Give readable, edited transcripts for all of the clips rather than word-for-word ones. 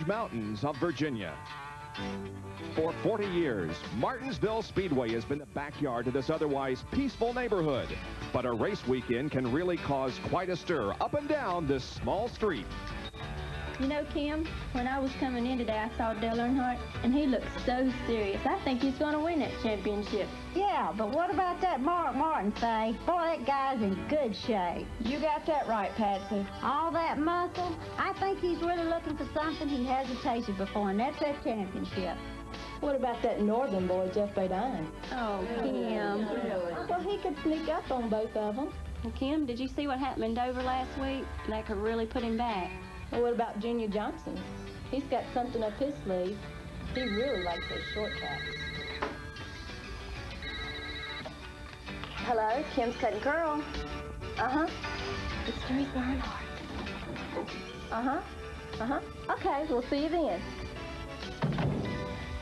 Mountains of Virginia. For 40 years, Martinsville Speedway has been the backyard to this otherwise peaceful neighborhood. But a race weekend can really cause quite a stir up and down this small street. You know, Kim, when I was coming in today, I saw Dale Earnhardt, and he looked so serious. I think he's going to win that championship. Yeah, but what about that Mark Martin thing? Boy, that guy's in good shape. You got that right, Patsy. All that muscle, I think he's really looking for something he hasn't tasted before, and that's that championship. What about that northern boy, Jeff Badine? Oh, Kim. Well, he could sneak up on both of them. Well, Kim, did you see what happened in Dover last week? That could really put him back. Well, what about Junior Johnson? He's got something up his sleeve. He really likes those short tracks. Hello, Kim's cutting curl. Uh-huh. It's Teresa Earnhardt. Uh-huh. Uh-huh. Okay, we'll see you then.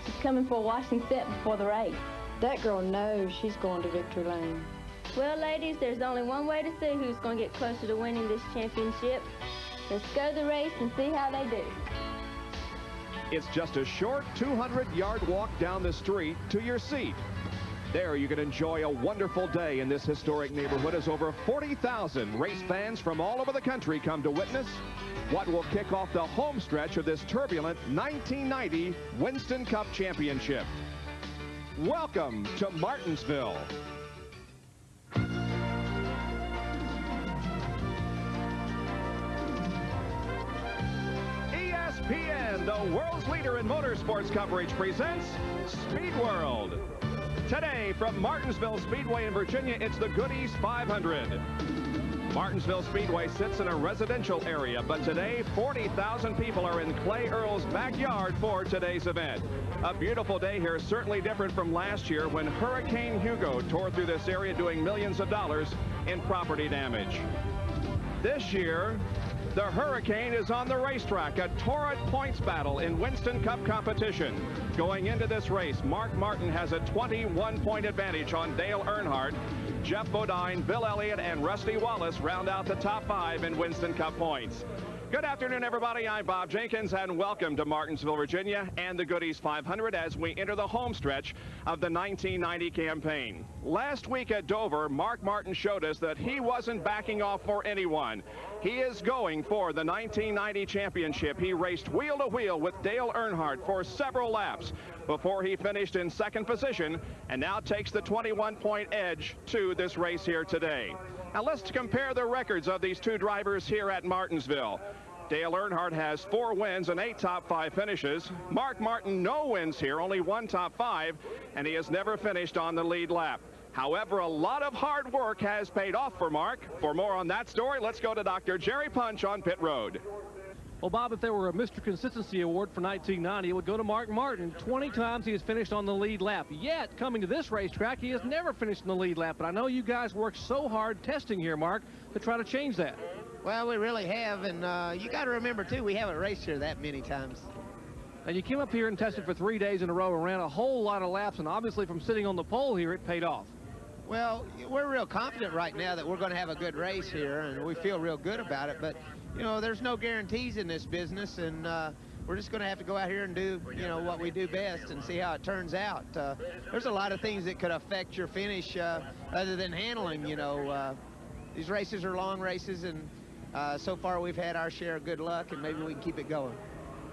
She's coming for a washing set before the race. That girl knows she's going to victory lane. Well, ladies, there's only one way to see who's going to get closer to winning this championship. Let's go the race and see how they do. It's just a short 200-yard walk down the street to your seat. There you can enjoy a wonderful day in this historic neighborhood as over 40,000 race fans from all over the country come to witness what will kick off the home stretch of this turbulent 1990 Winston Cup Championship. Welcome to Martinsville. ESPN, the world's leader in motorsports coverage, presents Speed World. Today, from Martinsville Speedway in Virginia, it's the Goody's 500. Martinsville Speedway sits in a residential area, but today, 40,000 people are in Clay Earl's backyard for today's event. A beautiful day here, certainly different from last year when Hurricane Hugo tore through this area, doing millions of dollars in property damage. This year, the Hurricane is on the racetrack, a torrid points battle in Winston Cup competition. Going into this race, Mark Martin has a 21-point advantage on Dale Earnhardt. Jeff Bodine, Bill Elliott, and Rusty Wallace round out the top 5 in Winston Cup points. Good afternoon, everybody. I'm Bob Jenkins, and welcome to Martinsville, Virginia, and the Goody's 500 as we enter the home stretch of the 1990 campaign. Last week at Dover, Mark Martin showed us that he wasn't backing off for anyone. He is going for the 1990 championship. He raced wheel to wheel with Dale Earnhardt for several laps before he finished in second position and now takes the 21-point edge to this race here today. Now let's compare the records of these two drivers here at Martinsville. Dale Earnhardt has 4 wins and 8 top 5 finishes. Mark Martin, no wins here, only 1 top 5, and he has never finished on the lead lap. However, a lot of hard work has paid off for Mark. For more on that story, let's go to Dr. Jerry Punch on pit road. Well, Bob, if there were a Mr. Consistency Award for 1990, it would go to Mark Martin. 20 times he has finished on the lead lap. Yet, coming to this racetrack, he has never finished in the lead lap. But I know you guys worked so hard testing here, Mark, to try to change that. Well, we really have, and you got to remember, too, we haven't raced here that many times. And you came up here and tested for 3 days in a row and ran a whole lot of laps, and obviously from sitting on the pole here, it paid off. Well, we're real confident right now that we're going to have a good race here, and we feel real good about it. But, you know, there's no guarantees in this business, and we're just going to have to go out here and do, you know, what we do best and see how it turns out. There's a lot of things that could affect your finish other than handling, you know. These races are long races, and so far we've had our share of good luck, and maybe we can keep it going.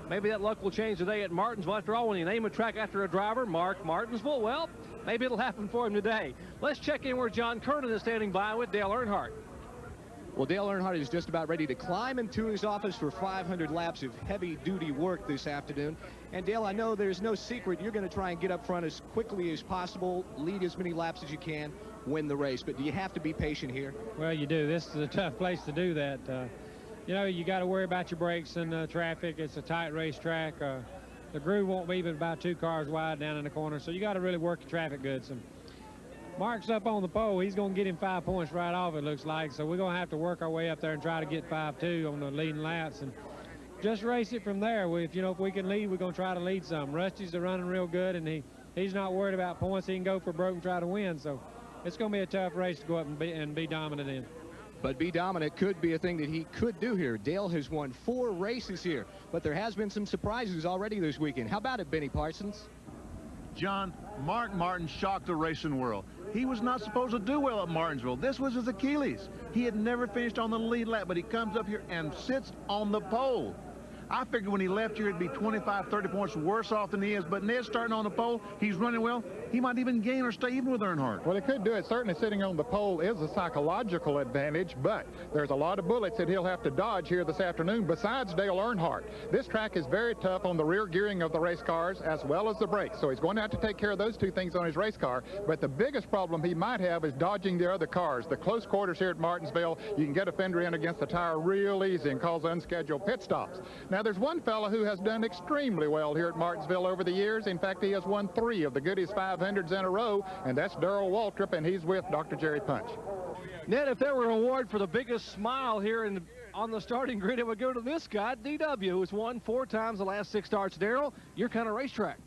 Maybe that luck will change today at Martinsville. After all, when you name a track after a driver, Mark Martinsville, well, maybe it'll happen for him today. Let's check in where John Kernan is standing by with Dale Earnhardt. Well, Dale Earnhardt is just about ready to climb into his office for 500 laps of heavy-duty work this afternoon. And, Dale, I know there's no secret. You're going to try and get up front as quickly as possible, lead as many laps as you can, win the race. But do you have to be patient here? Well, you do. This is a tough place to do that. You know, you got to worry about your brakes and traffic. It's a tight racetrack. The groove won't be but about 2 cars wide down in the corner, so you got to really work the traffic good. So Mark's up on the pole. He's going to get him 5 points right off, it looks like. So we're going to have to work our way up there and try to get 5-2 on the leading laps and just race it from there. If we can lead, we're going to try to lead some. Rusty's running real good, and he's not worried about points. He can go for broke and try to win. So it's going to be a tough race to go up and be dominant in. But be dominant could be a thing that he could do here. Dale has won 4 races here, but there has been some surprises already this weekend. How about it, Benny Parsons? John, Mark Martin shocked the racing world. He was not supposed to do well at Martinsville. This was his Achilles. He had never finished on the lead lap, but he comes up here and sits on the pole. I figured when he left here, it'd be 25, 30 points worse off than he is. But Ned's starting on the pole. He's running well. He might even gain or stay even with Earnhardt. Well, he could do it. Certainly sitting on the pole is a psychological advantage, but there's a lot of bullets that he'll have to dodge here this afternoon besides Dale Earnhardt. This track is very tough on the rear gearing of the race cars as well as the brakes, so he's going to have to take care of those 2 things on his race car. But the biggest problem he might have is dodging the other cars. The close quarters here at Martinsville, you can get a fender in against the tire real easy and cause unscheduled pit stops. Now, there's one fellow who has done extremely well here at Martinsville over the years. In fact, he has won 3 of the Goody's 500s in a row, and that's Darrell Waltrip, and he's with Dr. Jerry Punch. Ned, if there were an award for the biggest smile here on the starting grid, it would go to this guy, DW, who's won 4 times the last 6 starts. Darrell, your kind of racetrack.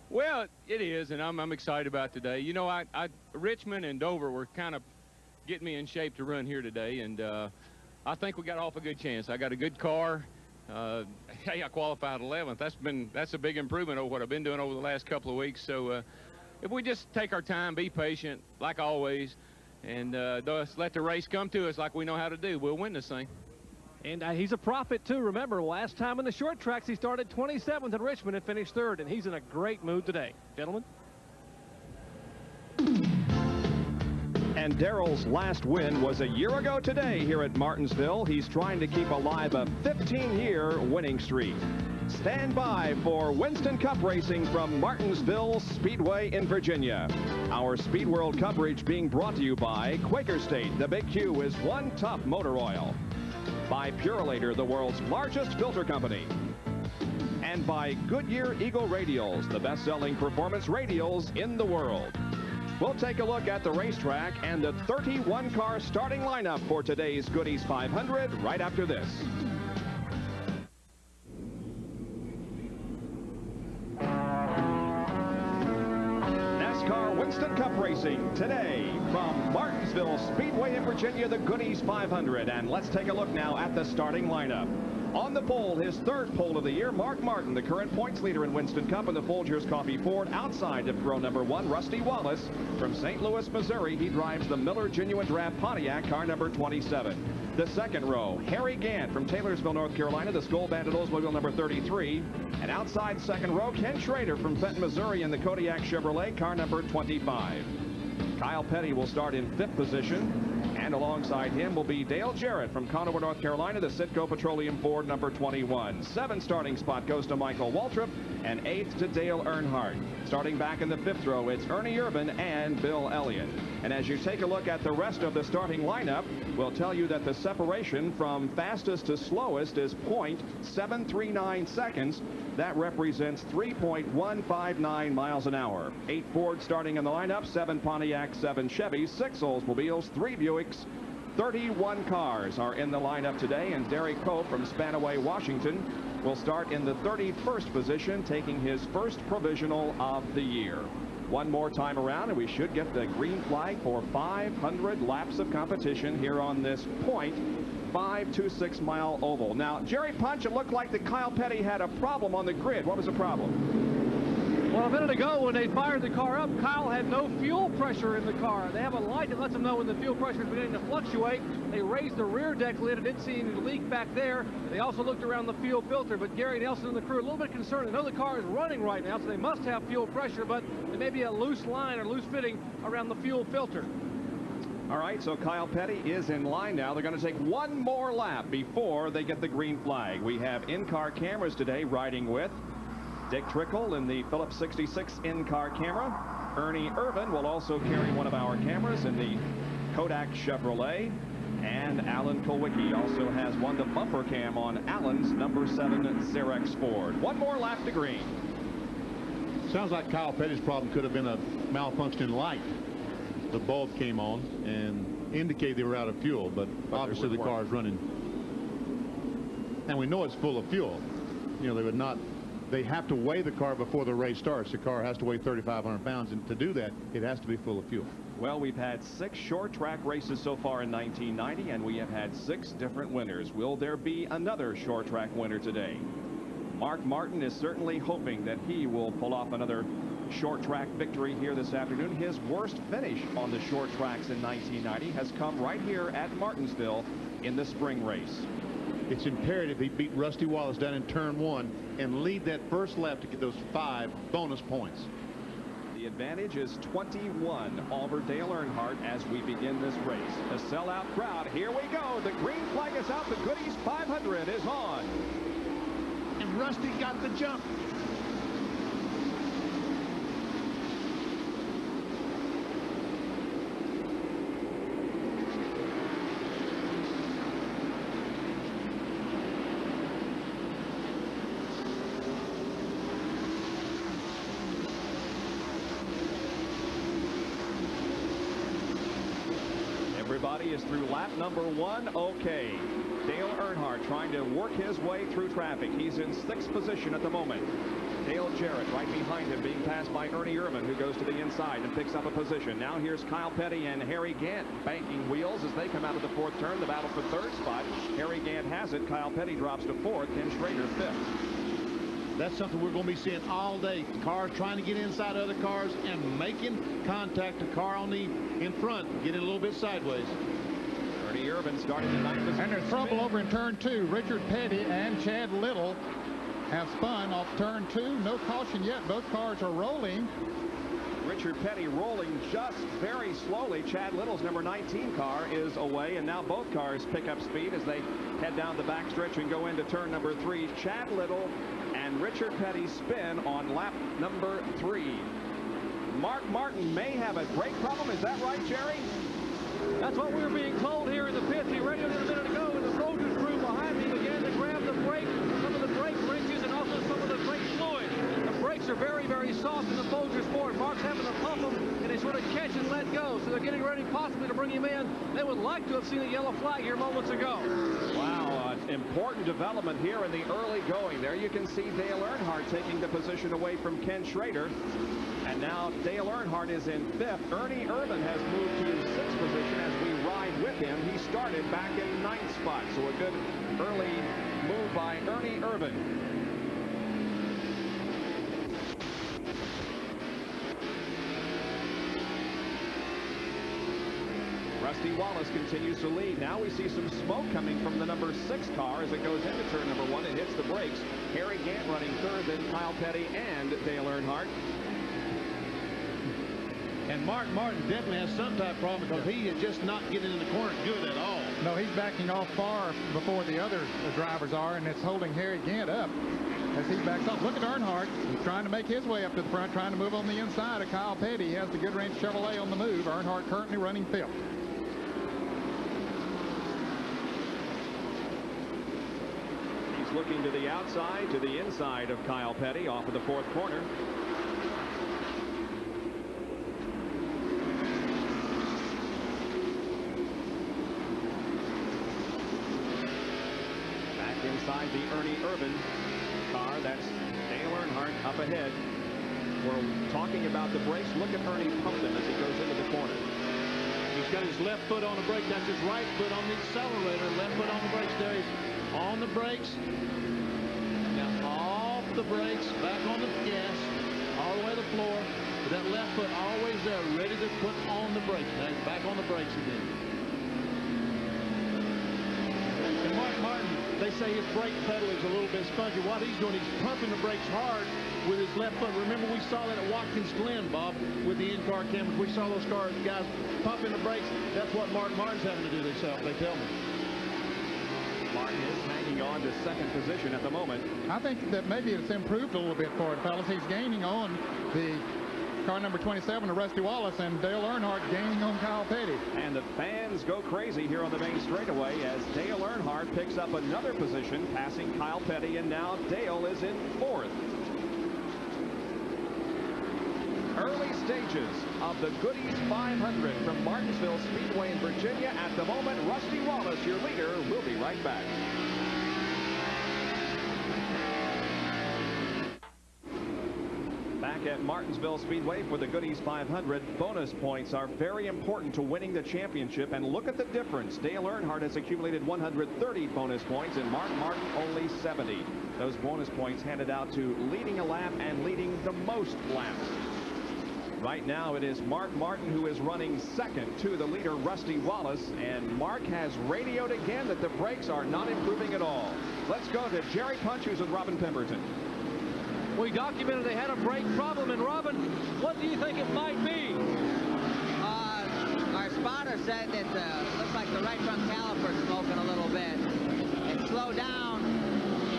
Well, it is, and I'm excited about today. You know, Richmond and Dover were kind of getting me in shape to run here today, and I think we got off a good chance. I got a good car. Hey, I qualified 11th. That's a big improvement over what I've been doing over the last couple of weeks. So if we just take our time, be patient, like always, and let the race come to us like we know how to do, we'll win this thing. And he's a prophet, too. Remember, last time in the short tracks, he started 27th at Richmond and finished 3rd, and he's in a great mood today. Gentlemen. And Darrell's last win was a year ago today here at Martinsville. He's trying to keep alive a 15-year winning streak. Stand by for Winston Cup racing from Martinsville Speedway in Virginia. Our Speed World coverage being brought to you by Quaker State. The Big Q is one tough motor oil. By Purolator, the world's largest filter company. And by Goodyear Eagle Radials, the best-selling performance radials in the world. We'll take a look at the racetrack and the 31-car starting lineup for today's Goody's 500 right after this. NASCAR Winston Cup racing today from Martinsville Speedway in Virginia, the Goody's 500. And let's take a look now at the starting lineup. On the pole, his 3rd pole of the year, Mark Martin, the current points leader in Winston Cup in the Folgers Coffee Ford. Outside of row number 1, Rusty Wallace from St. Louis, Missouri. He drives the Miller Genuine Draft Pontiac, car number 27. The 2nd row, Harry Gant from Taylorsville, North Carolina, the Skull Bandit Oldsmobile number 33. And outside 2nd row, Ken Schrader from Fenton, Missouri in the Kodiak Chevrolet, car number 25. Kyle Petty will start in 5th position. And alongside him will be Dale Jarrett from Conover, North Carolina, the Citgo Petroleum Ford number 21. 7th starting spot goes to Michael Waltrip, and 8th to Dale Earnhardt. Starting back in the 5th row, it's Ernie Irvin and Bill Elliott. And as you take a look at the rest of the starting lineup, we'll tell you that the separation from fastest to slowest is 0.739 seconds. That represents 3.159 miles an hour. 8 Fords starting in the lineup, 7 Pontiacs, 7 Chevys, 6 Oldsmobiles, 3 Buicks. 31 cars are in the lineup today, and Derek Cope from Spanaway, Washington, will start in the 31st position, taking his first provisional of the year. One more time around, and we should get the green flag for 500 laps of competition here on this 0.526 mile oval. Now, Jerry Punch, it looked like that Kyle Petty had a problem on the grid. What was the problem? Well, a minute ago, when they fired the car up, Kyle had no fuel pressure in the car. They have a light that lets them know when the fuel pressure is beginning to fluctuate. They raised the rear deck lid and didn't see any leak back there. They also looked around the fuel filter, but Gary Nelson and the crew are a little bit concerned. They know the car is running right now, so they must have fuel pressure, but there may be a loose line or loose fitting around the fuel filter. All right, so Kyle Petty is in line now. They're going to take one more lap before they get the green flag. We have in-car cameras today riding with Dick Trickle in the Phillips 66 in-car camera. Ernie Irvin will also carry one of our cameras in the Kodak Chevrolet. And Alan Kulwicki also has one, the bumper cam on Alan's number 7 Xerox Ford. One more lap to green. Sounds like Kyle Petty's problem could have been a malfunctioning light. The bulb came on and indicated they were out of fuel, but obviously the car is running. And we know it's full of fuel. You know, they would not. They have to weigh the car before the race starts. The car has to weigh 3,500 pounds, and to do that, it has to be full of fuel. Well, we've had 6 short track races so far in 1990, and we have had 6 different winners. Will there be another short track winner today? Mark Martin is certainly hoping that he will pull off another short track victory here this afternoon. His worst finish on the short tracks in 1990 has come right here at Martinsville in the spring race. It's imperative he beat Rusty Wallace down in turn 1 and lead that first lap to get those 5 bonus points. The advantage is 21 over Dale Earnhardt as we begin this race. A sellout crowd. Here we go. The green flag is out. The Goody's 500 is on. And Rusty got the jump. Everybody is through lap number 1. Okay. Dale Earnhardt trying to work his way through traffic. He's in 6th position at the moment. Dale Jarrett right behind him, being passed by Ernie Irvin, who goes to the inside and picks up a position. Now here's Kyle Petty and Harry Gant banking wheels as they come out of the 4th turn. The battle for 3rd spot. Harry Gant has it. Kyle Petty drops to 4th. Ken Schrader 5th. That's something we're going to be seeing all day. Cars trying to get inside other cars and making contact. The car on the in front getting a little bit sideways. Ernie Irvin started the 9th position. And there's trouble over in turn 2. Richard Petty and Chad Little have spun off turn 2. No caution yet. Both cars are rolling. Richard Petty rolling just very slowly. Chad Little's number 19 car is away, and now both cars pick up speed as they head down the backstretch and go into turn number 3. Chad Little and Richard Petty spin on lap number 3. Mark Martin may have a brake problem. Is that right, Jerry? That's what we were being told here in the pits. He radioed in a minute ago, and the Folgers crew behind me began to grab the brake, some of the brake wrenches, and also some of the brake fluid. The brakes are very, very soft in the Folgers Ford. Mark's having to pump them, and they sort of catch and let go. So they're getting ready possibly to bring him in. They would like to have seen a yellow flag here moments ago. Wow, important development here in the early going. There you can see Dale Earnhardt taking the position away from Ken Schrader. And now Dale Earnhardt is in 5th. Ernie Irvin has moved to 6th position as we ride with him. He started back in 9th spot. So a good early move by Ernie Irvin. Rusty Wallace continues to lead. Now we see some smoke coming from the number 6 car as it goes into turn number 1 and hits the brakes. Harry Gant running 3rd, then Kyle Petty and Dale Earnhardt. And Mark Martin definitely has some type of problem because he is just not getting in the corner good at all. No, he's backing off far before the other drivers are, and it's holding Harry Gant up as he backs off. Look at Earnhardt. He's trying to make his way up to the front, trying to move on the inside of Kyle Petty. He has the Goodwrench Chevrolet on the move. Earnhardt currently running 5th. He's looking to the outside, to the inside of Kyle Petty off of the 4th corner. Inside the Ernie Irvin car. That's Dale Earnhardt up ahead. We're talking about the brakes. Look at Ernie pump them as he goes into the corner. He's got his left foot on the brake. That's his right foot on the accelerator. Left foot on the brakes. There he's on the brakes. Now off the brakes. Back on the gas. All the way to the floor. With that left foot always there, ready to put on the brakes. Now he's back on the brakes again. And Mark Martin, they say his brake pedal is a little bit spunky. What he's doing, he's pumping the brakes hard with his left foot. Remember, we saw that at Watkins Glen, Bob, with the in-car cameras. We saw those guys pumping the brakes. That's what Mark Martin's having to do, they tell me. Martin is hanging on to 2nd position at the moment. I think that maybe it's improved a little bit for it, fellas. He's gaining on the car number 27 of Rusty Wallace, and Dale Earnhardt gaining on Kyle Petty. And the fans go crazy here on the main straightaway as Dale Earnhardt picks up another position, passing Kyle Petty, and now Dale is in 4th. Early stages of the Goody's 500 from Martinsville Speedway in Virginia. At the moment, Rusty Wallace, your leader. We'll be right back. Back at Martinsville Speedway for the Goodies 500. Bonus points are very important to winning the championship, and look at the difference. Dale Earnhardt has accumulated 130 bonus points and Mark Martin only 70. Those bonus points handed out to leading a lap and leading the most laps. Right now it is Mark Martin who is running second to the leader, Rusty Wallace, and Mark has radioed again that the brakes are not improving at all. Let's go to Jerry Punch, who's with Robin Pemberton. We documented they had a brake problem, and Robin, what do you think it might be? Our spotter said that looks like the right front caliper is smoking a little bit. It slowed down.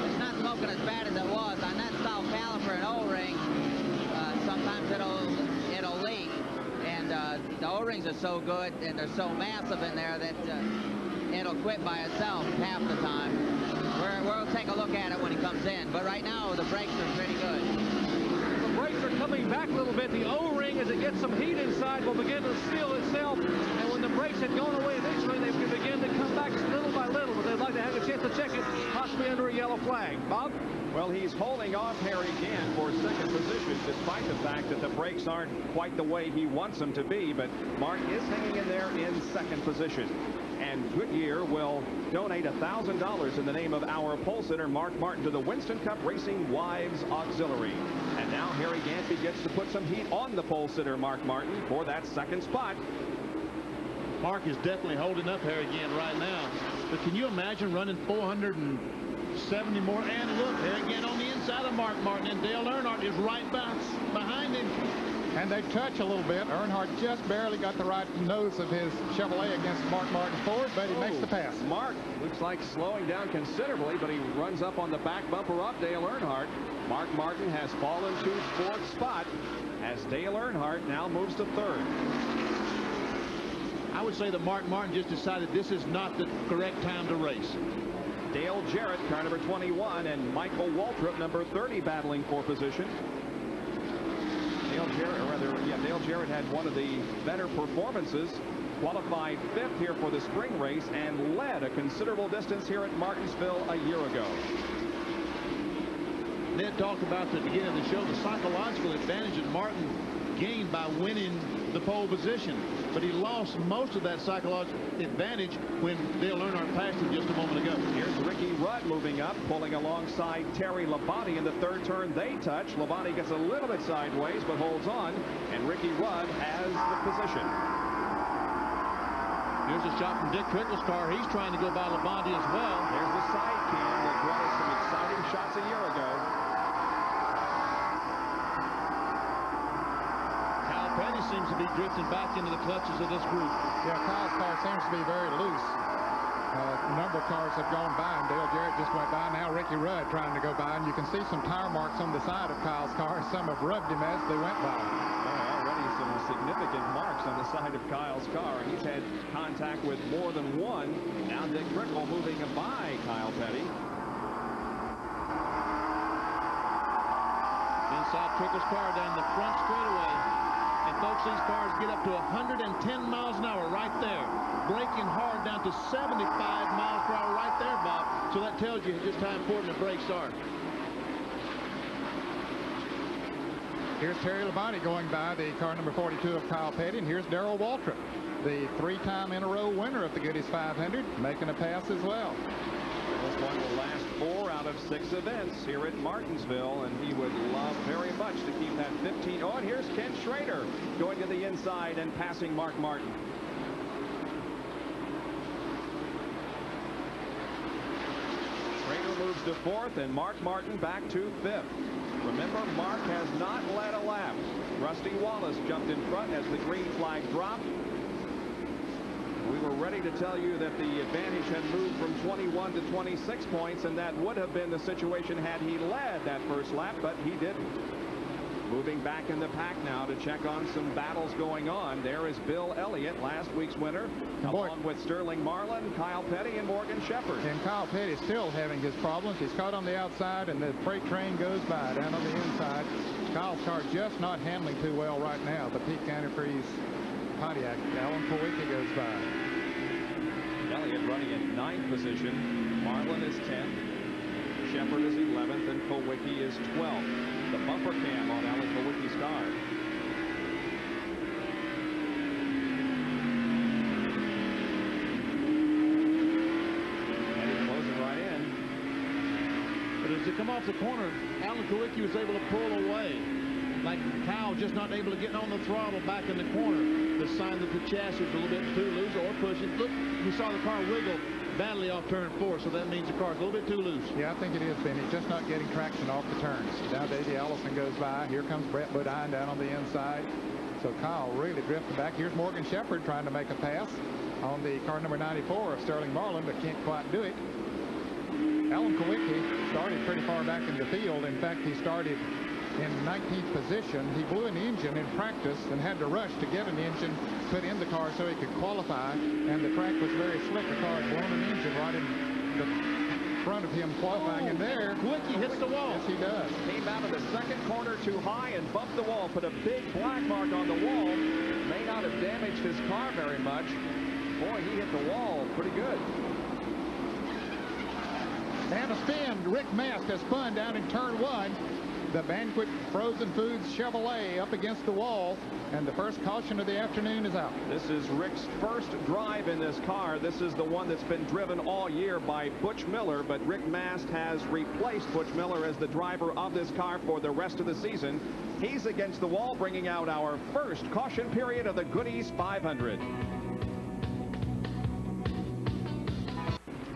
It's not smoking as bad as it was. On that style caliper and O-ring, sometimes it'll leak. And the O-rings are so good and they're so massive in there that it'll quit by itself half the time. We'll take a look at it when he comes in. But right now, the brakes are pretty good. The brakes are coming back a little bit. The O-ring, as it gets some heat inside, will begin to seal itself. And when the brakes had gone away initially, they can begin to come back little by little. But they'd like to have a chance to check it, possibly under a yellow flag. Bob? Well, he's holding off Harry Gant for second position, despite the fact that the brakes aren't quite the way he wants them to be. But Mark is hanging in there in second position. And Goodyear will donate $1,000 in the name of our pole sitter, Mark Martin, to the Winston Cup Racing Wives Auxiliary. And now Harry Gant begins to put some heat on the pole sitter, Mark Martin, for that second spot. Mark is definitely holding up Harry Gant right now. But can you imagine running 470 more? And look, Harry Gant on the inside of Mark Martin, and Dale Earnhardt is right behind him. And they touch a little bit. Earnhardt just barely got the right nose of his Chevrolet against Mark Martin's Ford, but he makes the pass. Mark looks like slowing down considerably, but he runs up on the back bumper of Dale Earnhardt. Mark Martin has fallen to fourth spot as Dale Earnhardt now moves to third. I would say that Mark Martin just decided this is not the correct time to race. Dale Jarrett, car number 21, and Michael Waltrip, number 30, battling for position. Dale Jarrett had one of the better performances, qualified fifth here for the spring race, and led a considerable distance here at Martinsville a year ago. Ned talked about at the beginning of the show the psychological advantage that Martin gained by winning the pole position, but he lost most of that psychological advantage when Dale Earnhardt passed him just a moment ago. Here's Ricky Rudd moving up, pulling alongside Terry Labonte in the third turn. They touch. Labonte gets a little bit sideways but holds on, and Ricky Rudd has the position. Here's a shot from Dick Trickle's car. He's trying to go by Labonte as well. There's the side cam that brought us some exciting shots a year ago. Petty seems to be drifting back into the clutches of this group. Yeah, Kyle's car seems to be very loose. A number of cars have gone by, and Dale Jarrett just went by. Now Ricky Rudd trying to go by, and you can see some tire marks on the side of Kyle's car. Some have rubbed him as they went by. Already some significant marks on the side of Kyle's car, and he's had contact with more than one. Now Dick Trickle moving by Kyle Petty. Inside Trickle's car down the front straightaway. And folks, these cars get up to 110 miles an hour right there. Braking hard down to 75 miles per hour right there, Bob. So that tells you just how important the brakes are. Here's Terry Labonte going by the car number 42 of Kyle Petty, and here's Darrell Waltrip, the three-time in a row winner of the Goodies 500, making a pass as well. This one will last 4 out of 6 events here at Martinsville, and he would love very much to keep that 15. Oh, and here's Ken Schrader going to the inside and passing Mark Martin. Schrader moves to fourth, and Mark Martin back to fifth. Remember, Mark has not led a lap. Rusty Wallace jumped in front as the green flag dropped. We were ready to tell you that the advantage had moved from 21 to 26 points, and that would have been the situation had he led that first lap, but he didn't. Moving back in the pack now to check on some battles going on. There is Bill Elliott, last week's winner, along with Sterling Marlin, Kyle Petty, and Morgan Shepherd. And Kyle Petty is still having his problems. He's caught on the outside, and the freight train goes by down on the inside. Kyle's car just not handling too well right now. The Pete Antifreeze Pontiac. Alan Kowicki goes by. Elliott running in 9th position. Marlin is 10th. Shepherd is 11th, and Kowicki is 12th. The bumper cam on Alan Kowicki's car off the corner, Alan Kowicki was able to pull away. Like Kyle just not able to get on the throttle back in the corner. The sign that the chassis is a little bit too loose or pushing. Look, we saw the car wiggle badly off turn 4, so that means the car's a little bit too loose. Yeah, I think it is, Benny. Just not getting traction off the turns. Now Davey Allison goes by. Here comes Brett Bodine down on the inside. So Kyle really drifted back. Here's Morgan Shepherd trying to make a pass on the car number 94 of Sterling Marlin, but can't quite do it. Alan Kowicki started pretty far back in the field. In fact, he started in 19th position. He blew an engine in practice and had to rush to get an engine put in the car so he could qualify, and the track was very slick. The car had blown an engine right in the front of him qualifying, and there Kowicki hits the wall. Yes, he does. Came out of the second corner too high and bumped the wall, put a big black mark on the wall. May not have damaged his car very much. Boy, he hit the wall pretty good. And a spin. Rick Mast has spun down in turn 1. The Banquet Frozen Foods Chevrolet up against the wall, and the first caution of the afternoon is out. This is Rick's first drive in this car. This is the one that's been driven all year by Butch Miller, but Rick Mast has replaced Butch Miller as the driver of this car for the rest of the season. He's against the wall, bringing out our first caution period of the Goody's 500.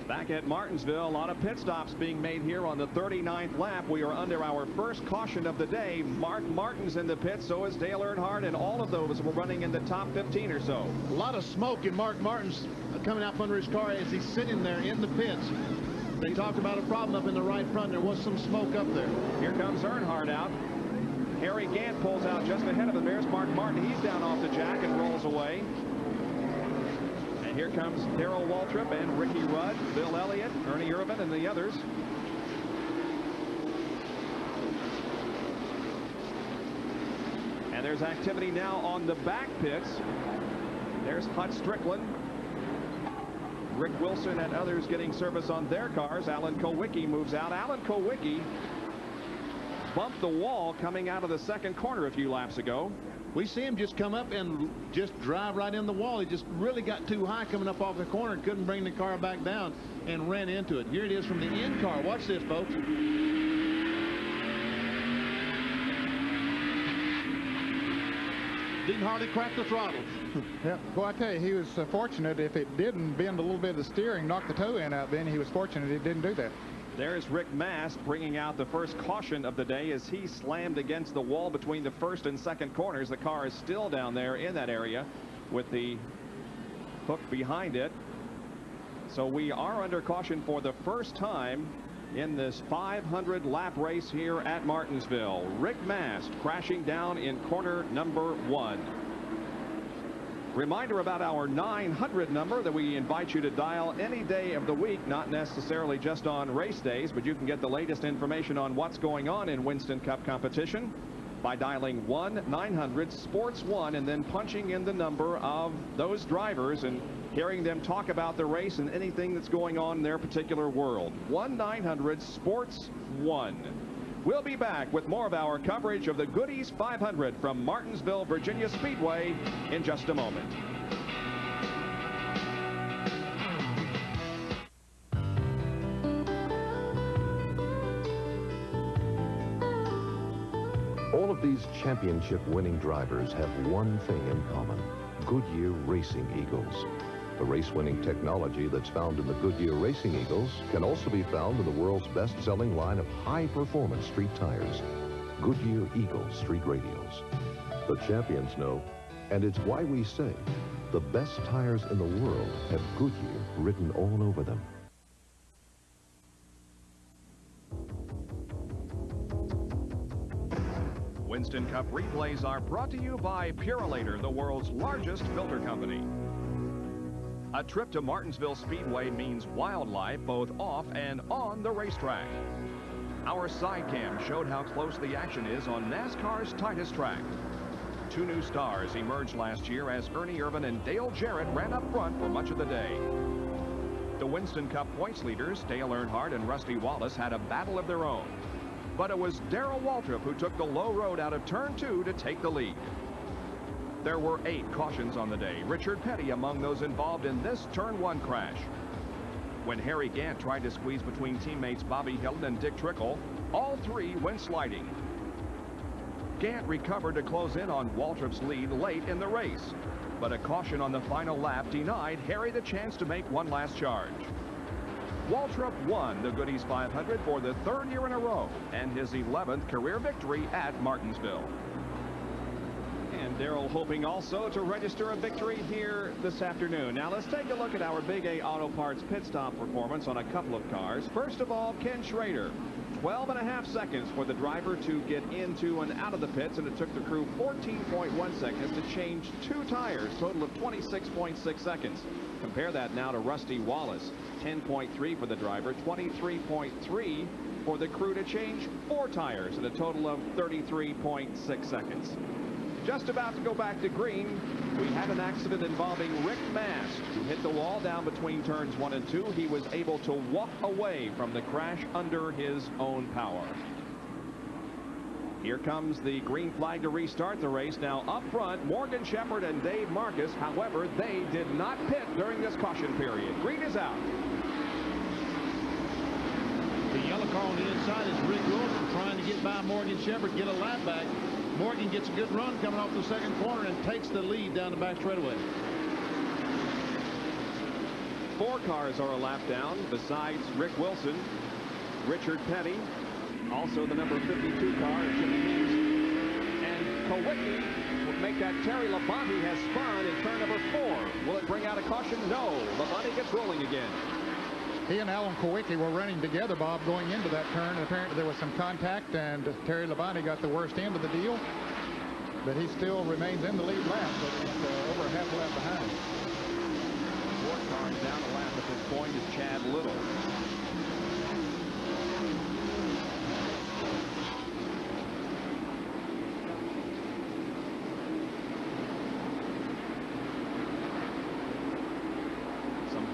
Back at Martinsville, a lot of pit stops being made here on the 39th lap. We are under our first caution of the day. Mark Martin's in the pit, so is Dale Earnhardt, and all of those were running in the top 15 or so. A lot of smoke in Mark Martin's coming out from under his car as he's sitting there in the pits. They talked about a problem up in the right front. There was some smoke up there. Here comes Earnhardt out. Harry Gant pulls out just ahead of him. There's Mark Martin. He's down off the jack and rolls away. And here comes Darrell Waltrip and Ricky Rudd, Bill Elliott, Ernie Irvin, and the others. And there's activity now on the back pits. There's Hut Strickland, Rick Wilson, and others getting service on their cars. Alan Kowicki moves out. Alan Kowicki bumped the wall coming out of the second corner a few laps ago. We see him just come up and just drive right in the wall. He just really got too high coming up off the corner and couldn't bring the car back down and ran into it. Here it is from the in car. Watch this, folks. Didn't hardly crack the throttle. Yeah, boy, I tell you, he was fortunate. If it didn't bend a little bit of the steering, knock the toe end out, then he was fortunate it didn't do that. There's Rick Mast bringing out the first caution of the day as he slammed against the wall between the first and second corners. The car is still down there in that area with the hook behind it. So we are under caution for the first time in this 500 lap race here at Martinsville. Rick Mast crashing down in corner number 1. Reminder about our 900 number that we invite you to dial any day of the week, not necessarily just on race days, but you can get the latest information on what's going on in Winston Cup competition by dialing 1-900-SPORTS-1 and then punching in the number of those drivers and hearing them talk about the race and anything that's going on in their particular world. 1-900-SPORTS-1. We'll be back with more of our coverage of the Goody's 500 from Martinsville, Virginia Speedway in just a moment. All of these championship-winning drivers have one thing in common: Goodyear Racing Eagles. The race-winning technology that's found in the Goodyear Racing Eagles can also be found in the world's best-selling line of high-performance street tires, Goodyear Eagle Street Radials. The champions know, and it's why we say the best tires in the world have Goodyear written all over them. Winston Cup replays are brought to you by Purolator, the world's largest filter company. A trip to Martinsville Speedway means wildlife both off and on the racetrack. Our side cam showed how close the action is on NASCAR's tightest track. 2 new stars emerged last year as Ernie Irvin and Dale Jarrett ran up front for much of the day. The Winston Cup points leaders, Dale Earnhardt and Rusty Wallace, had a battle of their own. But it was Darrell Waltrip who took the low road out of turn 2 to take the lead. There were 8 cautions on the day, Richard Petty among those involved in this turn 1 crash. When Harry Gant tried to squeeze between teammates Bobby Hilton and Dick Trickle, All three went sliding. Gant recovered to close in on Waltrip's lead late in the race, but a caution on the final lap denied Harry the chance to make one last charge. Waltrip won the Goodies 500 for the third year in a row and his 11th career victory at Martinsville. And Darrell hoping also to register a victory here this afternoon. Now let's take a look at our Big A Auto Parts pit stop performance on a couple of cars. First of all, Ken Schrader. 12.5 seconds for the driver to get into and out of the pits, and it took the crew 14.1 seconds to change 2 tires, total of 26.6 seconds. Compare that now to Rusty Wallace. 10.3 for the driver, 23.3 for the crew to change 4 tires, and a total of 33.6 seconds. Just about to go back to green, we had an accident involving Rick Mast, who hit the wall down between turns 1 and 2. He was able to walk away from the crash under his own power. Here comes the green flag to restart the race. Now up front, Morgan Shepherd and Dave Marcus. However, they did not pit during this caution period. Green is out. The yellow car on the inside is Rick Wilson trying to get by Morgan Shepherd, get a lap back. Morgan gets a good run coming off the second corner and takes the lead down the back straightaway. 4 cars are a lap down besides Rick Wilson, Richard Petty, also the number 52 car, Jimmy Means, and Kowicki will make that. Terry Labonte has spun in turn number 4. Will it bring out a caution? No. Labonte gets rolling again. He and Alan Kowicki were running together, Bob, going into that turn. And apparently there was some contact, and Terry Labonte got the worst end of the deal. But he still remains in the lead lap, but he's over a half a lap behind. 4 cars down a lap at this point is Chad Little.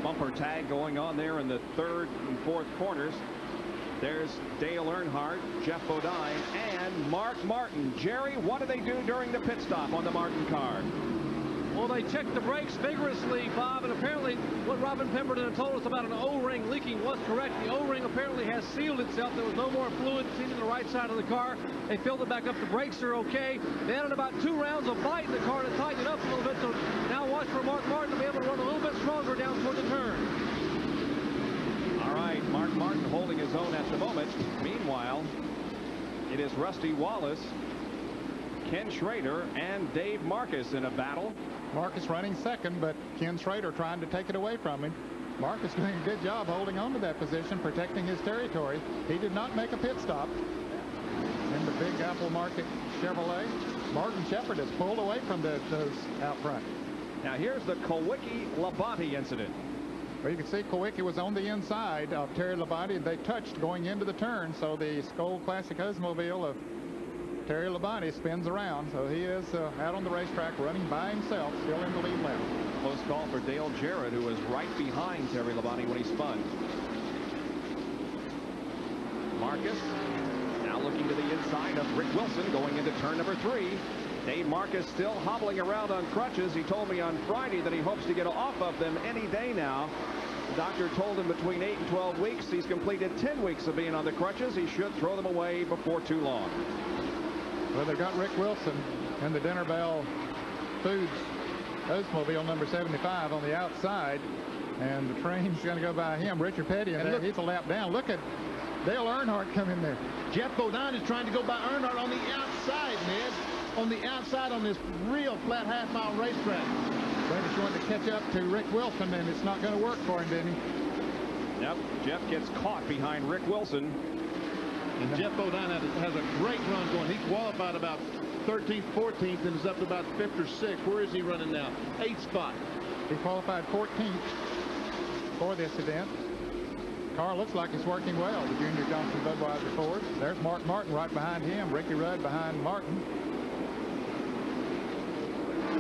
Bumper tag going on there in the 3rd and 4th corners. There's Dale Earnhardt, Jeff Bodine, and Mark Martin. Jerry, what do they do during the pit stop on the Martin car? Well, they checked the brakes vigorously, Bob, and apparently what Robin Pemberton told us about an O-ring leaking was correct. The O-ring apparently has sealed itself. There was no more fluid seen in the right side of the car. They filled it back up. The brakes are okay. They added about 2 rounds of bite in the car to tighten it up a little bit. So now watch for Mark Martin to be able to run a little bit stronger down toward the turn. All right, Mark Martin holding his own at the moment. Meanwhile, it is Rusty Wallace, Ken Schrader, and Dave Marcus in a battle. Marcus running second, but Ken Schrader trying to take it away from him. Marcus doing a good job holding on to that position, protecting his territory. He did not make a pit stop. In the Big Apple Market Chevrolet, Martin Shepherd has pulled away from those out front. Now here's the Kowicki-Labonte incident. Well, you can see Kowicki was on the inside of Terry Labonte. They touched going into the turn, so the Skoal Classic Oldsmobile of Terry Labonte spins around, so he is out on the racetrack running by himself, still in the lead lap. Close call for Dale Jarrett, who was right behind Terry Labonte when he spun. Marcus now looking to the inside of Rick Wilson going into turn number 3. Dave Marcus still hobbling around on crutches. He told me on Friday that he hopes to get off of them any day now. The doctor told him between 8 and 12 weeks. He's completed 10 weeks of being on the crutches. He should throw them away before too long. Well, they've got Rick Wilson in the Dinner Bell Foods Oldsmobile number 75 on the outside, and the train's going to go by him. Richard Petty, and he's a lap down. Look at Dale Earnhardt come in there. Jeff Bodine is trying to go by Earnhardt on the outside, Ned. On the outside on this real flat half-mile racetrack. Brandon's going to catch up to Rick Wilson, and it's not going to work for him, did he? Yep, Jeff gets caught behind Rick Wilson. And Jeff Bodine has a great run going. He qualified about 13th, 14th, and is up to about 5th or 6th. Where is he running now? 8th spot. He qualified 14th for this event. Car looks like it's working well. The Junior Johnson Budweiser Ford. There's Mark Martin right behind him. Ricky Rudd behind Martin.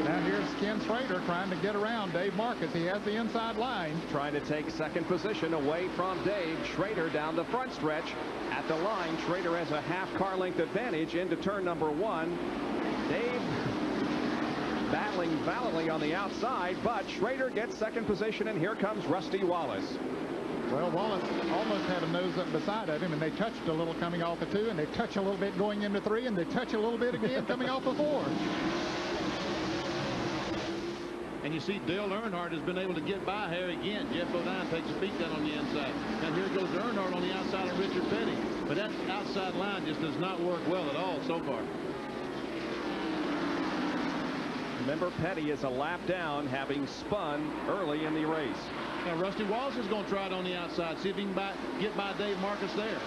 Now here's Ken Schrader trying to get around Dave Marcus. He has the inside line. Trying to take second position away from Dave. Schrader down the front stretch. At the line, Schrader has a half car length advantage into turn number 1. Dave battling valiantly on the outside, but Schrader gets second position, and here comes Rusty Wallace. Well, Wallace almost had a nose up beside of him, and they touched a little coming off of 2, and they touch a little bit going into 3, and they touch a little bit again coming off of 4. And you see Dale Earnhardt has been able to get by here again. Jeff O'Dine takes a beat down on the inside. And here goes Earnhardt on the outside of Richard Petty. But that outside line just does not work well at all so far. Remember, Petty is a lap down, having spun early in the race. Now, Rusty Wallace is going to try it on the outside, see if he can get by Dave Marcus there.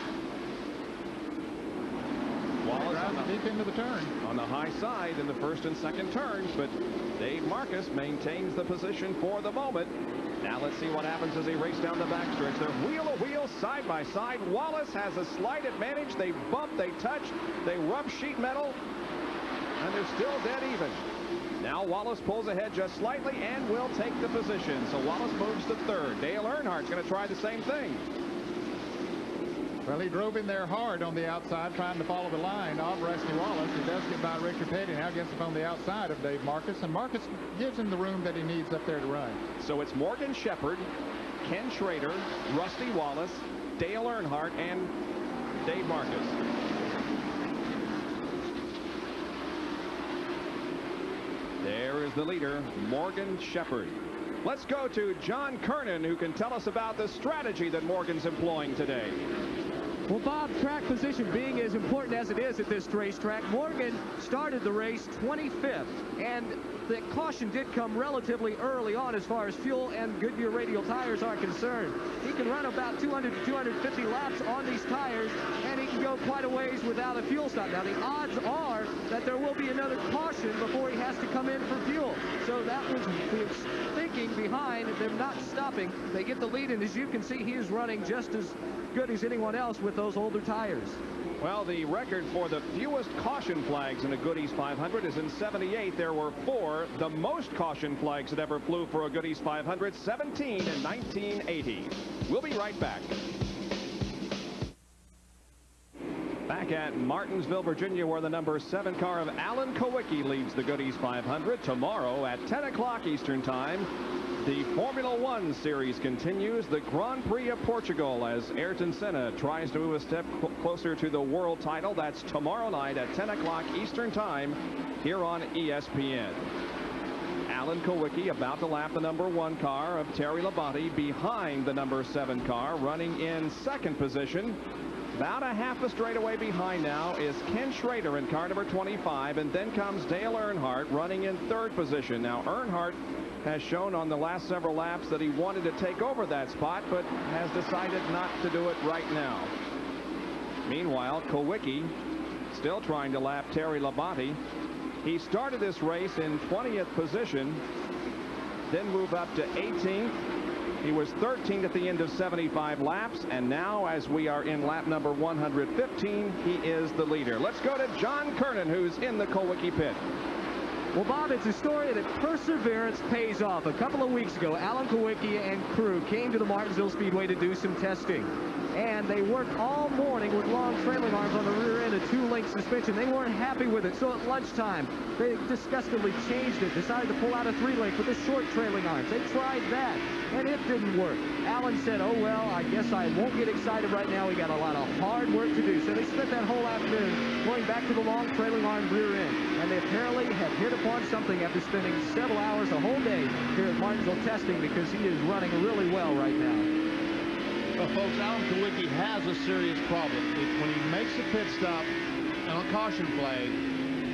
Wallace deep into the turn. On the high side in the first and second turns, but Dave Marcus maintains the position for the moment. Now let's see what happens as they race down the backstretch. They're wheel to wheel, side by side. Wallace has a slight advantage. They bump, they touch, they rub sheet metal, and they're still dead even. Now Wallace pulls ahead just slightly and will take the position. So Wallace moves to third. Dale Earnhardt's going to try the same thing. Well, he drove in there hard on the outside trying to follow the line of Rusty Wallace. He does get by Richard Petty, now gets up on the outside of Dave Marcus, and Marcus gives him the room that he needs up there to run. So it's Morgan Shepherd, Ken Schrader, Rusty Wallace, Dale Earnhardt, and Dave Marcus. There is the leader, Morgan Shepherd. Let's go to John Kernan, who can tell us about the strategy that Morgan's employing today. Well, Bob, track position being as important as it is at this racetrack, Morgan started the race 25th, and the caution did come relatively early on as far as fuel and Goodyear radial tires are concerned. He can run about 200 to 250 laps on these tires, and he can go quite a ways without a fuel stop. Now, the odds are that there will be another caution before he has to come in for fuel. So that was the thinking behind them not stopping. They get the lead, and as you can see, he is running just as good as anyone else with those older tires. Well, the record for the fewest caution flags in a Goody's 500 is in 78. There were 4. The most caution flags that ever flew for a Goody's 500, 17 in 1980. We'll be right back. Back at Martinsville, Virginia, where the number 7 car of Alan Kowicki leads the Goody's 500. Tomorrow at 10 o'clock Eastern Time, the Formula One series continues. The Grand Prix of Portugal as Ayrton Senna tries to move a step closer to the world title. That's tomorrow night at 10 o'clock Eastern Time here on ESPN. Alan Kowicki about to lap the number 1 car of Terry Labonte behind the number 7 car, running in second position. About a half a straightaway behind now is Ken Schrader in car number 25, and then comes Dale Earnhardt running in third position. Now Earnhardt has shown on the last several laps that he wanted to take over that spot, but has decided not to do it right now. Meanwhile, Kowicki still trying to lap Terry Labonte. He started this race in 20th position, then moved up to 18th. He was 13th at the end of 75 laps, and now as we are in lap number 115, he is the leader. Let's go to John Kernan, who's in the Kowicki pit. Well, Bob, it's a story that perseverance pays off. A couple of weeks ago, Alan Kowicki and crew came to the Martinsville Speedway to do some testing. And they worked all morning with long trailing arms on the rear end, a 2-link suspension. They weren't happy with it, so at lunchtime, they disgustedly changed it, decided to pull out a 3-link with the short trailing arms. They tried that, and it didn't work. Alan said, oh, well, I guess I won't get excited right now. We got a lot of hard work to do. So they spent that whole afternoon going back to the long trailing arm rear end. And they apparently have hit upon something after spending several hours, a whole day here at Martinsville testing, because he is running really well right now. Well, folks, Alan Kowicki has a serious problem. When he makes a pit stop on a caution flag,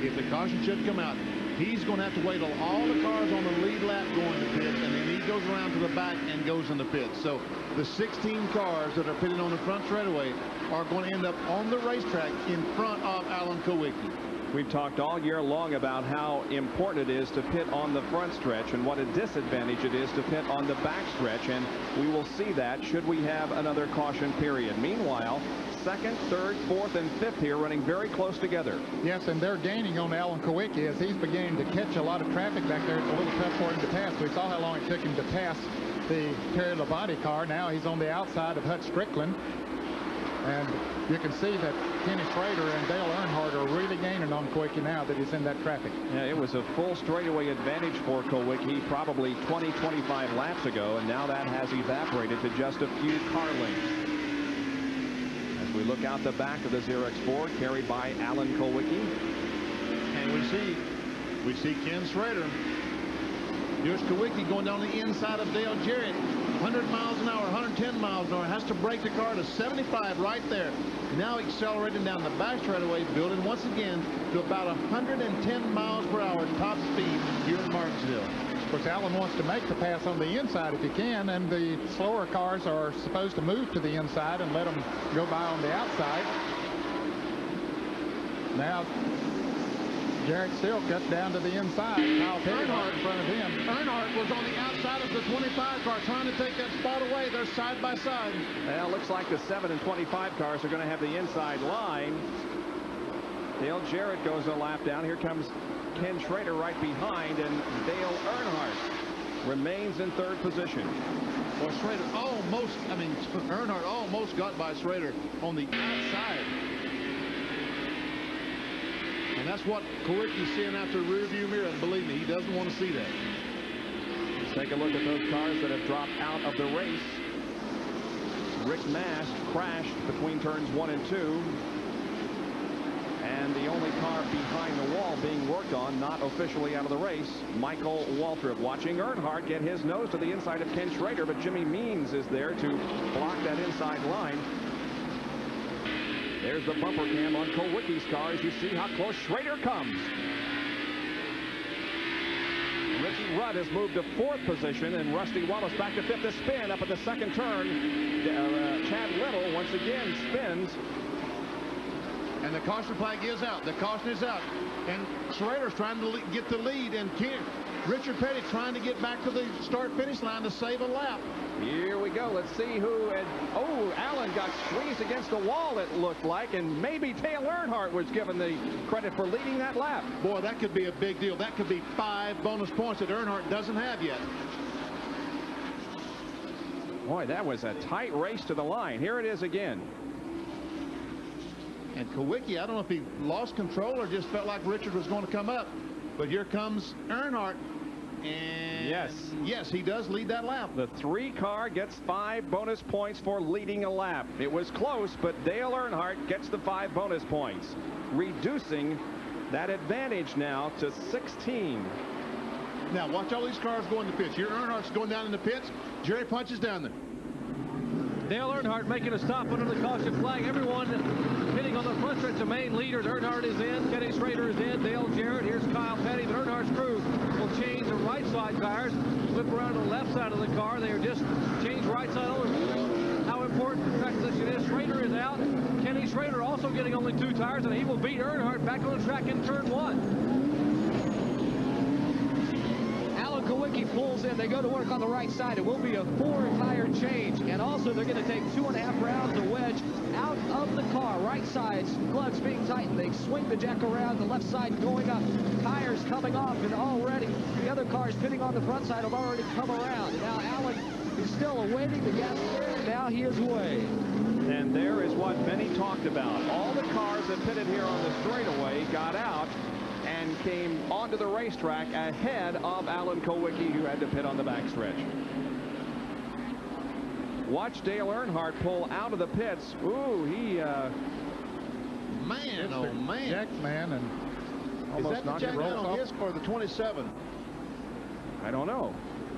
if the caution should come out, he's going to have to wait till all the cars on the lead lap go in the pit, and then he goes around to the back and goes in the pit. So the 16 cars that are pitted on the front straightaway are going to end up on the racetrack in front of Alan Kowicki. We've talked all year long about how important it is to pit on the front stretch and what a disadvantage it is to pit on the back stretch, and we will see that should we have another caution period. Meanwhile, second, third, fourth, and fifth here running very close together. Yes, and they're gaining on Alan Kowicki as he's beginning to catch a lot of traffic back there. It's a little tough for him to pass. We saw how long it took him to pass the Terry Labonte car. Now he's on the outside of Hut Strickland. And you can see that Kenny Schrader and Dale Earnhardt are really gaining on Kulwicki now that he's in that traffic. Yeah, it was a full straightaway advantage for Kulwicki probably 20-25 laps ago, and now that has evaporated to just a few car lengths. As we look out the back of the Xerox 4, carried by Alan Kulwicki. And we see Ken Schrader. Here's Kulwicki going down the inside of Dale Jarrett. 100 miles an hour, 110 miles an hour. Has to break the car to 75 right there. Now accelerating down the back straightaway, building once again to about 110 miles per hour top speed here at Martinsville. Of course, Alan wants to make the pass on the inside if he can, and the slower cars are supposed to move to the inside and let them go by on the outside. Now, Jarrett still cuts down to the inside. Kyle Petty Earnhardt in front of him. Earnhardt was on the outside of the 25 car trying to take that spot away. They're side by side. Well, looks like the 7 and 25 cars are going to have the inside line. Dale Jarrett goes a lap down. Here comes Ken Schrader right behind, and Dale Earnhardt remains in third position. Well, Schrader Earnhardt almost got by Schrader on the outside. And that's what Kulwicki's seeing out the rearview mirror, and believe me, he doesn't want to see that. Let's take a look at those cars that have dropped out of the race. Rick Mast crashed between turns 1 and 2. And the only car behind the wall being worked on, not officially out of the race, Michael Waltrip. Watching Earnhardt get his nose to the inside of Ken Schrader, but Jimmy Means is there to block that inside line. There's the bumper cam on Kulwicki's car as you see how close Schrader comes. Richie Rudd has moved to 4th position, and Rusty Wallace back to 5th to spin up at the second turn. Chad Little once again spins. And the caution flag is out. The caution is out. And Schrader's trying to get the lead, and Richard Petty trying to get back to the start-finish line to save a lap. Here we go. Let's see who. Oh, Allen got squeezed against the wall, it looked like, and maybe Dale Earnhardt was given the credit for leading that lap. Boy, that could be a big deal. That could be 5 bonus points that Earnhardt doesn't have yet. Boy, that was a tight race to the line. Here it is again. And Kulwicki, I don't know if he lost control or just felt like Richard was going to come up. But here comes Earnhardt. And yes, he does lead that lap. The 3 car gets 5 bonus points for leading a lap. It was close, but Dale Earnhardt gets the 5 bonus points, reducing that advantage now to 16. Now watch all these cars go in the pits. Here Earnhardt's going down in the pits. Jerry punches down there. Dale Earnhardt making a stop under the caution flag. Everyone hitting on the front stretch. The main leaders. Earnhardt is in. Kenny Schrader is in. Dale Jarrett. Here's Kyle Petty. But Earnhardt's crew will change the right side tires. Flip around to the left side of the car. They are just changed right side over. How important the track position is. Schrader is out. Kenny Schrader also getting only 2 tires, and he will beat Earnhardt back on the track in turn 1. Kulwicki pulls in. They go to work on the right side. It will be a 4-tire change. And also, they're going to take 2.5 rounds of wedge out of the car. Right side, gloves being tightened. They swing the jack around. The left side going up. Tires coming off. And already, the other cars pitting on the front side have already come around. Now, Allen is still awaiting the gas there. Now he is away. And there is what many talked about. All the cars that pitted here on the straightaway got out and came onto the racetrack ahead of Alan Kulwicki, who had to pit on the backstretch. Watch Dale Earnhardt pull out of the pits. Ooh, he man, oh man, Jack's man, and almost knocked it on off. his for the 27. I don't know.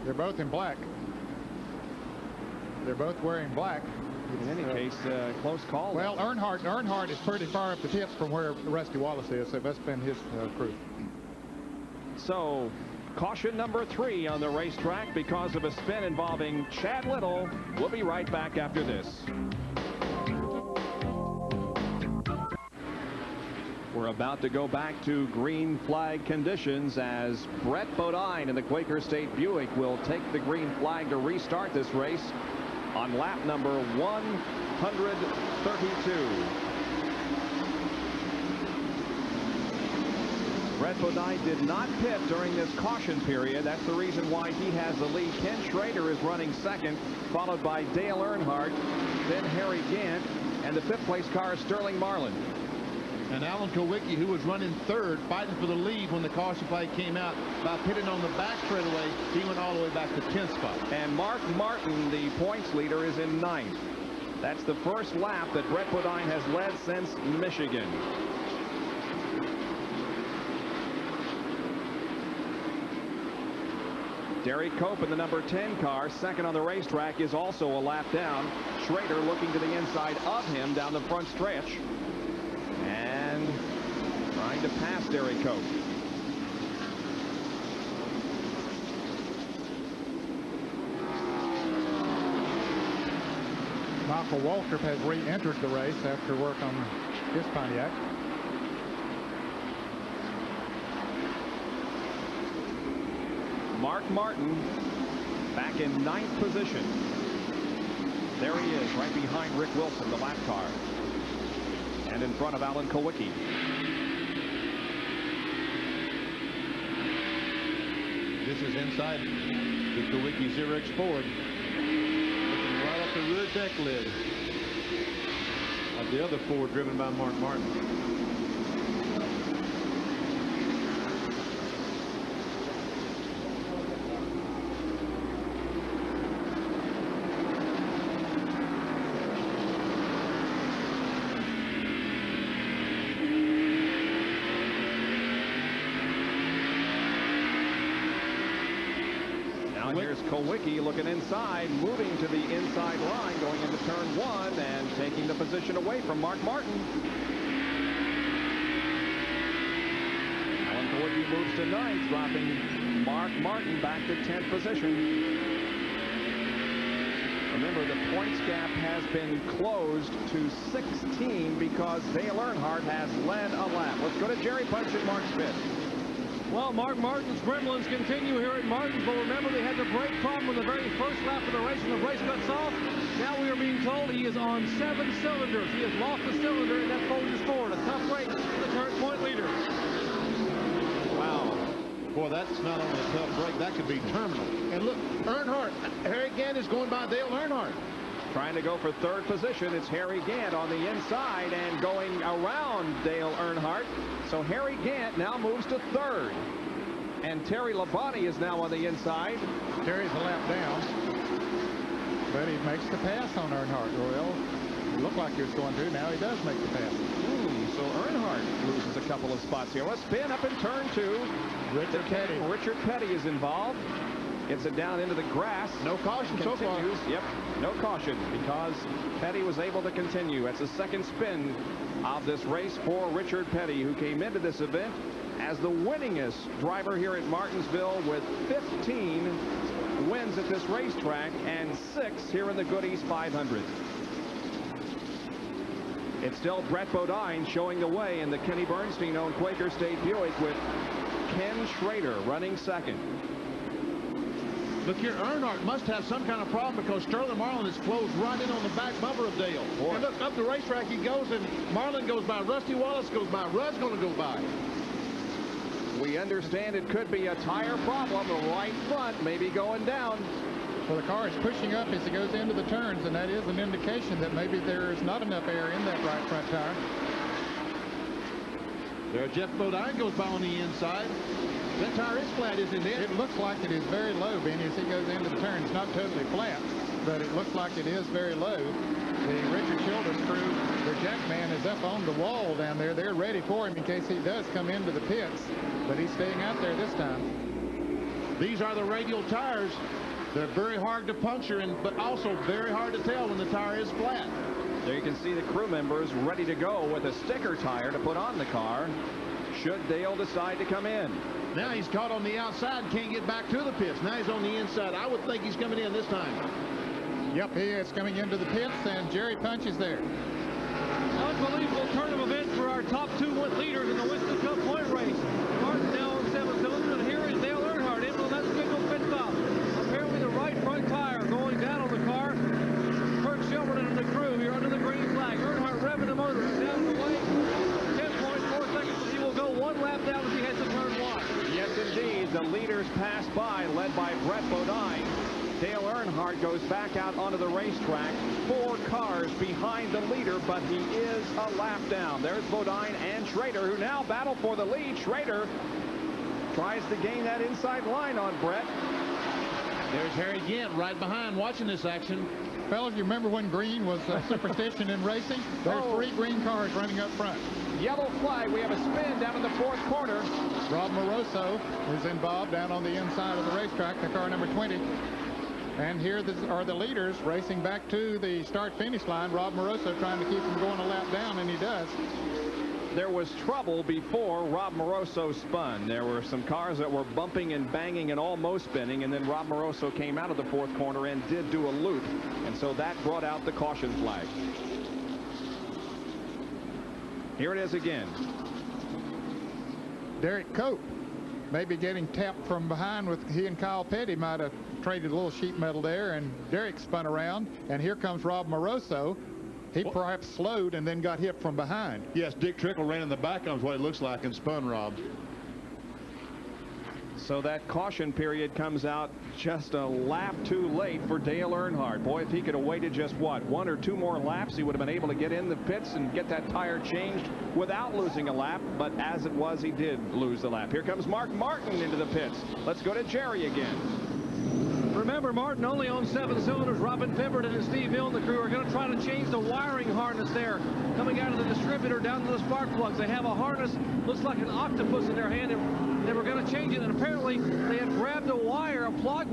They're both in black. They're both wearing black. In any case, close call. Well, Earnhardt is pretty far up the pits from where Rusty Wallace is, so that's been his crew. So, caution number 3 on the racetrack because of a spin involving Chad Little. We'll be right back after this. We're about to go back to green flag conditions as Brett Bodine in the Quaker State Buick will take the green flag to restart this race on lap number 132. Brett Bodine did not pit during this caution period. That's the reason why he has the lead. Ken Schrader is running second, followed by Dale Earnhardt, then Harry Gant, And the 5th place car is Sterling Marlin. And Alan Kowicki, who was running 3rd, fighting for the lead when the caution flag came out, by pitting on the back straightaway, he went all the way back to 10th spot. And Mark Martin, the points leader, is in 9th. That's the first lap that Brett Bodine has led since Michigan. Derek Cope in the number 10 car, second on the racetrack, is also a lap down. Schrader looking to the inside of him down the front stretch. And trying to pass Derek Cope. Michael Waltrip has re-entered the race after work on his Pontiac. Mark Martin back in 9th position. There he is, right behind Rick Wilson, the lap car. And in front of Alan Kowicki. This is inside the Kowicki Xerox Ford. Looking right up the rear deck lid of the other Ford driven by Mark Martin. Here's Kowicki looking inside, moving to the inside line, going into turn 1 and taking the position away from Mark Martin. Alan Kowicki moves to 9th, dropping Mark Martin back to 10th position. Remember, the points gap has been closed to 16 because Dale Earnhardt has led a lap. Let's go to Jerry Punch at Mark's pit. Well, Mark Martin's gremlins continue here at Martinsville. Remember, they had the brake problem in the very first lap of the race, and the race cuts off. Now we are being told he is on 7 cylinders. He has lost a cylinder, and that folds forward. A tough race for the current point leader. Wow. Boy, that's not only a tough break, that could be terminal. And look, Earnhardt, Harry Gant is going by Dale Earnhardt. Trying to go for 3rd position. It's Harry Gant on the inside and going around Dale Earnhardt. So Harry Gant now moves to 3rd. And Terry Labonte is now on the inside. Terry's a lap down, but he makes the pass on Earnhardt. Well, it looked like he was going to. Now he does make the pass. So Earnhardt loses a couple of spots here. Let's spin up in turn 2. Richard Petty. Richard Petty is involved. Gets it down into the grass. No caution so far. Yep, no caution because Petty was able to continue. That's the second spin of this race for Richard Petty, who came into this event as the winningest driver here at Martinsville with 15 wins at this racetrack and 6 here in the Goodies 500. It's still Brett Bodine showing the way in the Kenny Bernstein-owned Quaker State Buick with Ken Schrader running second. Look here, Earnhardt must have some kind of problem because Sterling Marlin is closed right in on the back bumper of Dale. Boy. And look, up the racetrack he goes, and Marlin goes by, Rusty Wallace goes by, Rudd's going to go by. We understand it could be a tire problem. The right front may be going down. Well, the car is pushing up as it goes into the turns, and that is an indication that maybe there is not enough air in that right front tire. There, Jeff Bodine goes by on the inside. That tire is flat, isn't it? It looks like it is very low, Benny, as he goes into the turns. Not totally flat, but it looks like it is very low. The Richard Childress crew, their jackman is up on the wall down there. They're ready for him in case he does come into the pits, but he's staying out there this time. These are the radial tires. They're very hard to puncture, but also very hard to tell when the tire is flat. There you can see the crew members ready to go with a sticker tire to put on the car should Dale decide to come in. Now he's caught on the outside, can't get back to the pits. Now he's on the inside. I would think he's coming in this time. Yep, he is coming into the pits, and Jerry Punch is there. Unbelievable turn of events for our top 2 leaders in the Winston Cup point race. Martin now on 7 cylinders, and here is Dale Earnhardt in on that signal pit stop. Apparently the right front tire going down on the car. Kurt Shelburne and the crew here under the green flag. Earnhardt revving the motor down the way. 10.4 seconds. He will go 1 lap down as he heads to turn 1. Yes, indeed. The leaders pass by, led by Brett Bodine. Dale Earnhardt goes back out onto the racetrack. 4 cars behind the leader, but he is a lap down. There's Bodine and Schrader, who now battle for the lead. Schrader tries to gain that inside line on Brett. There's Harry Gant right behind watching this action. Fellas, you remember when green was a superstition in racing? There's 3 green cars running up front. Yellow flag. We have a spin down in the 4th corner. Rob Moroso is involved down on the inside of the racetrack, the car number 20. And here are the leaders racing back to the start-finish line. Rob Moroso trying to keep him going a lap down, and he does. There was trouble before Rob Moroso spun. There were some cars that were bumping and banging and almost spinning, and then Rob Moroso came out of the 4th corner and did do a loop, and so that brought out the caution flag. Here it is again. Derek Cope maybe getting tapped from behind. With he and Kyle Petty might have traded a little sheet metal there, and Derek spun around, and here comes Rob Moroso. He perhaps slowed and then got hit from behind. Yes, Dick Trickle ran in the back on what it looks like and spun Rob. So that caution period comes out just a lap too late for Dale Earnhardt. Boy, if he could have waited just, what, 1 or 2 more laps, he would have been able to get in the pits and get that tire changed without losing a lap. But as it was, he did lose the lap. Here comes Mark Martin into the pits. Let's go to Jerry again. Remember, Martin only owns 7 cylinders. Robin Pemberton and Steve Hill and the crew are going to try to change the wiring harness there, coming out of the distributor down to the spark plugs. They have a harness, looks like an octopus in their hand, and they were going to change it, and apparently they had grabbed a wire, a plug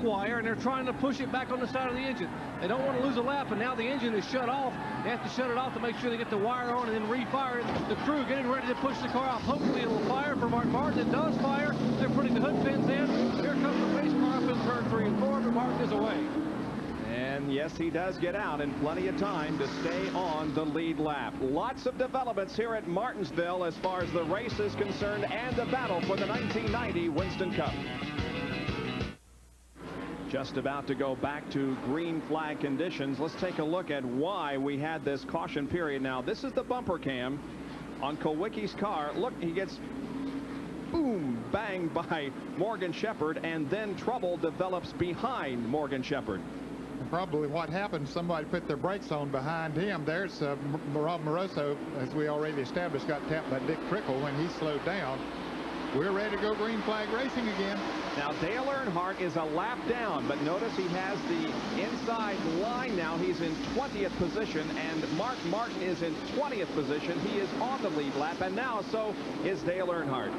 wire, and they're trying to push it back on the side of the engine. They don't want to lose a lap, and now the engine is shut off. They have to shut it off to make sure they get the wire on and then refire it. The crew getting ready to push the car off. Hopefully it'll fire for Mark Martin. It does fire. They're putting the hood pins in. Here comes the pace car up in turn 3 and 4, but Martin is away. And yes, he does get out in plenty of time to stay on the lead lap. Lots of developments here at Martinsville as far as the race is concerned and the battle for the 1990 Winston Cup. Just about to go back to green flag conditions. Let's take a look at why we had this caution period. Now, this is the bumper cam on Kulwicki's car. Look, he gets boom, banged by Morgan Shepherd, and then trouble develops behind Morgan Shepherd. And probably what happened, somebody put their brakes on behind him. There's Rob Moroso, as we already established, got tapped by Dick Trickle when he slowed down. We're ready to go green flag racing again. Now, Dale Earnhardt is a lap down, but notice he has the inside line now. He's in 20th position, and Mark Martin is in 20th position. He is on the lead lap, and now so is Dale Earnhardt.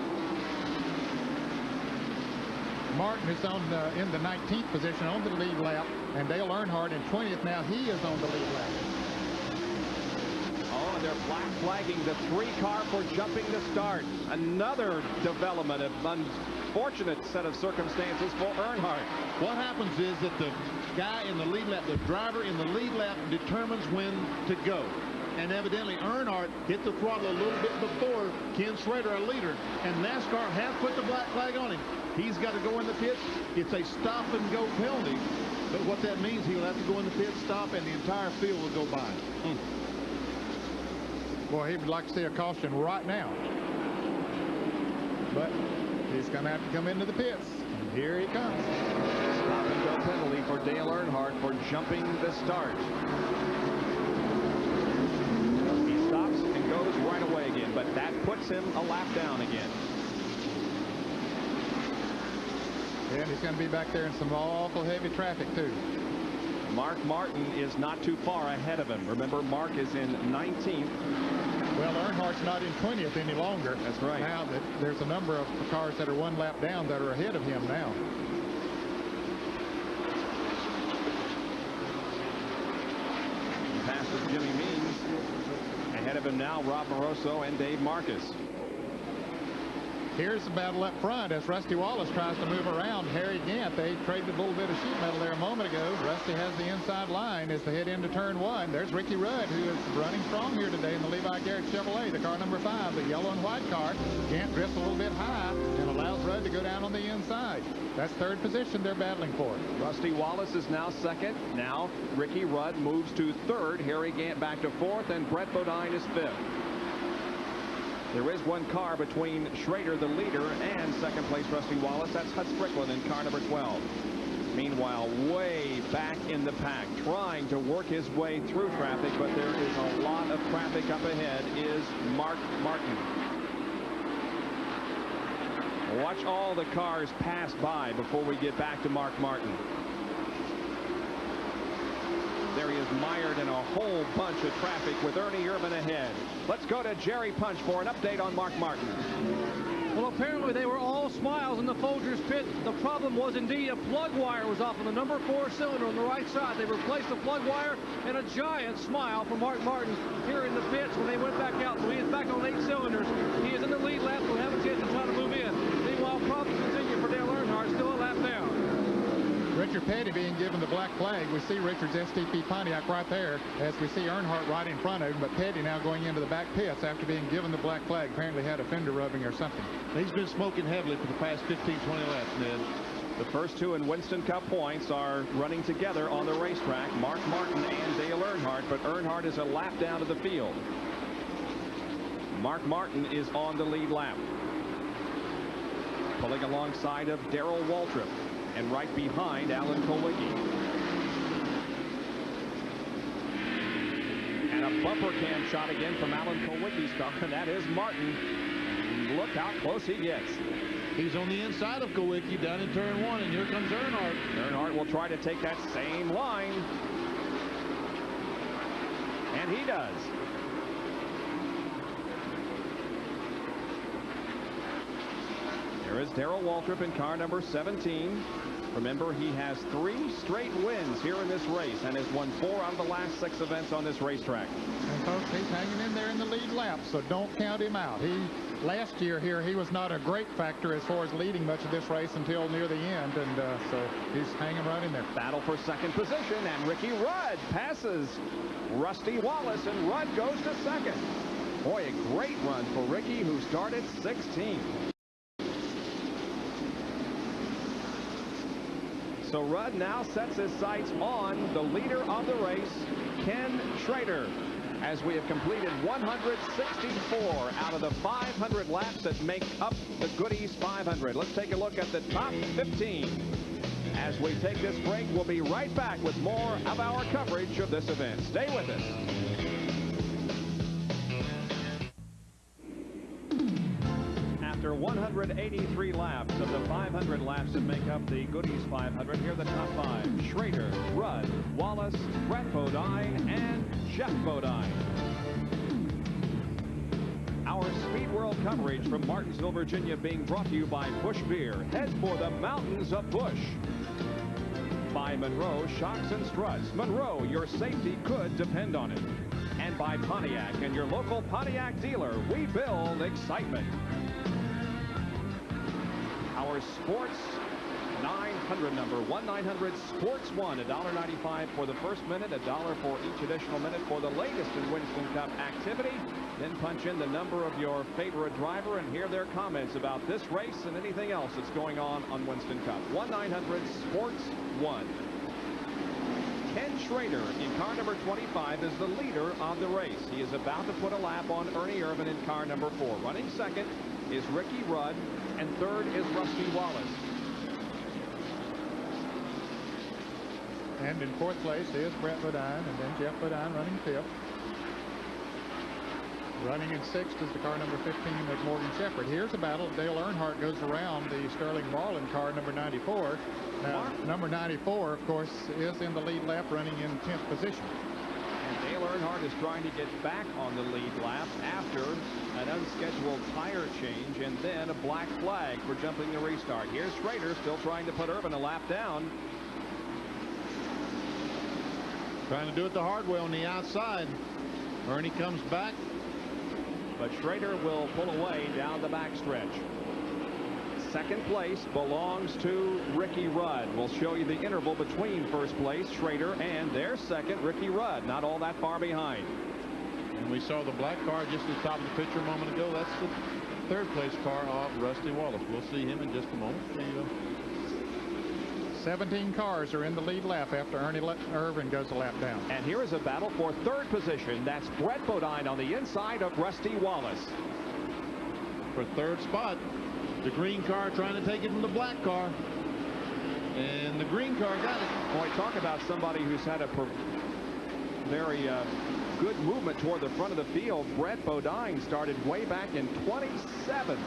Martin is on in the 19th position on the lead lap, and Dale Earnhardt in 20th. Now he is on the lead lap. Oh, and they're flagging the 3 car for jumping the start. Another development of unfortunate set of circumstances for Earnhardt. What happens is that the guy in the lead lap, the driver in the lead lap, determines when to go. And evidently Earnhardt hit the throttle a little bit before Ken Schrader, a leader, and NASCAR has put the black flag on him. He's got to go in the pits. It's a stop and go penalty, but what that means, he'll have to go in the pit, stop, and the entire field will go by. Boy, he would like to see a caution right now, but he's going to have to come into the pits. And here he comes. Stop and go penalty for Dale Earnhardt for jumping the start. He stops and goes right away again, but that puts him a lap down again. And he's going to be back there in some awful heavy traffic, too. Mark Martin is not too far ahead of him. Remember, Mark is in 19th. Well, Earnhardt's not in 20th any longer. That's right. Now that there's a number of cars that are 1 lap down that are ahead of him now. Passes Jimmy Means. Ahead of him now, Rob Moroso and Dave Marcus. Here's the battle up front as Rusty Wallace tries to move around Harry Gant. They traded a little bit of sheet metal there a moment ago. Rusty has the inside line as they head into turn 1. There's Ricky Rudd, who is running strong here today in the Levi Garrett Chevrolet, the car number 5, the yellow and white car. Gant drifts a little bit high and allows Rudd to go down on the inside. That's 3rd position they're battling for. Rusty Wallace is now 2nd. Now Ricky Rudd moves to 3rd. Harry Gant back to 4th, and Brett Bodine is 5th. There is 1 car between Schrader, the leader, and 2nd place Rusty Wallace. That's Hut Strickland in car number 12. Meanwhile, way back in the pack, trying to work his way through traffic, but there is a lot of traffic up ahead, is Mark Martin. Watch all the cars pass by before we get back to Mark Martin. There he is, mired in a whole bunch of traffic with Ernie Irvin ahead. Let's go to Jerry Punch for an update on Mark Martin. Well, apparently they were all smiles in the Folgers pit. The problem was indeed a plug wire was off on the number 4 cylinder on the right side. They replaced the plug wire, and a giant smile for Mark Martin here in the pits when they went back out. So he is back on 8 cylinders. He is in the lead lap. We'll have a chance to try to move in. Meanwhile, problems continue for Dale Earnhardt, still a lap down. Richard Petty being given the black flag. We see Richard's STP Pontiac right there as we see Earnhardt right in front of him, but Petty now going into the back pits after being given the black flag. Apparently had a fender rubbing or something. He's been smoking heavily for the past 15, 20 laps, Ned. The first 2 in Winston Cup points are running together on the racetrack, Mark Martin and Dale Earnhardt, but Earnhardt is a lap down to the field. Mark Martin is on the lead lap, pulling alongside of Darrell Waltrip, and right behind Alan Kulwicki. And a bumper cam shot again from Alan Kulwicki's car, and that is Martin. Look how close he gets. He's on the inside of Kulwicki down in turn 1, and here comes Earnhardt. Earnhardt will try to take that same line. And he does. There is Darrell Waltrip in car number 17. Remember, he has 3 straight wins here in this race and has won 4 out of the last 6 events on this racetrack. And folks, he's hanging in there in the lead lap, so don't count him out. Last year here, he was not a great factor as far as leading much of this race until near the end, and so he's hanging right in there. Battle for second position, and Ricky Rudd passes Rusty Wallace, and Rudd goes to second. Boy, a great run for Ricky, who started 16th. So Rudd now sets his sights on the leader of the race, Ken Schrader, as we have completed 164 out of the 500 laps that make up the Goody's 500. Let's take a look at the top 15. As we take this break, we'll be right back with more of our coverage of this event. Stay with us. After 183 laps of the 500 laps that make up the Goody's 500, here are the top 5. Schrader, Rudd, Wallace, Brett Bodine, and Jeff Bodine. Our Speed World coverage from Martinsville, Virginia, being brought to you by Busch Beer. Head for the mountains of Busch. By Monroe Shocks and Struts. Monroe, your safety could depend on it. And by Pontiac and your local Pontiac dealer. We build excitement. Our Sports 900 number, 1-900-SPORTS-1, $1.95 for the first minute, $1 for each additional minute for the latest in Winston Cup activity. Then punch in the number of your favorite driver and hear their comments about this race and anything else that's going on Winston Cup. 1-900-SPORTS-1. Ken Schrader in car number 25 is the leader of the race. He is about to put a lap on Ernie Irvin in car number 4. Running second is Ricky Rudd, and third is Rusty Wallace. And in 4th place is Brett Bodine, and then Jeff Bodine running 5th. Running in 6th is the car number 15 with Morgan Shepherd. Here's a battle. Dale Earnhardt goes around the Sterling Marlin car number 94. Now, number 94, of course, is in the lead lap running in 10th position. And Dale Earnhardt is trying to get back on the lead lap after an unscheduled tire change and then a black flag for jumping the restart. Here's Schrader still trying to put Irvin a lap down. Trying to do it the hard way on the outside. Ernie comes back. But Schrader will pull away down the backstretch. Second place belongs to Ricky Rudd. We'll show you the interval between first place, Schrader, and their second, Ricky Rudd. Not all that far behind. And we saw the black car just at the top of the picture a moment ago. That's the 3rd place car of Rusty Wallace. We'll see him in just a moment. 17 cars are in the lead lap after Ernie Irvin goes a lap down. And here is a battle for 3rd position. That's Brett Bodine on the inside of Rusty Wallace. For 3rd spot, the green car trying to take it from the black car. And the green car got it. Boy, talk about somebody who's had a very good movement toward the front of the field. Brett Bodine started way back in 27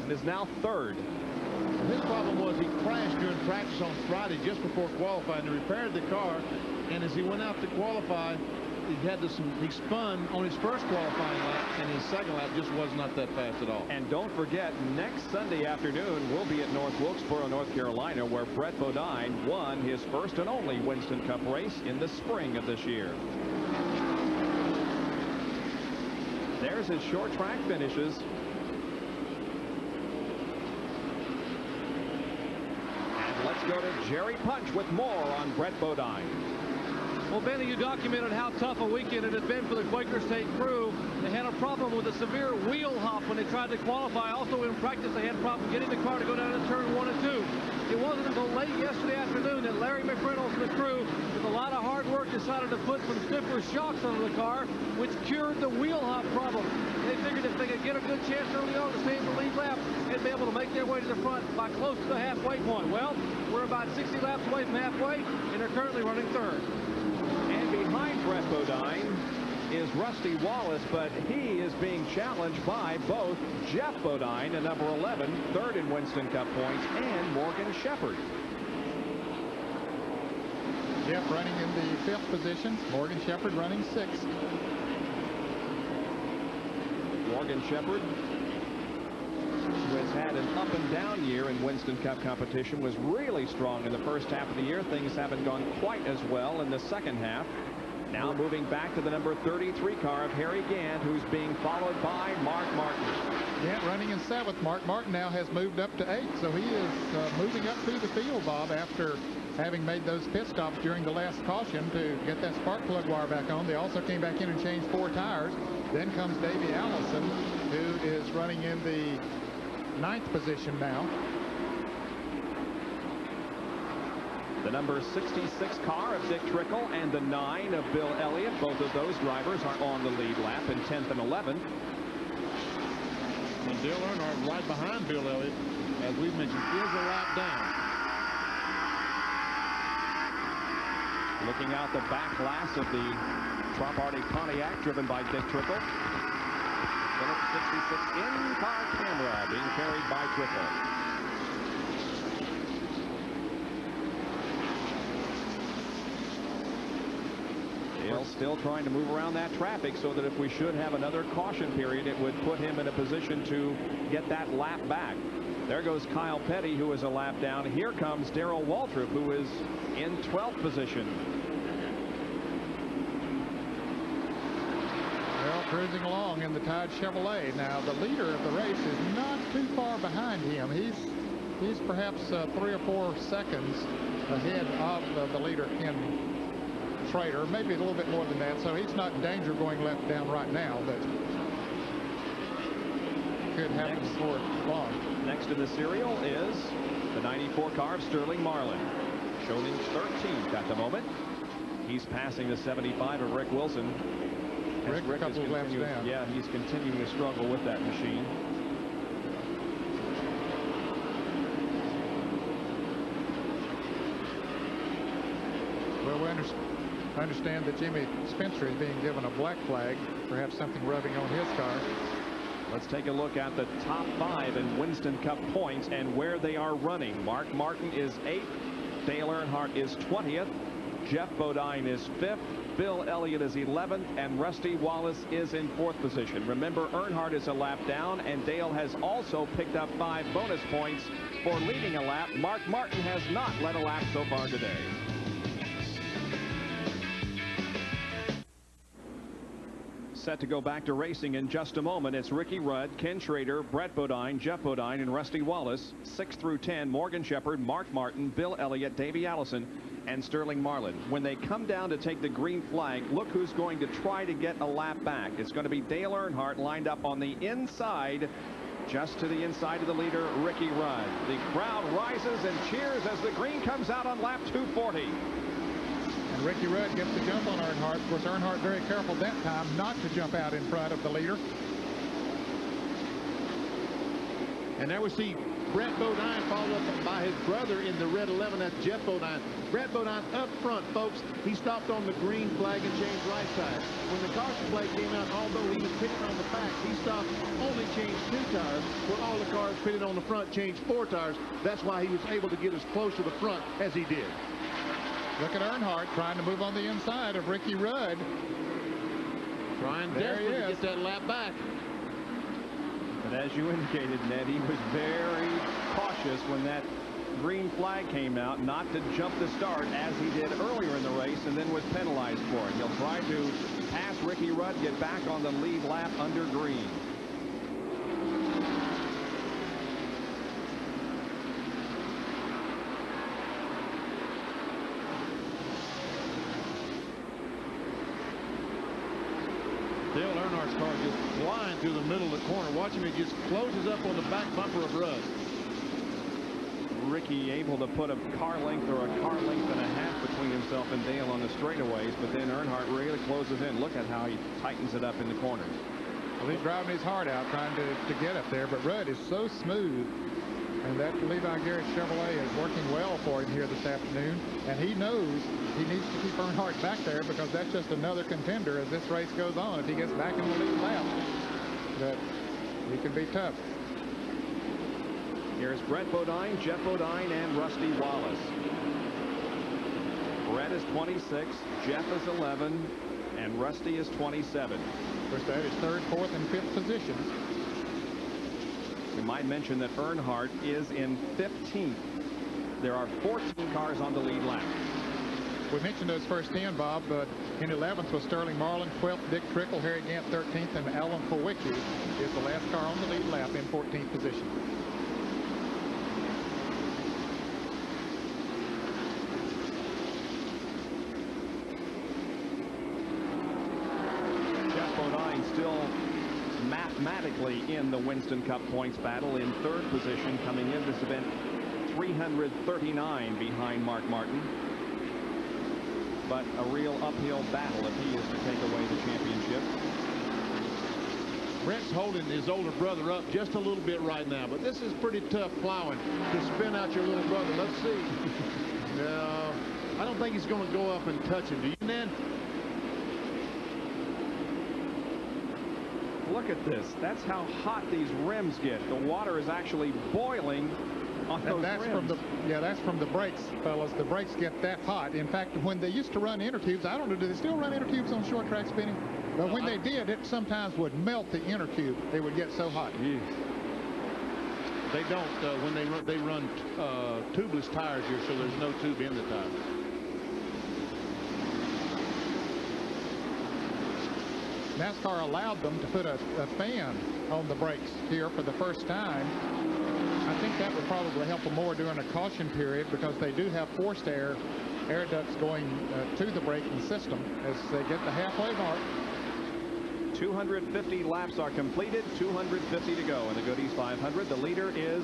and is now third. His problem was he crashed during practice on Friday just before qualifying. He repaired the car, and as he went out to qualify, he spun on his first qualifying lap, and his second lap just was not that fast at all. And don't forget, next Sunday afternoon, we'll be at North Wilkesboro, North Carolina, where Brett Bodine won his first and only Winston Cup race in the spring of this year. There's his short track finishes. And let's go to Jerry Punch with more on Brett Bodine. Well, Benny, you documented how tough a weekend it had been for the Quaker State crew. They had a problem with a severe wheel hop when they tried to qualify. Also in practice, they had a problem getting the car to go down to turn 1 and 2. It wasn't until late yesterday afternoon that Larry McReynolds and the crew, with a lot of hard work, decided to put some stiffer shocks under the car, which cured the wheel hop problem. They figured if they could get a good chance early on to stay in the lead lap, they'd be able to make their way to the front by close to the halfway point. Well, we're about 60 laps away from halfway, and they're currently running third. And behind Brett Bodine is Rusty Wallace, but he is being challenged by both Jeff Bodine, at number 11, third in Winston Cup points, and Morgan Shepherd. Jeff running in the 5th position. Morgan Shepherd running 6th. Morgan Shepherd, who has had an up and down year in Winston Cup competition, was really strong in the first half of the year. Things haven't gone quite as well in the second half. Now moving back to the number 33 car of Harry Gant, who's being followed by Mark Martin. Gant running in 7th. Mark Martin now has moved up to 8th, so he is moving up through the field, Bob, after having made those pit stops during the last caution to get that spark plug wire back on. They also came back in and changed 4 tires. Then comes Davey Allison, who is running in the 9th position now. The number 66 car of Dick Trickle and the 9 of Bill Elliott. Both of those drivers are on the lead lap in 10th and 11th. And Dale Earnhardt right behind Bill Elliott, as we've mentioned, is a lap down. Looking out the back glass of the Trump Arctic Pontiac driven by Dick Trickle. Phillips 66 in-car camera being carried by Trickle. Dale still trying to move around that traffic so that if we should have another caution period, it would put him in a position to get that lap back. There goes Kyle Petty, who is a lap down. Here comes Darrell Waltrip, who is in 12th position. Well, cruising along in the Tide Chevrolet. Now, the leader of the race is not too far behind him. He's perhaps 3 or 4 seconds ahead of the leader, Ken Schrader, maybe a little bit more than that, so he's not in danger going left down right now, but could happen before long. Next in the serial is the 94 car of Sterling Marlin, shown in 13th at the moment. He's passing the 75 of Rick Wilson. Rick a couple of laps down. Yeah, he's continuing to struggle with that machine. Well, we understand that Jimmy Spencer is being given a black flag, perhaps something rubbing on his car. Let's take a look at the top 5 in Winston Cup points and where they are running. Mark Martin is 8th. Dale Earnhardt is 20th. Jeff Bodine is 5th. Bill Elliott is 11th. And Rusty Wallace is in 4th position. Remember, Earnhardt is a lap down, and Dale has also picked up 5 bonus points for leading a lap. Mark Martin has not led a lap so far today. Set to go back to racing in just a moment. It's Ricky Rudd, Ken Schrader, Brett Bodine, Jeff Bodine, and Rusty Wallace. 6 through 10, Morgan Shepherd, Mark Martin, Bill Elliott, Davey Allison, and Sterling Marlin. When they come down to take the green flag, look who's going to try to get a lap back. It's going to be Dale Earnhardt lined up on the inside, just to the inside of the leader, Ricky Rudd. The crowd rises and cheers as the green comes out on lap 240. And Ricky Rudd gets the jump on Earnhardt. Of course, Earnhardt very careful that time not to jump out in front of the leader. And there we see Brett Bodine followed up by his brother in the red 11. That's Jeff Bodine. Brett Bodine up front, folks. He stopped on the green flag and changed right side. When the caution flag came out, although he was pitting on the back, he stopped, only changed 2 tires, where all the cars pitted on the front changed 4 tires. That's why he was able to get as close to the front as he did. Look at Earnhardt trying to move on the inside of Ricky Rudd. Trying desperately to get that lap back. But as you indicated, Ned, he was very cautious when that green flag came out, not to jump the start as he did earlier in the race, and then was penalized for it. He'll try to pass Ricky Rudd, get back on the lead lap under green. Dale Earnhardt's car just flying through the middle of the corner. Watch him, it just closes up on the back bumper of Rudd. Ricky able to put a car length or a car length and a half between himself and Dale on the straightaways, but then Earnhardt really closes in. Look at how he tightens it up in the corners. Well, he's driving his heart out trying to get up there, but Rudd is so smooth. And that Levi Garrett Chevrolet is working well for him here this afternoon. And he knows he needs to keep Earnhardt back there, because that's just another contender as this race goes on. If he gets back in the lead lap, that he can be tough. Here's Brett Bodine, Jeff Bodine, and Rusty Wallace. Brett is 26, Jeff is 11, and Rusty is 27. Of course, that is 3rd, 4th, and 5th positions. We might mention that Earnhardt is in 15th. There are 14 cars on the lead lap. We mentioned those first 10, Bob, but in 11th was Sterling Marlin, 12th Dick Trickle, Harry Gant 13th, and Alan Kulwicki is the last car on the lead lap in 14th position. Jeff Bodine still mathematically in the Winston Cup points battle in 3rd position coming in this event, 339 behind Mark Martin. But a real uphill battle if he is to take away the championship. Brent's holding his older brother up just a little bit right now, but this is pretty tough plowing to spin out your little brother. Let's see. No, I don't think he's going to go up and touch him. Do you, Ned? Look at this. That's how hot these rims get. The water is actually boiling on those that's rims. That's from the brakes, fellas. The brakes get that hot. In fact, when they used to run inner tubes, I don't know, do they still run inner tubes on short track spinning? But when they did, it sometimes would melt the inner tube. They would get so hot. Jeez. They don't when they run tubeless tires here, so there's no tube in the tire. NASCAR allowed them to put a fan on the brakes here for the first time. I think that would probably help them more during a caution period, because they do have forced air ducts going to the braking system as they get the halfway mark. 250 laps are completed, 250 to go in the Goody's 500. The leader is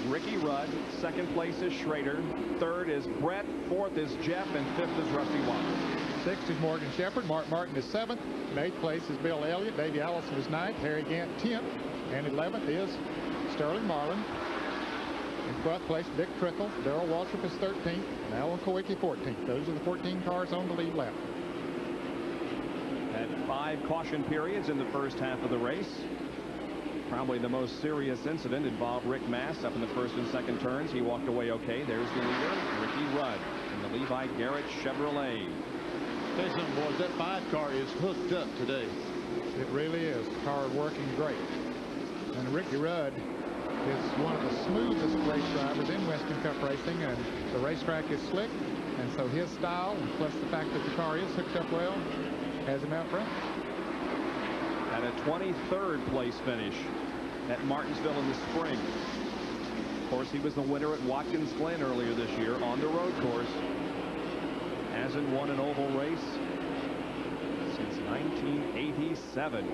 Ricky Rudd. 2nd place is Schrader. 3rd is Brett. 4th is Jeff. And 5th is Rusty Wallace. 6th is Morgan Shepherd. Mark Martin is 7th. In 8th place is Bill Elliott. Davey Allison is 9th. Harry Gant 10th. And 11th is Sterling Marlin. In 12th place, Dick Trickle. Darrell Waltrip is 13th. And Alan Kulwicki 14th. Those are the 14 cars on the lead lap. Had 5 caution periods in the first half of the race. Probably the most serious incident involved Rick Mass up in the 1st and 2nd turns. He walked away okay. There's the leader, Ricky Rudd, in the Levi Garrett Chevrolet. Tell you something, boys, that 5 car is hooked up today. It really is. The car is working great. And Ricky Rudd is one of the smoothest race drivers in Winston Cup racing, and the racetrack is slick, and so his style, plus the fact that the car is hooked up well, has him out front. Had a 23rd place finish at Martinsville in the spring. Of course, he was the winner at Watkins Glen earlier this year on the road course. Hasn't won an oval race since 1987.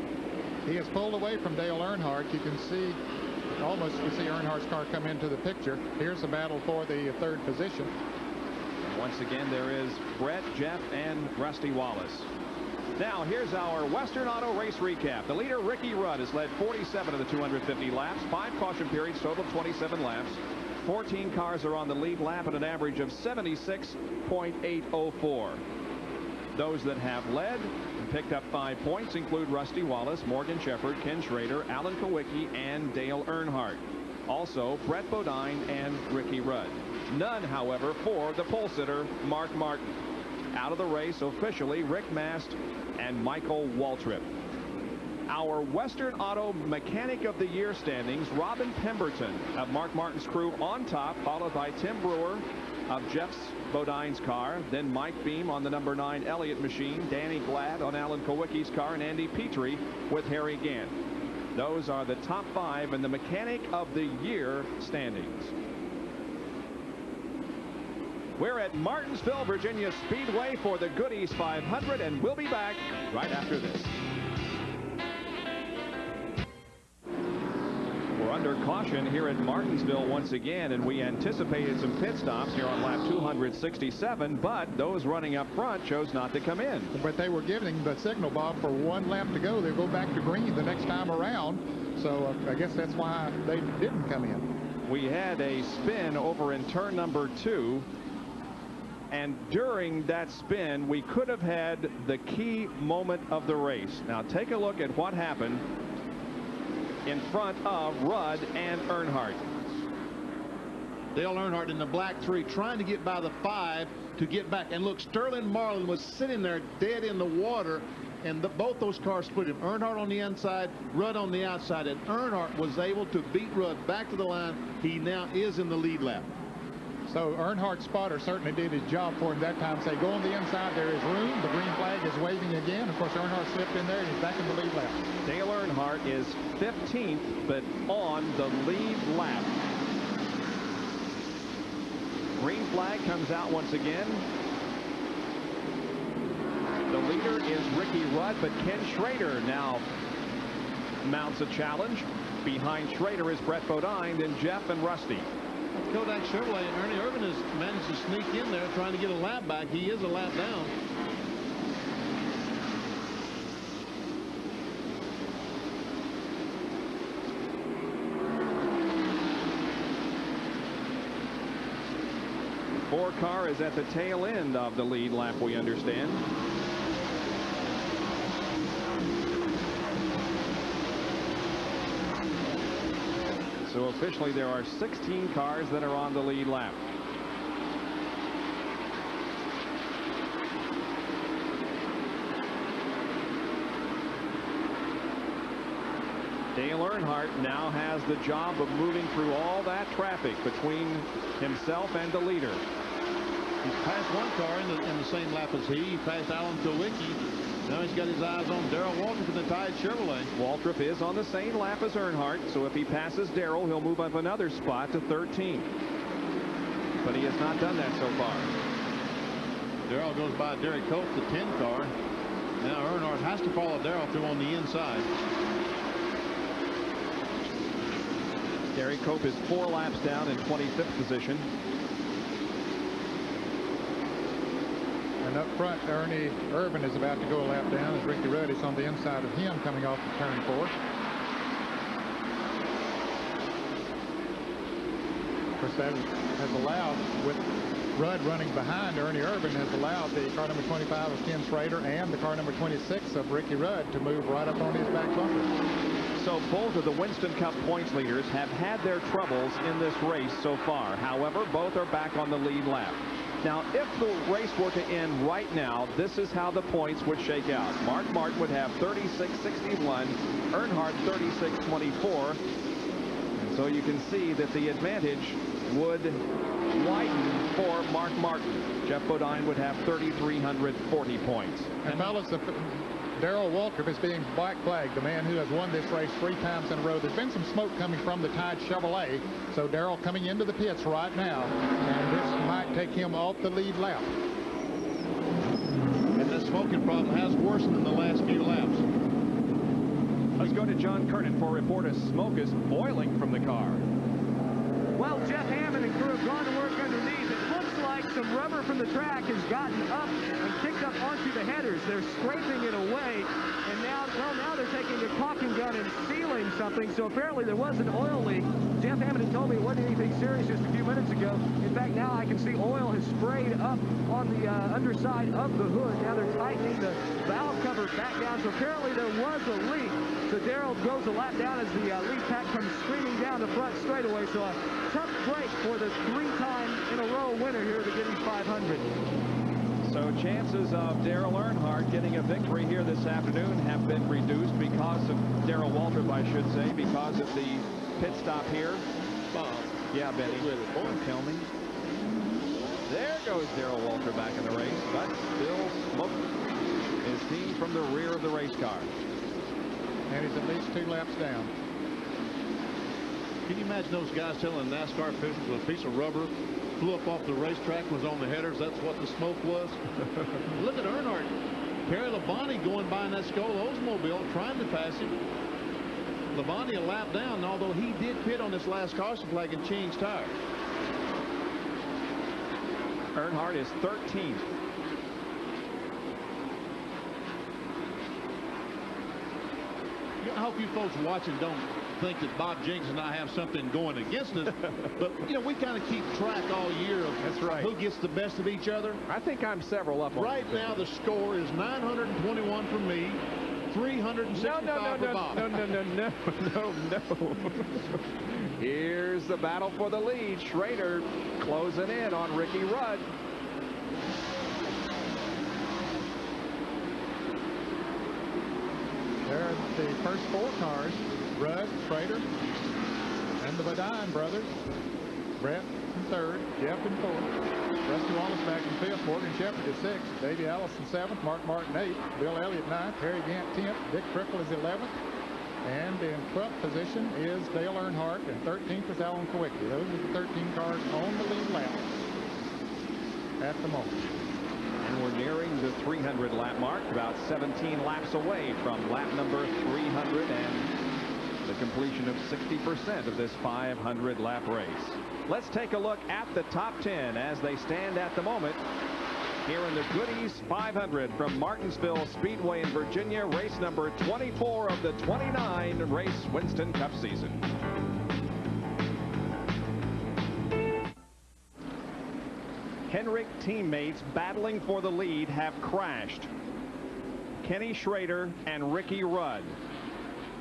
He has pulled away from Dale Earnhardt. You can see, almost you see Earnhardt's car come into the picture. Here's the battle for the 3rd position. And once again, there is Brett, Jeff, and Rusty Wallace. Now, here's our Western Auto Race recap. The leader, Ricky Rudd, has led 47 of the 250 laps. 5 caution periods, total 27 laps. 14 cars are on the lead lap at an average of 76.804. Those that have led and picked up 5 points include Rusty Wallace, Morgan Shepherd, Ken Schrader, Alan Kowicki, and Dale Earnhardt. Also, Brett Bodine and Ricky Rudd. None, however, for the pole sitter, Mark Martin. Out of the race officially, Rick Mast and Michael Waltrip. Our Western Auto Mechanic of the Year standings, Robin Pemberton of Mark Martin's crew on top, followed by Tim Brewer of Jeff Bodine's car, then Mike Beam on the number 9 Elliott machine, Danny Glad on Alan Kowicki's car, and Andy Petrie with Harry Gant. Those are the top 5 in the Mechanic of the Year standings. We're at Martinsville, Virginia Speedway for the Goodies 500, and we'll be back right after this. We're under caution here at Martinsville once again, and we anticipated some pit stops here on lap 267, but those running up front chose not to come in. But they were giving the signal, Bob, for 1 lap to go. They'll go back to green the next time around, so I guess that's why they didn't come in. We had a spin over in turn number 2. And during that spin, we could have had the key moment of the race. Now take a look at what happened in front of Rudd and Earnhardt. Dale Earnhardt in the black 3 trying to get by the 5 to get back. And look, Sterling Marlin was sitting there dead in the water, and both those cars split him. Earnhardt on the inside, Rudd on the outside, and Earnhardt was able to beat Rudd back to the line. He now is in the lead lap. So Earnhardt's spotter certainly did his job for him that time. Say, go on the inside, there is room. The green flag is waving again. Of course, Earnhardt slipped in there, and he's back in the lead lap. Dale Earnhardt is 15th, but on the lead lap. Green flag comes out once again. The leader is Ricky Rudd, but Ken Schrader now mounts a challenge. Behind Schrader is Brett Bodine, then Jeff and Rusty. Kodak Chevrolet and Ernie Irvin has managed to sneak in there trying to get a lap back. He is a lap down. The 4 car is at the tail end of the lead lap, we understand. So officially there are 16 cars that are on the lead lap. Dale Earnhardt now has the job of moving through all that traffic between himself and the leader. He's passed 1 car in the same lap as he. He passed Alan Kowicki. Now he's got his eyes on Darrell Waltrip in the Tide Chevrolet. Waltrip is on the same lap as Earnhardt, so if he passes Darrell, he'll move up another spot to 13. But he has not done that so far. Darrell goes by Derek Cope, the 10 car. Now Earnhardt has to follow Darrell through on the inside. Derek Cope is 4 laps down in 25th position. And up front, Ernie Irvin is about to go a lap down as Ricky Rudd is on the inside of him coming off of turn 4. Of course, that has allowed, with Rudd running behind Ernie Irvin, has allowed the car number 25 of Ken Schrader and the car number 26 of Ricky Rudd to move right up on his back bumper. So both of the Winston Cup points leaders have had their troubles in this race so far. However, both are back on the lead lap. Now, if the race were to end right now, this is how the points would shake out. Mark Martin would have 36-61, Earnhardt 36-24. And so you can see that the advantage would widen for Mark Martin. Jeff Bodine would have 3,340 points. And fellas, Darrell Waltrip is being black flagged, the man who has won this race 3 times in a row. There's been some smoke coming from the Tide Chevrolet, so Darrell coming into the pits right now, and this might take him off the lead lap. And the smoking problem has worsened in the last few laps. Let's go to John Kernan for a report of smoke is boiling from the car. Well, Jeff Hammond and crew have gone to work underneath. It looks like some rubber from the track has gotten up and kicked up onto the headers. They're scraping it away, and now they're taking a caulking gun and sealing something. So apparently there was an oil leak. Jeff Hammond told me it wasn't anything serious just a few minutes ago. In fact, now I can see oil has sprayed up on the underside of the hood. Now they're tightening the valve cover back down. So apparently there was a leak. So Darrell goes a lap down as the lead pack comes screaming down the front straightaway. So a tough break for the 3-time-in-a-row winner here at the Goody 500. So chances of Darrell Earnhardt getting a victory here this afternoon have been reduced because of Darrell Waltrip, I should say, because of the pit stop here. Bob. Yeah, Benny. Don't tell me. There goes Darrell Waltrip back in the race, but still smoking his team from the rear of the race car. And he's at least 2 laps down. Can you imagine those guys telling NASCAR officials a piece of rubber flew up off the racetrack was on the headers? That's what the smoke was. Look at Earnhardt. Perry Labonte going by in that Skoal Oldsmobile trying to pass him. Labonte a lap down, although he did pit on this last caution flag and change tires. Earnhardt is 13th. I hope you folks watching don't think that Bob Jenkins and I have something going against us, but you know, we kind of keep track all year of who gets the best of each other. I think I'm several up on right now. The score is 921 for me, 365 for Bob. No. Here's the battle for the lead. Schrader closing in on Ricky Rudd. There are the first 4 cars. Rudd, Schrader, and the Bodine brothers. Brett in 3rd, Jeff in 4th. Rusty Wallace back in 5th, Morgan Shepherd is 6th, Davey Allison 7th, Mark Martin 8th, Bill Elliott 9th, Harry Gant 10th, Dick Trickle is 11th, and in 12th position is Dale Earnhardt, and 13th is Alan Kowicki. Those are the 13 cars on the lead lap at the moment. And we're nearing the 300 lap mark, about 17 laps away from lap number 300 and the completion of 60% of this 500 lap race. Let's take a look at the top 10 as they stand at the moment here in the Goody's 500 from Martinsville Speedway in Virginia, race number 24 of the 29 race Winston Cup season. Hendrick teammates battling for the lead have crashed. Kenny Schrader and Ricky Rudd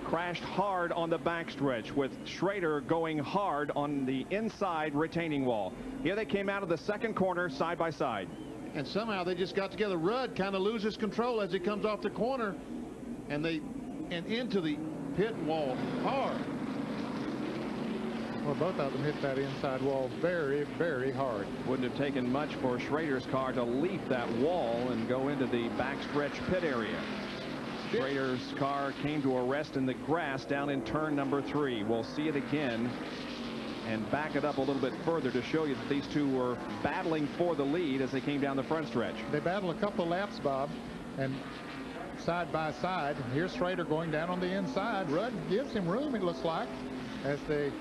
crashed hard on the backstretch, with Schrader going hard on the inside retaining wall. Here they came out of the second corner side by side. And somehow they just got together. Rudd kind of loses control as he comes off the corner and into the pit wall hard. Well, both of them hit that inside wall very, very hard. Wouldn't have taken much for Schrader's car to leap that wall and go into the backstretch pit area. Schrader's car came to a rest in the grass down in turn number 3. We'll see it again and back it up a little bit further to show you that these two were battling for the lead as they came down the front stretch. They battled a couple of laps, Bob, and side by side. Here's Schrader going down on the inside. Rudd gives him room, it looks like, as they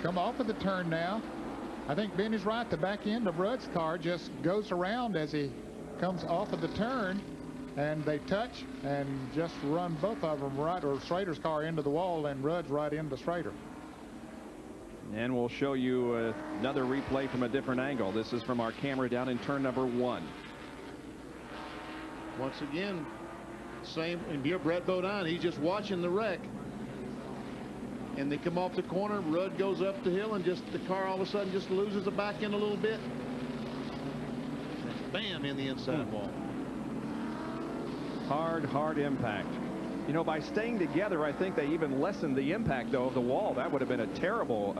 come off of the turn now. I think Benny's right. The back end of Rudd's car just goes around as he comes off of the turn, and they touch and just run both of them right, or Schrader's car into the wall and Rudd's right into Schrader. And we'll show you another replay from a different angle. This is from our camera down in turn number 1. Once again, same, and you're Brett Bodine. He's just watching the wreck. And they come off the corner. Rudd goes up the hill, and just the car all of a sudden just loses the back end a little bit. And bam, in the inside wall. Hard impact. You know, by staying together, I think they even lessened the impact, though, of the wall. That would have been a terrible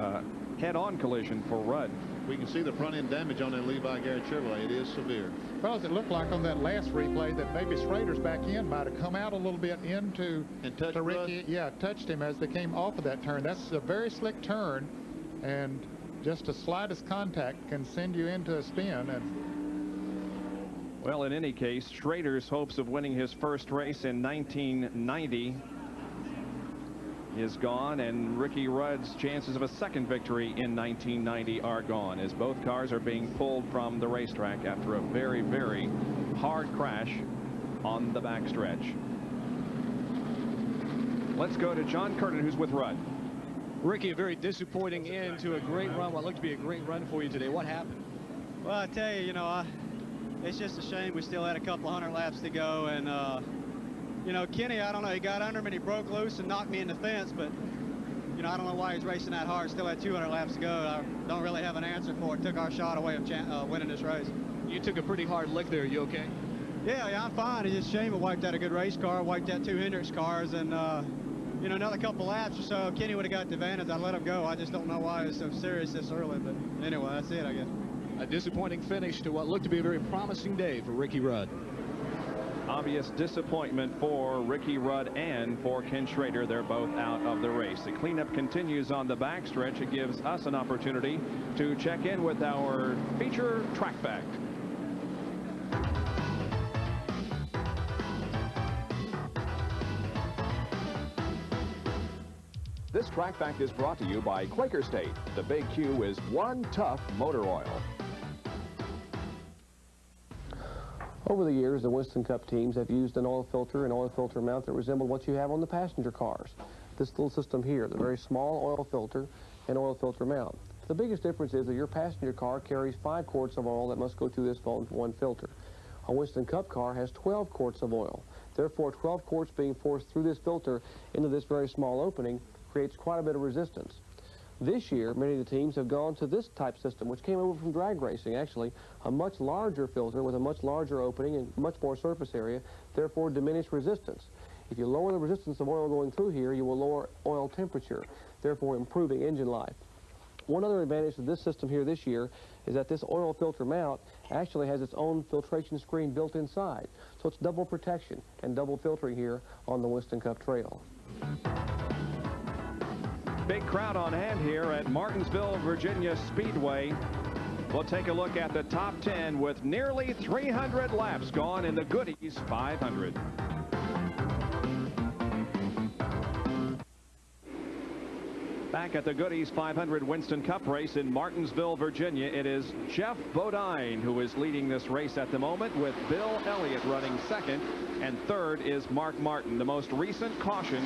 head-on collision for Rudd. We can see the front-end damage on that Levi Garrett Chevrolet. It is severe. Well, as it looked like on that last replay that maybe Schrader's back end might have come out a little bit into to Ricky. Rudd. Yeah, touched him as they came off of that turn. That's a very slick turn, and just the slightest contact can send you into a spin. And well, in any case, Schrader's hopes of winning his first race in 1990 is gone, and Ricky Rudd's chances of a second victory in 1990 are gone, as both cars are being pulled from the racetrack after a very, very hard crash on the backstretch. Let's go to John Curtin, who's with Rudd. Ricky, a very disappointing end to a great run, what looked to be a great run for you today. What happened? Well, I tell you, it's just a shame we still had a couple 100 laps to go, and Kenny, I don't know, he got under him and he broke loose and knocked me in the fence, but I don't know why he's racing that hard. Still had 200 laps to go. I don't really have an answer for it. Took our shot away of winning this race. You took a pretty hard lick there. Are you okay? Yeah, I'm fine. It's just a shame it wiped out a good race car, wiped out 2 Hendricks cars, and another couple laps or so, Kenny would have got the advantage. I let him go. I just don't know why it was so serious this early, but anyway, that's it, I guess. A disappointing finish to what looked to be a very promising day for Ricky Rudd. Obvious disappointment for Ricky Rudd and for Ken Schrader. They're both out of the race. The cleanup continues on the backstretch. It gives us an opportunity to check in with our feature track fact. This track fact is brought to you by Quaker State. The Big Q is one tough motor oil. Over the years, the Winston Cup teams have used an oil filter and oil filter mount that resemble what you have on the passenger cars. This little system here, the very small oil filter and oil filter mount. The biggest difference is that your passenger car carries 5 quarts of oil that must go through this one filter. A Winston Cup car has 12 quarts of oil. Therefore, 12 quarts being forced through this filter into this very small opening creates quite a bit of resistance. This year, many of the teams have gone to this type system, which came over from drag racing, actually, a much larger filter with a much larger opening and much more surface area, therefore diminished resistance. If you lower the resistance of oil going through here, you will lower oil temperature, therefore improving engine life. One other advantage of this system here this year is that this oil filter mount actually has its own filtration screen built inside. So it's double protection and double filtering here on the Winston Cup trail. Big crowd on hand here at Martinsville, Virginia Speedway. We'll take a look at the top 10 with nearly 300 laps gone in the Goody's 500. Back at the Goody's 500 Winston Cup race in Martinsville, Virginia, it is Jeff Bodine who is leading this race at the moment, with Bill Elliott running second, and third is Mark Martin. The most recent caution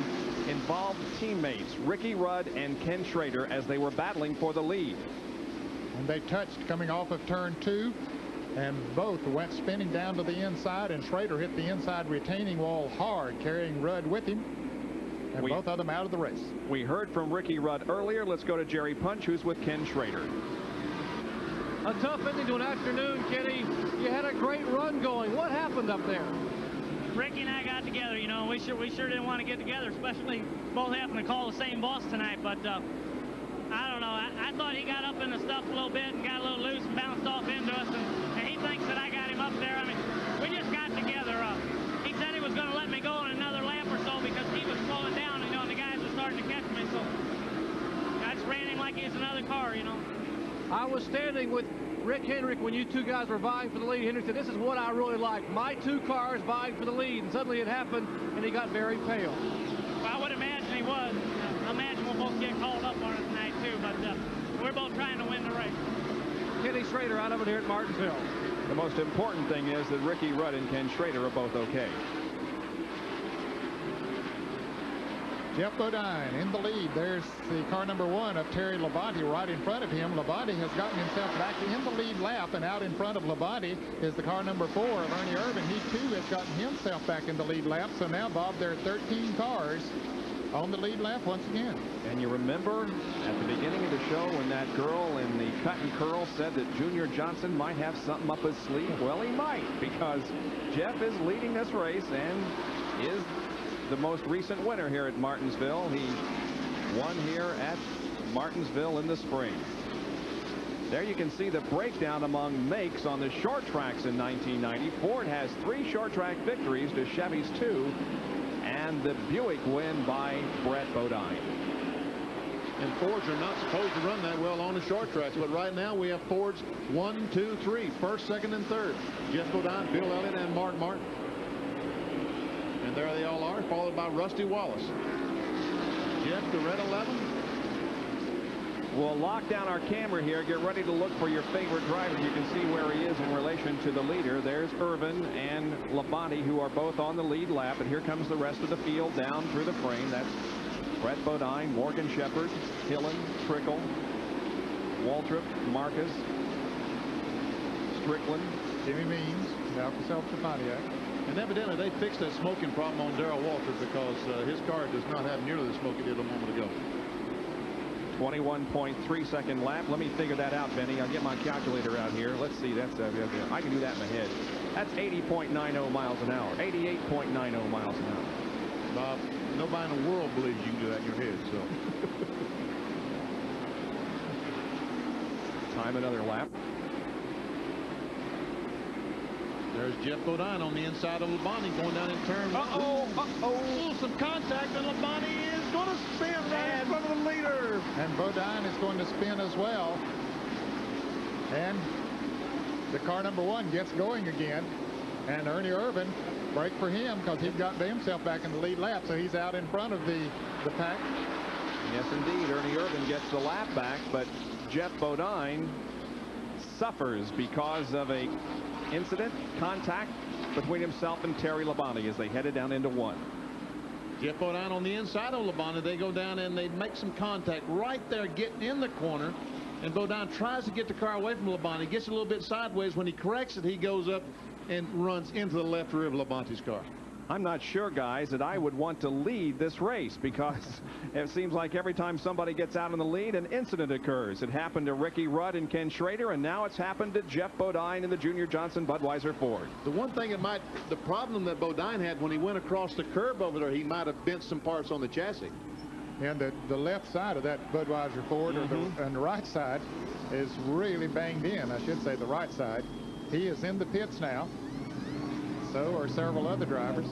involved teammates Ricky Rudd and Ken Schrader as they were battling for the lead. And they touched coming off of turn 2, and both went spinning down to the inside, and Schrader hit the inside retaining wall hard, carrying Rudd with him. And both of them out of the race. We heard from Ricky Rudd earlier. Let's go to Jerry Punch, who's with Ken Schrader. A tough ending to an afternoon, Kenny. You had a great run going. What happened up there? Ricky and I got together. We sure didn't want to get together, especially both having to call the same boss tonight. But I don't know. I thought he got up in the stuff a little bit and got a little loose and bounced off into us. And he thinks that I got him up there. I mean, we just got together. He said he was going to let me go on another lap or so because he was slowing down, and the guys were starting to catch me. So I just ran him like he's another car, I was standing with Rick Hendrick when you two guys were vying for the lead. Hendrick said, "This is what I really like. My 2 cars vying for the lead." And suddenly it happened, and he got very pale. Well, I would imagine he was. I imagine we'll both get called up on it tonight, too. But we're both trying to win the race. Kenny Schrader out of it here at Martinsville. The most important thing is that Ricky Rudd and Ken Schrader are both okay. Jeff Bodine in the lead. There's the car number 1 of Terry Labonte right in front of him. Labonte has gotten himself back in the lead lap, and out in front of Labonte is the car number 4 of Ernie Irvin. He too has gotten himself back in the lead lap. So now, Bob, there are 13 cars on the lead lap once again. And you remember at the beginning of the show when that girl in the cut and curl said that Junior Johnson might have something up his sleeve? Well, he might, because Jeff is leading this race and is the most recent winner here at Martinsville. He won here at Martinsville in the spring. There you can see the breakdown among makes on the short tracks in 1990. Ford has 3 short track victories to Chevy's 2, and the Buick win by Brett Bodine. And Fords are not supposed to run that well on the short tracks, but right now we have Fords 1, 2, 3, first, second, and third. Jeff Bodine, Bill Elliott, and Mark Martin. And there they all are, followed by Rusty Wallace. Jeff the red 11? We'll lock down our camera here. Get ready to look for your favorite driver. You can see where he is in relation to the leader. There's Irvin and Labonte, who are both on the lead lap. And here comes the rest of the field down through the frame. That's Brett Bodine, Morgan Shepherd, Hillen, Trickle, Waltrip, Marcus, Strickland, Jimmy Means, Malcolm Self-Pontiac. And evidently they fixed that smoking problem on Darrell Waltrip because his car does not have nearly the smoke it did a moment ago. 21.3 second lap. Let me figure that out, Benny. I'll get my calculator out here. Let's see. That's I can do that in my head. That's 80.90 miles an hour. 88.90 miles an hour. Bob, nobody in the world believes you can do that in your head, so. Time another lap. There's Jeff Bodine on the inside of Labonte going down in turn. Uh-oh, some contact, and Labonte is going to spin right in front of the leader. And Bodine is going to spin as well. And the car number 1 gets going again. And Ernie Irvin, break for him because he got himself back in the lead lap, so he's out in front of the pack. Yes, indeed. Ernie Irvin gets the lap back, but Jeff Bodine suffers because of a contact between himself and Terry Labonte as they headed down into 1. Jeff Bodine on the inside of Labonte. They go down and they make some contact right there getting in the corner. And Bodine tries to get the car away from Labonte. Gets a little bit sideways. When he corrects it, he goes up and runs into the left rear of Labonte's car. I'm not sure, guys, that I would want to lead this race because it seems like every time somebody gets out in the lead, an incident occurs. It happened to Ricky Rudd and Ken Schrader, and now it's happened to Jeff Bodine in the Junior Johnson Budweiser Ford. The one thing the problem that Bodine had when he went across the curb over there, he might have bent some parts on the chassis. And the left side of that Budweiser Ford, and the right side, is really banged in. I should say the right side. He is in the pits now. So are several other drivers.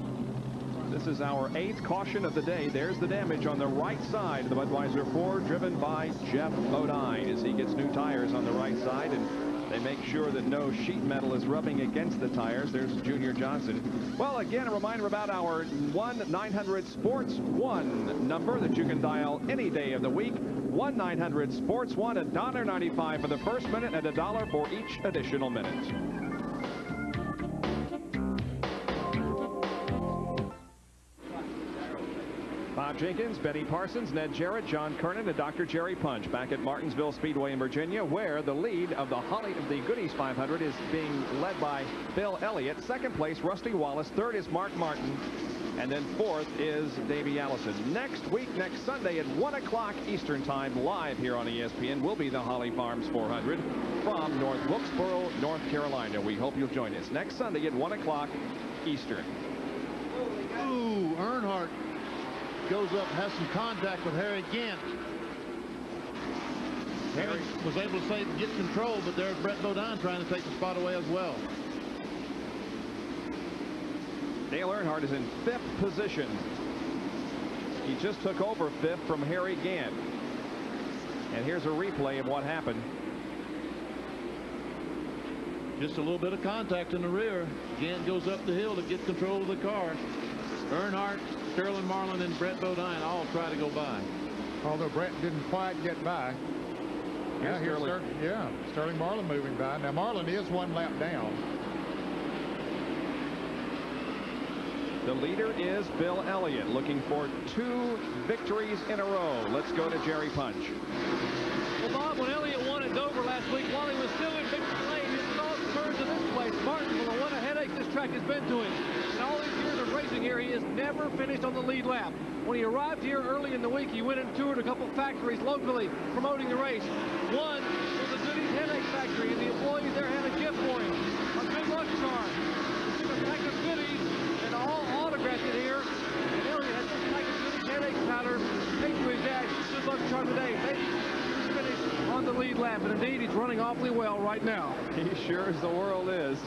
This is our 8th caution of the day. There's the damage on the right side of the Budweiser Ford, driven by Jeff Bodine as he gets new tires on the right side, and they make sure that no sheet metal is rubbing against the tires. There's Junior Johnson. Well, again, a reminder about our 1-900-SPORTS-1 number that you can dial any day of the week. 1-900-SPORTS-1, $1.95 for the first minute and $1 for each additional minute. Bob Jenkins, Benny Parsons, Ned Jarrett, John Kernan, and Dr. Jerry Punch back at Martinsville Speedway in Virginia, where the lead of the Goodies 500 is being led by Bill Elliott. Second place, Rusty Wallace. Third is Mark Martin. And then fourth is Davey Allison. Next week, next Sunday at 1 o'clock Eastern Time, live here on ESPN, will be the Holly Farms 400 from North Wilkesboro, North Carolina. We hope you'll join us next Sunday at 1 o'clock Eastern. Ooh, Earnhardt goes up, has some contact with Harry Gant. Harry was able to get control, but there's Brett Bodine trying to take the spot away as well. Dale Earnhardt is in 5th position. He just took over 5th from Harry Gant. And here's a replay of what happened. Just a little bit of contact in the rear. Gant goes up the hill to get control of the car. Earnhardt, Sterling Marlin, and Brett Bodine all try to go by. Although Brett didn't quite get by. Here's Sterling Marlin moving by. Now Marlin is 1 lap down. The leader is Bill Elliott, looking for 2 victories in a row. Let's go to Jerry Punch. Well, Bob, when Elliott won at Dover last week, while he was still in victory lane, his thoughts turned to this place. Martinsville, what a headache this track has been to him. In all these years of racing here, he has never finished on the lead lap. When he arrived here early in the week, he went and toured a couple factories locally promoting the race. One was the Goody's Headache Factory, and the employees there had a gift for him, a good luck charm. He took a pack of goodies and all autographed it here. And Elliott had this pack of Goody's Headache powder paid to his dad. Good luck charm today. Maybe he's finished on the lead lap, and indeed, he's running awfully well right now. He sure as the world is.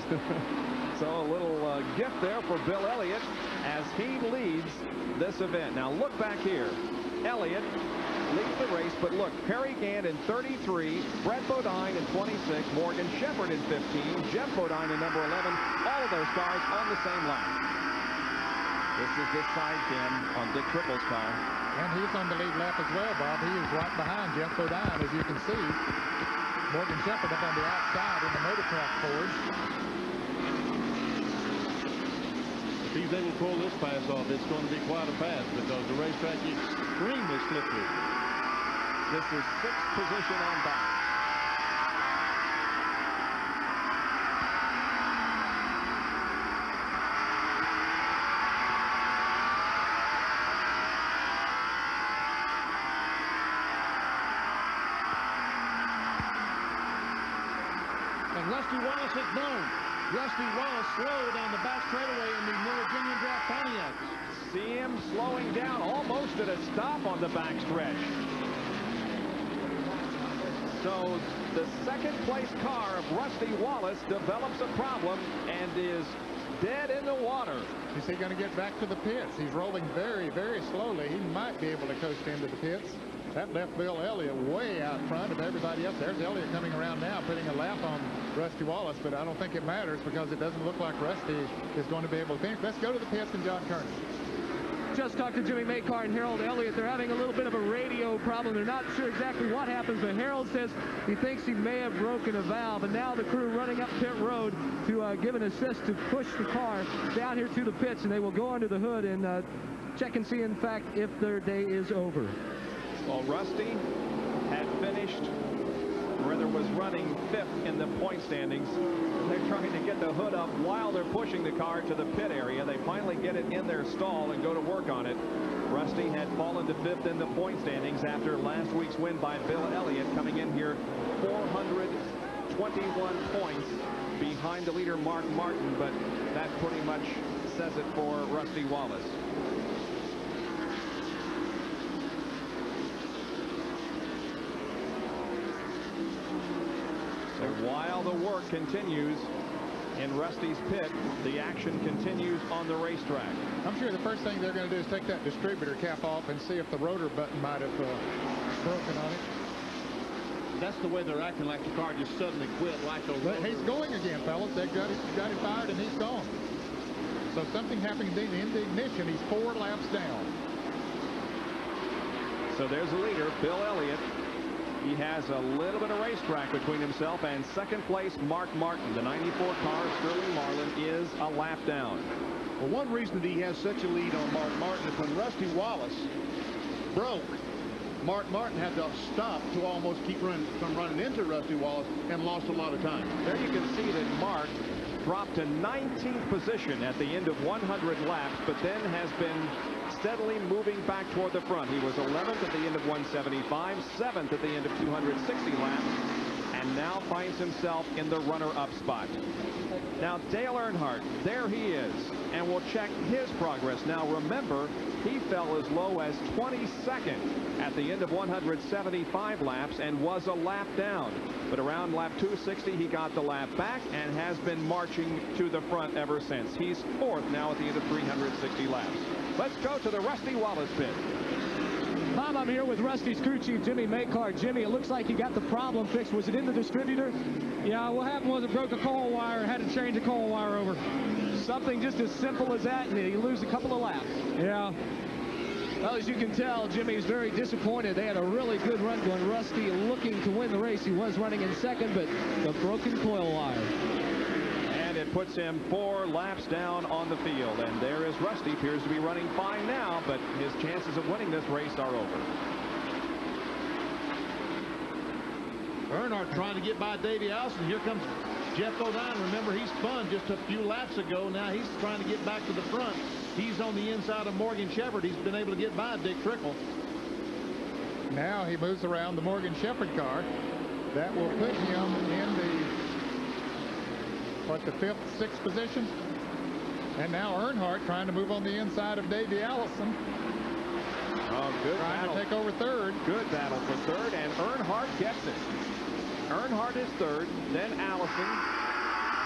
So a little gift there for Bill Elliott as he leads this event. Now look back here. Elliott leads the race, but look, Harry Gant in 33, Brett Bodine in 26, Morgan Shepherd in 15, Jeff Bodine in number 11, all of those cars on the same lap. This is the side cam on Dick Trickle's car. And he's on the lead lap as well, Bob. He is right behind Jeff Bodine, as you can see. Morgan Shepherd up on the outside in the Motorcraft Ford. If he's able to pull this pass off, it's going to be quite a pass because the racetrack is extremely slippery. This is 6th position on back. And Rusty Wallace has blown. Rusty Wallace slowed on the back straightaway in the New Virginia Draft Pontiac. See him slowing down almost at a stop on the backstretch. So the second place car of Rusty Wallace develops a problem and is dead in the water. Is he going to get back to the pits? He's rolling very, very slowly. He might be able to coast into the pits. That left Bill Elliott way out front of everybody else. There's Elliott coming around now, putting a lap on Rusty Wallace, but I don't think it matters because it doesn't look like Rusty is going to be able to finish. Let's go to the pits and John Kearney. Just talked to Jimmy Maycar and Harold Elliott. They're having a little bit of a radio problem. They're not sure exactly what happens, but Harold says he thinks he may have broken a valve, and now the crew running up pit road to give an assist to push the car down here to the pits, and they will go under the hood and check and see, in fact, if their day is over. Well, Rusty had finished, rather was running 5th in the point standings. They're trying to get the hood up while they're pushing the car to the pit area. They finally get it in their stall and go to work on it. Rusty had fallen to 5th in the point standings after last week's win by Bill Elliott, coming in here 421 points behind the leader Mark Martin, but that pretty much says it for Rusty Wallace. So while the work continues in Rusty's pit, the action continues on the racetrack. I'm sure the first thing they're going to do is take that distributor cap off and see if the rotor button might have broken on it. That's the way they're acting, like the car just suddenly quit like those. But he's going again, fellas. They've got him fired and he's gone. So something happened in the ignition. He's 4 laps down. So there's the leader, Bill Elliott. He has a little bit of racetrack between himself and second place Mark Martin. The 94 car, Sterling Marlin, is a lap down. Well, one reason that he has such a lead on Mark Martin is when Rusty Wallace broke, Mark Martin had to stop to almost keep from running into Rusty Wallace and lost a lot of time. There you can see that Mark dropped to 19th position at the end of 100 laps, but then has been steadily moving back toward the front. He was 11th at the end of 175, 7th at the end of 260 laps, and now finds himself in the runner-up spot. Now, Dale Earnhardt, there he is, and we'll check his progress. Now, remember, he fell as low as 22nd at the end of 175 laps and was a lap down. But around lap 260, he got the lap back and has been marching to the front ever since. He's 4th now at the end of 360 laps. Let's go to the Rusty Wallace pit. Bob, I'm here with Rusty's crew chief, Jimmy Maycar. Jimmy, it looks like you got the problem fixed. Was it in the distributor? Yeah, what happened was it broke a coil wire. Had to change the coil wire over. Something just as simple as that, and you lose a couple of laps. Yeah. Well, as you can tell, Jimmy's very disappointed. They had a really good run going. Rusty looking to win the race. He was running in second, but the broken coil wire. And it puts him 4 laps down on the field. And there is Rusty. Appears to be running fine now, but his chances of winning this race are over. Earnhardt trying to get by Davey Allison. Here comes Jeff Bodine. Remember, he spun just a few laps ago. Now he's trying to get back to the front. He's on the inside of Morgan Shepherd. He's been able to get by Dick Trickle. Now he moves around the Morgan Shepherd car. That will put him in the 5th, 6th position. And now Earnhardt trying to move on the inside of Davey Allison. Oh, good trying battle. to take over 3rd. Good battle for 3rd, and Earnhardt gets it. Earnhardt is 3rd, then Allison,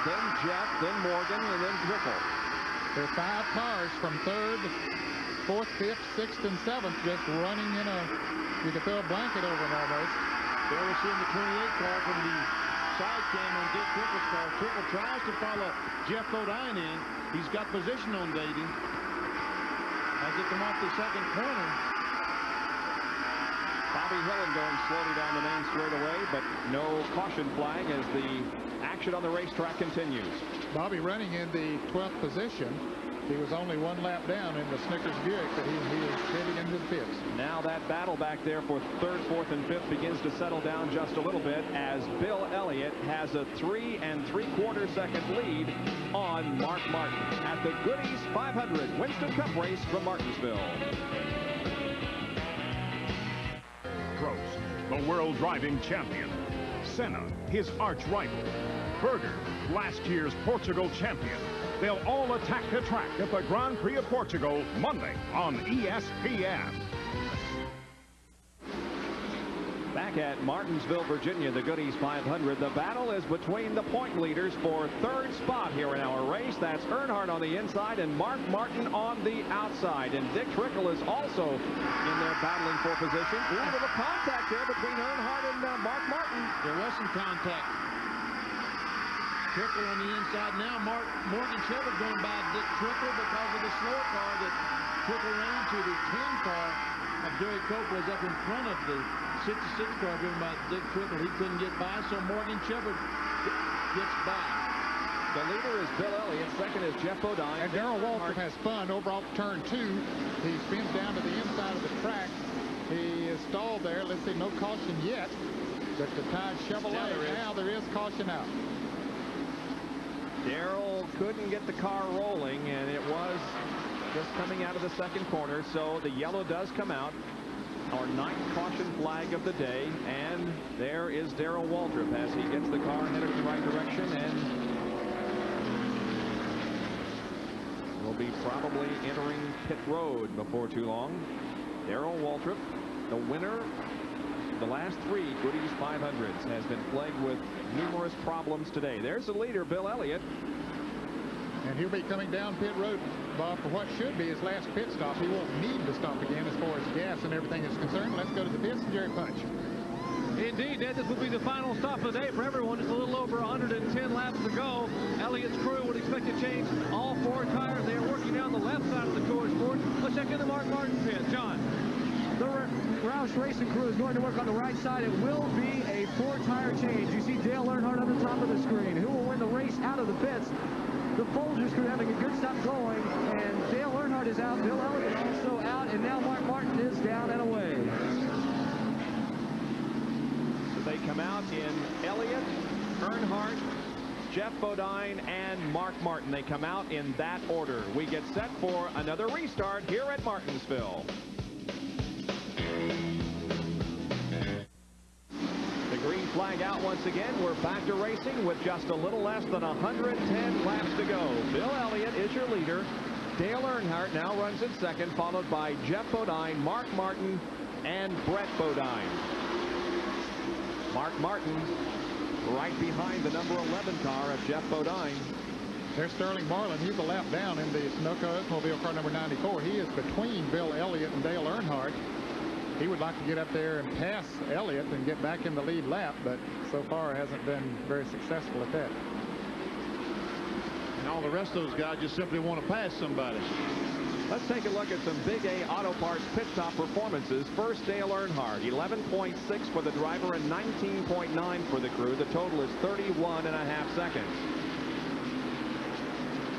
then Jeff, then Morgan, and then Trickle. There are 5 cars from 3rd, 4th, 5th, 6th, and 7th just running in a, you could throw a blanket over them almost. There we're seeing the 28 car from the side cam on Dick Trickle's car. Trickle tries to follow Jeff Bodine in. He's got position on Davey. as they come off the second corner. Bobby Hillen going slowly down the main straightaway, but no caution flag as the action on the racetrack continues. Bobby running in the 12th position. He was only one lap down in the Snickers Buick, but he is heading into the pits. Now that battle back there for third, fourth, and fifth begins to settle down just a little bit as Bill Elliott has a 3 3/4 second lead on Mark Martin at the Goody's 500 Winston Cup race from Martinsville. Prost, the world driving champion. Senna, his arch rival. Berger, last year's Portugal champion. They'll all attack the track at the Grand Prix of Portugal Monday on ESPN. Back at Martinsville, Virginia, the Goody's 500. The battle is between the point leaders for third spot here in our race. That's Earnhardt on the inside and Mark Martin on the outside. And Dick Trickle is also in there battling for position. A little bit of contact there between Earnhardt and Mark Martin. There was some contact. Trickle on the inside now. Morgan Shepherd going by Dick Trickle because of the slow car that Trickle ran into. The 10 car of Jerry Cope was up in front of the 66 car driven by Dick Trickle. He couldn't get by, so Morgan Shepherd gets by. The leader is Bill Elliott. Second is Jeff Bodine. And Darrell Waltrip has spun over off turn 2. He spins down to the inside of the track. He is stalled there. Let's see, no caution yet. But the Tide Chevrolet, now there is caution out. Darrell couldn't get the car rolling, and it was just coming out of the second corner, so the yellow does come out. Our 9th caution flag of the day, and there is Darrell Waltrip as he gets the car headed in the right direction, and will be probably entering pit road before too long. Darrell Waltrip, the winner the last 3 Goody's 500s, has been plagued with numerous problems today. There's the leader, Bill Elliott. And he'll be coming down pit road, Bob, for what should be his last pit stop. He won't need to stop again as far as gas and everything is concerned. Let's go to the pits and Jerry Punch. Indeed, Ned, this will be the final stop of the day for everyone. Just a little over 110 laps to go. Elliott's crew would expect to change all 4 tires. They are working down the left side of the Coors Ford. Let's check in the Mark Martin pit. John. The Roush Racing crew is going to work on the right side. It will be a 4-tire change. You see Dale Earnhardt on the top of the screen. Who will win the race out of the pits? The Folgers crew having a good stop going, and Dale Earnhardt is out. Bill Elliott also out, and now Mark Martin is down and away. So they come out in Elliott, Earnhardt, Jeff Bodine, and Mark Martin. They come out in that order. We get set for another restart here at Martinsville. The green flag out once again. We're back to racing with just a little less than 110 laps to go. Bill Elliott is your leader. Dale Earnhardt now runs in second, followed by Jeff Bodine, Mark Martin, and Brett Bodine. Mark Martin right behind the number 11 car of Jeff Bodine. There's Sterling Marlin. He's a lap down in the Sunoco Oldsmobile car number 94. He is between Bill Elliott and Dale Earnhardt. He would like to get up there and pass Elliott and get back in the lead lap, but so far hasn't been very successful at that. And all the rest of those guys just simply want to pass somebody. Let's take a look at some Big A Auto Parts pit stop performances. First, Dale Earnhardt, 11.6 for the driver and 19.9 for the crew. The total is 31.5 seconds.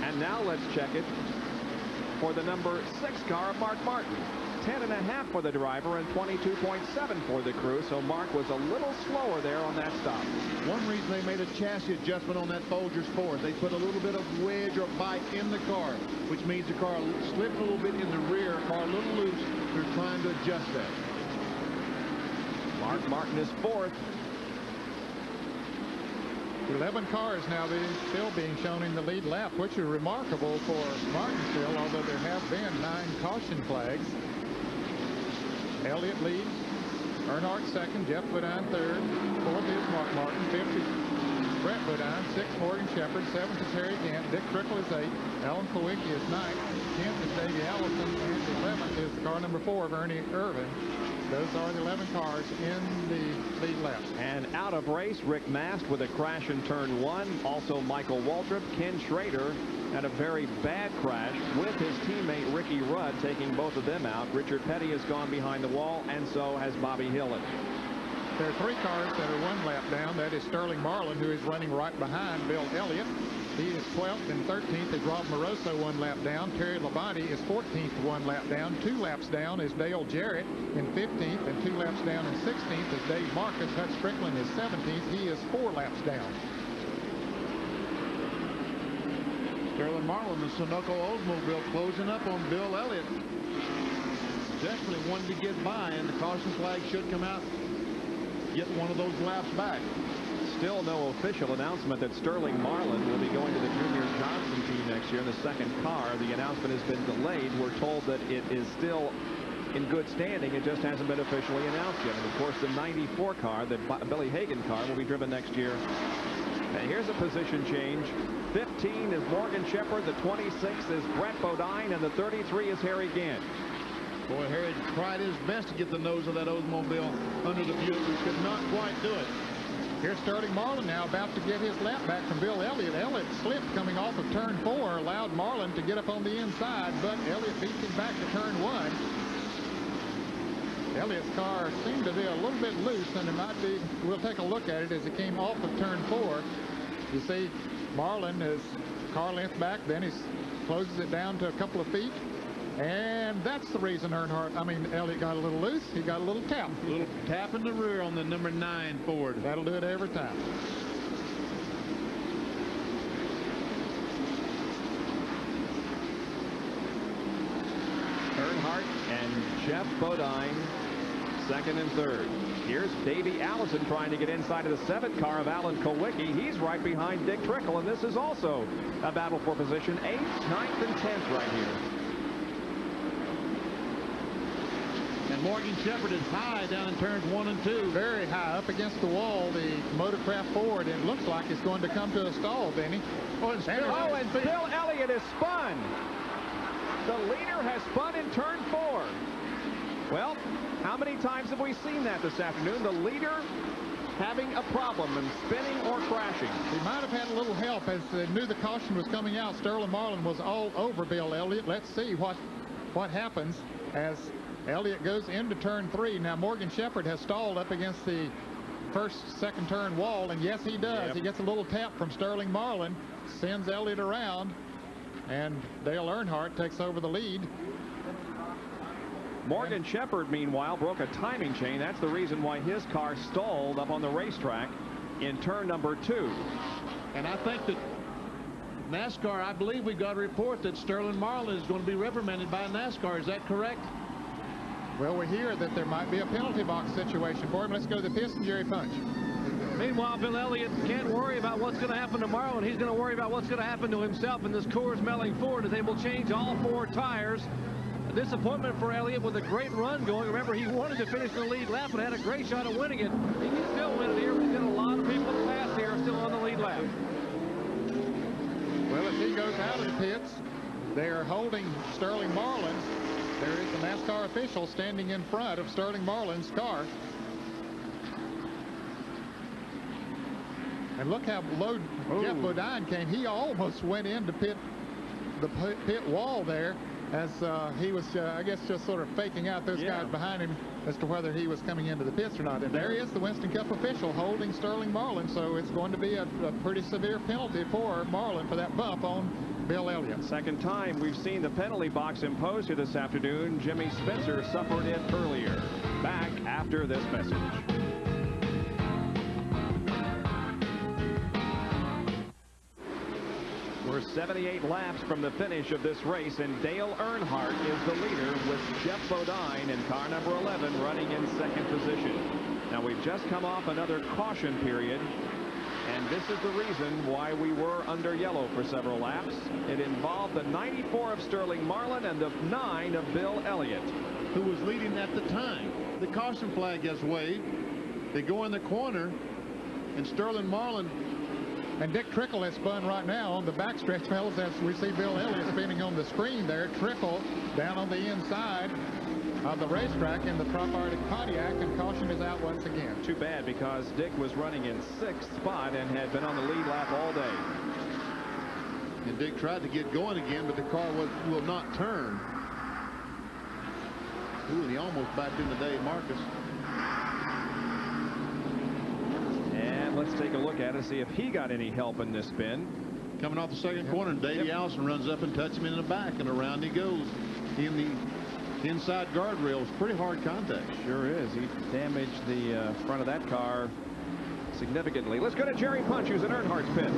And now let's check it for the number 6 car of Mark Martin. 10.5 for the driver and 22.7 for the crew, so Mark was a little slower there on that stop. One reason they made a chassis adjustment on that Folgers Ford, they put a little bit of wedge or bite in the car, which means the car slipped a little bit in the rear, car a little loose. They're trying to adjust that. Mark Martin is 4th. 11 cars now still being shown in the lead lap, which is remarkable for Martinsville, although there have been 9 caution flags. Elliott leads, Earnhardt second, Jeff Bodine third, 4th is Mark Martin, 5th is Brett Bodine, 6th Morgan Shepherd, 7th is Harry Gant, Dick Trickle is 8th, Alan Kowicki is 9th, 10th is Davey Allison, and 11th is the car number 4 of Ernie Irvin. Those are the 11 cars in the lead laps. And out of race, Rick Mast with a crash in turn 1. Also Michael Waltrip, Ken Schrader had a very bad crash with his teammate Ricky Rudd, taking both of them out. Richard Petty has gone behind the wall, and so has Bobby Hillin. There are 3 cars that are 1 lap down. That is Sterling Marlin, who is running right behind Bill Elliott. He is 12th, and 13th is Rob Moroso, 1 lap down. Terry Labonte is 14th, 1 lap down. 2 laps down is Dale Jarrett in 15th, and 2 laps down in 16th is Dave Marcus. Hutch Strickland is 17th. He is 4 laps down. Sterling Marlin, the Sunoco Oldsmobile, closing up on Bill Elliott. Definitely wanted to get by, and the caution flag should come out, get one of those laps back. Still no official announcement that Sterling Marlin will be going to the Junior Johnson team next year in the 2nd car. The announcement has been delayed. We're told that it is still in good standing. It just hasn't been officially announced yet. And of course, the 94 car, the Billy Hagan car, will be driven next year. And here's a position change. 15 is Morgan Shepherd. The 26 is Brett Bodine. And the 33 is Harry Gant. Boy, Harry tried his best to get the nose of that Oldsmobile under the Buick, but could not quite do it. Here's Sterling Marlin now about to get his lap back from Bill Elliott. Elliott slipped coming off of turn 4, allowed Marlin to get up on the inside, but Elliott beats him back to turn 1. Elliott's car seemed to be a little bit loose, and it might be, we'll take a look at it as it came off of turn 4. You see Marlin is car length back, then he closes it down to a couple of feet. And that's the reason Elliott got a little loose. He got a little tap. A little tap in the rear on the number 9 Ford. That'll do it every time. Earnhardt and Jeff Bodine, 2nd and 3rd. Here's Davey Allison trying to get inside of the 7th car of Alan Kowicki. He's right behind Dick Trickle, and this is also a battle for position 8th, 9th, and 10th right here. And Morgan Shepherd is high down in turns 1 and 2. Very high up against the wall, the Motorcraft Ford. It looks like it's going to come to a stall, Benny. And Bill Elliott is spun. The leader has spun in turn 4. Well, how many times have we seen that this afternoon? The leader having a problem and spinning or crashing. He might have had a little help as they knew the caution was coming out. Sterling Marlin was all over Bill Elliott. Let's see what happens as Elliott goes into turn 3. Now Morgan Shepherd has stalled up against the second turn wall, and yes, he does. Yep. He gets a little tap from Sterling Marlin, sends Elliott around, and Dale Earnhardt takes over the lead. Morgan Shepherd, meanwhile, broke a timing chain. That's the reason why his car stalled up on the racetrack in turn number 2. And I think that NASCAR, I believe we got a report that Sterling Marlin is going to be reprimanded by NASCAR. Is that correct? Well, we hear that there might be a penalty box situation for him. Let's go to the pits and Jerry Punch. Meanwhile, Bill Elliott can't worry about what's going to happen tomorrow, and he's going to worry about what's going to happen to himself in this Coors Melling Ford as they will change all 4 tires. A disappointment for Elliott with a great run going. Remember, he wanted to finish the lead lap and had a great shot at winning it. He can still win it here, but he's got a lot of people to pass here still on the lead lap. Well, as he goes out of the pits, they are holding Sterling Marlin. There is the NASCAR official standing in front of Sterling Marlin's car. And look how low Jeff Bodine came. He almost went into the pit wall there as he was, I guess, just sort of faking out those guys behind him as to whether he was coming into the pits or not. And there he is, the Winston Cup official holding Sterling Marlin. So it's going to be a pretty severe penalty for Marlin for that bump on Bill Elliott. Second time we've seen the penalty box imposed here this afternoon. Jimmy Spencer suffered it earlier. Back after this message. We're 78 laps from the finish of this race, and Dale Earnhardt is the leader with Jeff Bodine in car number 11 running in 2nd position. Now we've just come off another caution period, and this is the reason why we were under yellow for several laps. It involved the 94 of Sterling Marlin and the 9 of Bill Elliott, who was leading at the time. The caution flag gets waved. They go in the corner, and Sterling Marlin and Dick Trickle has spun right now on the backstretch, fellas, as we see Bill Elliott spinning on the screen there. Trickle down on the inside. on the racetrack in the Trop Arctic Pontiac, and caution is out once again. Too bad, because Dick was running in 6th spot and had been on the lead lap all day. And Dick tried to get going again, but the car will not turn. Ooh, and he almost backed into Dave Marcus. And let's take a look at it, see if he got any help in this spin. Coming off the second corner, and Davey Allison runs up and touches him in the back, and around he goes in the inside guardrails. Pretty hard contact. Sure is. He damaged the front of that car significantly. Let's go to Jerry Punch, who's in Earnhardt's pit.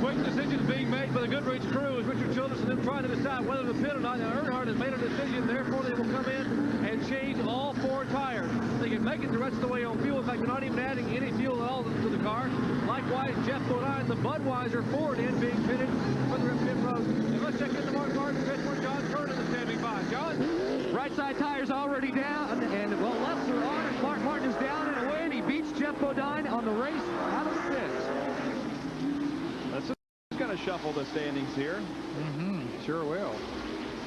Quick decisions being made by the Goodrich crew as Richard Childress and them trying to decide whether to pit or not. Now, Earnhardt has made a decision, therefore they will come in and change all 4 tires. They can make it the rest of the way on fuel. In fact, they're not even adding any fuel at all to the car. Likewise, Jeff Bodine, the Budweiser Ford in being pitted further up pit road. And let's check into Mark Martin pit where John Kernan is standing by. John? Right side tire's already down, and well, lefts are on, and Mark Martin is down and away, and he beats Jeff Bodine on the race out of the pits. That's going to shuffle the standings here. Sure will.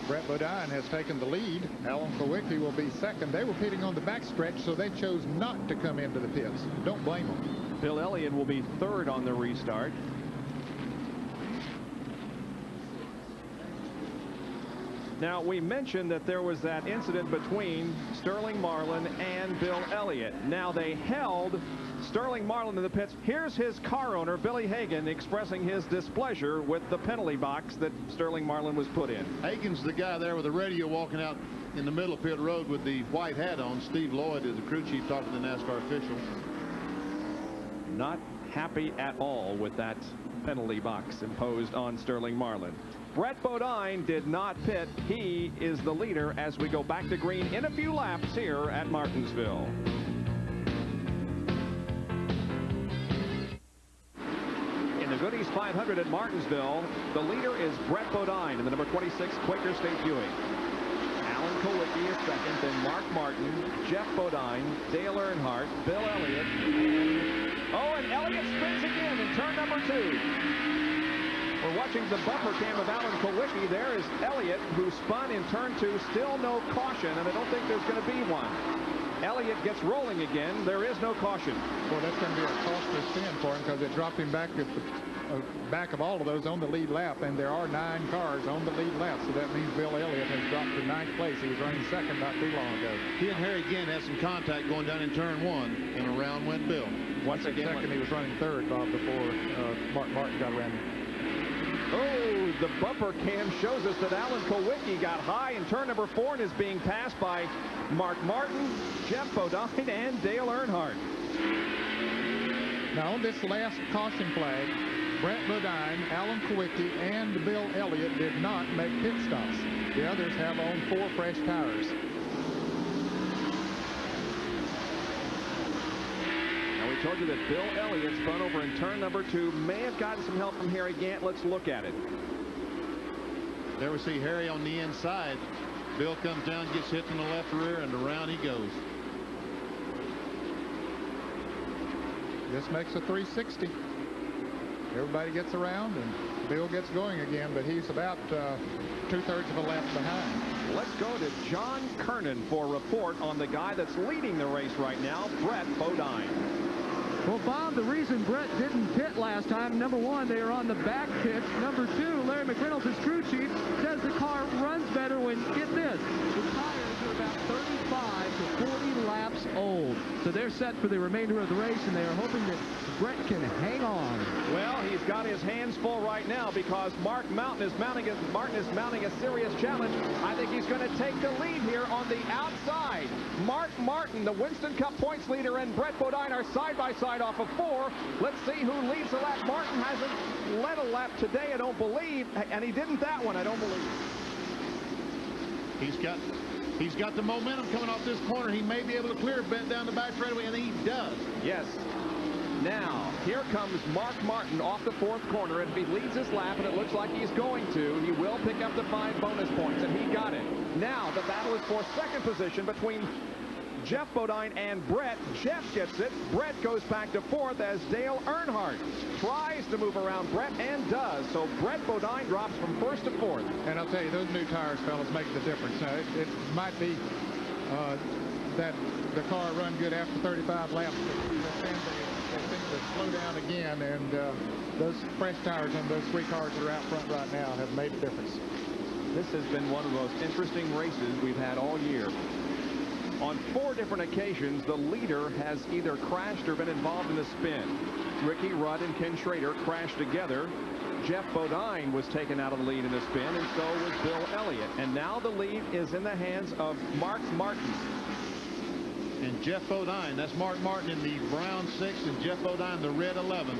Brett Bodine has taken the lead. Alan Kulwicki will be second. They were pitting on the backstretch, so they chose not to come into the pits. Don't blame them. Bill Elliott will be third on the restart. Now, we mentioned that there was that incident between Sterling Marlin and Bill Elliott. Now, they held Sterling Marlin in the pits. Here's his car owner, Billy Hagan, expressing his displeasure with the penalty box that Sterling Marlin was put in. Hagan's the guy there with the radio walking out in the middle of pit road with the white hat on. Steve Lloyd is the crew chief talking to the NASCAR official. Not happy at all with that penalty box imposed on Sterling Marlin. Brett Bodine did not pit. He is the leader as we go back to green in a few laps here at Martinsville. In the Goodies 500 at Martinsville, the leader is Brett Bodine in the number 26 Quaker State Buick. Alan Kulwicki is second, then Mark Martin, Jeff Bodine, Dale Earnhardt, Bill Elliott, and Elliott spins again in turn number 2. We're watching the bumper cam of Alan Kulwicki. There is Elliott, who spun in turn 2. Still no caution, and I don't think there's going to be one. Elliott gets rolling again. There is no caution. Well, that's going to be a costly spin for him because it dropped him back at the back of all of those on the lead lap, and there are 9 cars on the lead lap, so that means Bill Elliott has dropped to 9th place. He was running second not too long ago. He and Harry again had some contact going down in turn 1, and around went Bill. Once again, second, he was running third, Bob, before Mark Martin got around him. Oh, the bumper cam shows us that Alan Kulwicki got high in turn number 4 and is being passed by Mark Martin, Jeff Bodine, and Dale Earnhardt. Now, on this last caution flag, Brett Bodine, Alan Kulwicki, and Bill Elliott did not make pit stops. The others have on 4 fresh tires. We told you that Bill Elliott spun over in turn number 2. May have gotten some help from Harry Gant. Let's look at it. There we see Harry on the inside. Bill comes down, gets hit in the left rear, and around he goes. This makes a 360. Everybody gets around, and Bill gets going again, but he's about 2/3 of a lap behind. Let's go to John Kernan for a report on the guy that's leading the race right now, Brett Bodine. Well, Bob, the reason Brett didn't pit last time, number 1, they are on the back pitch. Number 2, Larry McReynolds, his crew chief, says the car runs better when, get this, the tires are about 35 to 40 laps old. So they're set for the remainder of the race, and they are hoping that Brett can hang on. Well, he's got his hands full right now because Martin is mounting a serious challenge. I think he's going to take the lead here on the outside. Mark Martin, the Winston Cup points leader, and Brett Bodine are side by side off of 4. Let's see who leads the lap. Martin hasn't led a lap today, I don't believe, and he didn't that one, I don't believe. He's got the momentum coming off this corner. He may be able to clear Bent down the back straightaway, and he does. Yes. Now, here comes Mark Martin off the 4th corner, and if he leads his lap, and it looks like he's going to, he will pick up the 5 bonus points, and he got it. Now, the battle is for second position between Jeff Bodine and Brett. Jeff gets it. Brett goes back to 4th as Dale Earnhardt tries to move around Brett and does. So Brett Bodine drops from 1st to 4th. And I'll tell you, those new tires, fellas, make the difference. Now, it might be that the car run good after 35 laps. They seem to slow down again, and those fresh tires on those 3 cars that are out front right now have made a difference. This has been one of the most interesting races we've had all year. On 4 different occasions, the leader has either crashed or been involved in a spin. Ricky Rudd and Ken Schrader crashed together. Jeff Bodine was taken out of the lead in a spin, and so was Bill Elliott. And now the lead is in the hands of Mark Martin. And Jeff Bodine, that's Mark Martin in the brown 6 and Jeff Bodine the red 11.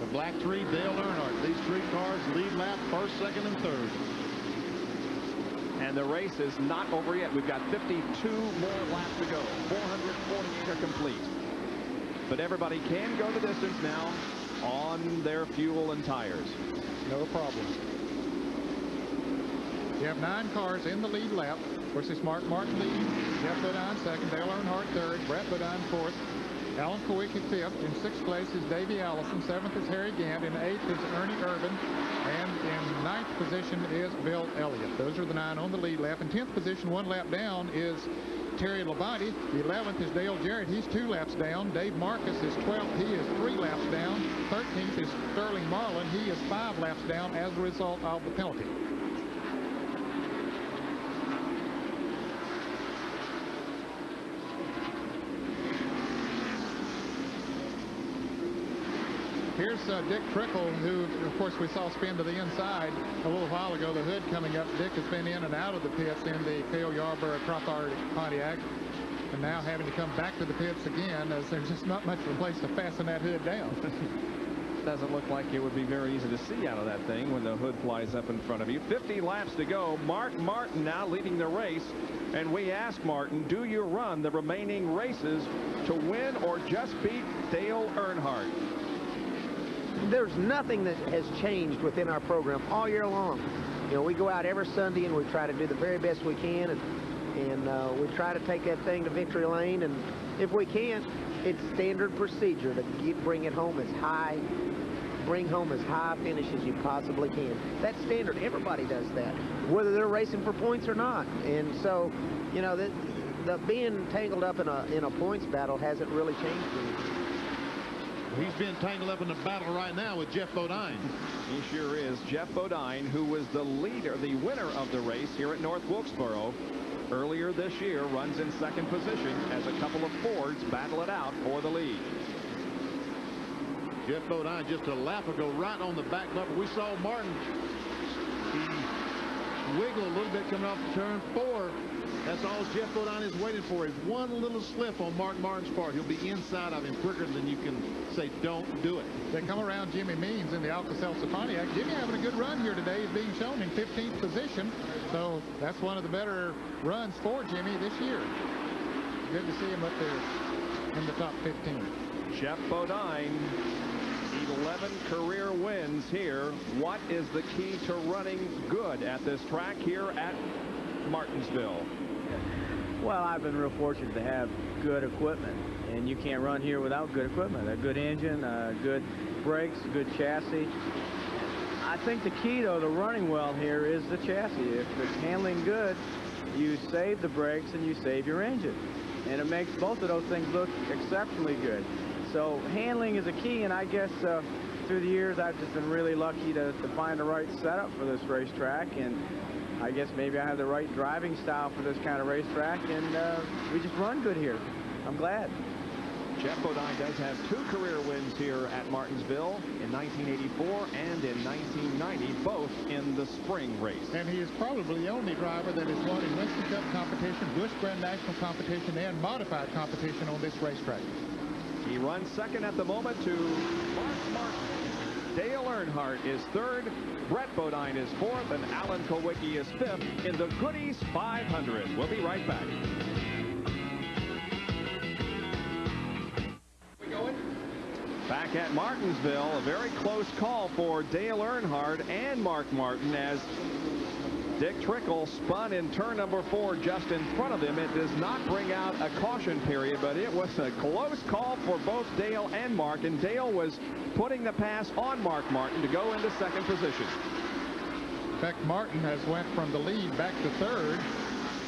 The black 3, Dale Earnhardt. These 3 cars lead lap, 1st, 2nd, and 3rd. And the race is not over yet. We've got 52 more laps to go. 448 are complete. But everybody can go the distance now on their fuel and tires. No problem. You have 9 cars in the lead lap. Of course, it's Mark Martin leading, Jeff Bodine 2nd, Dale Earnhardt 3rd, Brett Bodine 4th, Alan Kowicki 5th. In 6th place is Davey Allison. 7th is Harry Gant. In 8th is Ernie Irvin. And in 9th position is Bill Elliott. Those are the 9 on the lead lap. In 10th position, 1 lap down, is Terry Labonte. The 11th is Dale Jarrett. He's 2 laps down. Dave Marcus is 12th. He is 3 laps down. 13th is Sterling Marlin. He is 5 laps down as a result of the penalty. Here's Dick Trickle, who, of course, we saw spin to the inside a little while ago. The hood coming up. Dick has been in and out of the pits in the Cale Yarborough Crop Pontiac, and now having to come back to the pits again, as there's just not much of a place to fasten that hood down. Doesn't look like it would be very easy to see out of that thing when the hood flies up in front of you. 50 laps to go. Mark Martin now leading the race. And we ask Martin, do you run the remaining races to win or just beat Dale Earnhardt? There's nothing that has changed within our program all year long. You know, we go out every Sunday and we try to do the very best we can, and we try to take that thing to victory lane, and if we can't, it's standard procedure to bring home as high a finish as you possibly can. That's standard. Everybody does that, whether they're racing for points or not. And so, you know, the being tangled up in a points battle hasn't really changed anything. He's been tangled up in the battle right now with Jeff Bodine. He sure is. Jeff Bodine, who was the winner of the race here at North Wilkesboro earlier this year, runs in 2nd position as a couple of Fords battle it out for the lead. Jeff Bodine just a lap ago right on the back bumper. We saw Martin, he wiggled a little bit coming off the turn 4. That's all Jeff Bodine is waiting for, is one little slip on Mark Martin's part. He'll be inside of him quicker than you can say, don't do it. They come around Jimmy Means in the Alka-Seltzer Pontiac. Jimmy having a good run here today. He's being shown in 15th position. So that's one of the better runs for Jimmy this year. Good to see him up there in the top 15. Jeff Bodine, 11 career wins here. What is the key to running good at this track here at Martinsville? Well, I've been real fortunate to have good equipment, and you can't run here without good equipment. A good engine, good brakes, good chassis. I think the key, though, to running well here is the chassis. If it's handling good, you save the brakes and you save your engine, and it makes both of those things look exceptionally good. So handling is a key, and I guess through the years I've just been really lucky to find the right setup for this racetrack, and I guess maybe I have the right driving style for this kind of racetrack, and we just run good here. I'm glad. Jeff Bodine does have 2 career wins here at Martinsville in 1984 and in 1990, both in the spring race. And he is probably the only driver that has won in Winston Cup competition, Busch Grand National competition, and modified competition on this racetrack. He runs 2nd at the moment to Mark Martin. Dale Earnhardt is 3rd. Brett Bodine is 4th, and Alan Kowicki is 5th in the Goody's 500. We'll be right back. Back at Martinsville, a very close call for Dale Earnhardt and Mark Martin as Dick Trickle spun in turn number 4 just in front of him. It does not bring out a caution period, but it was a close call for both Dale and Mark, and Dale was putting the pass on Mark Martin to go into 2nd position. In fact, Martin has went from the lead back to 3rd.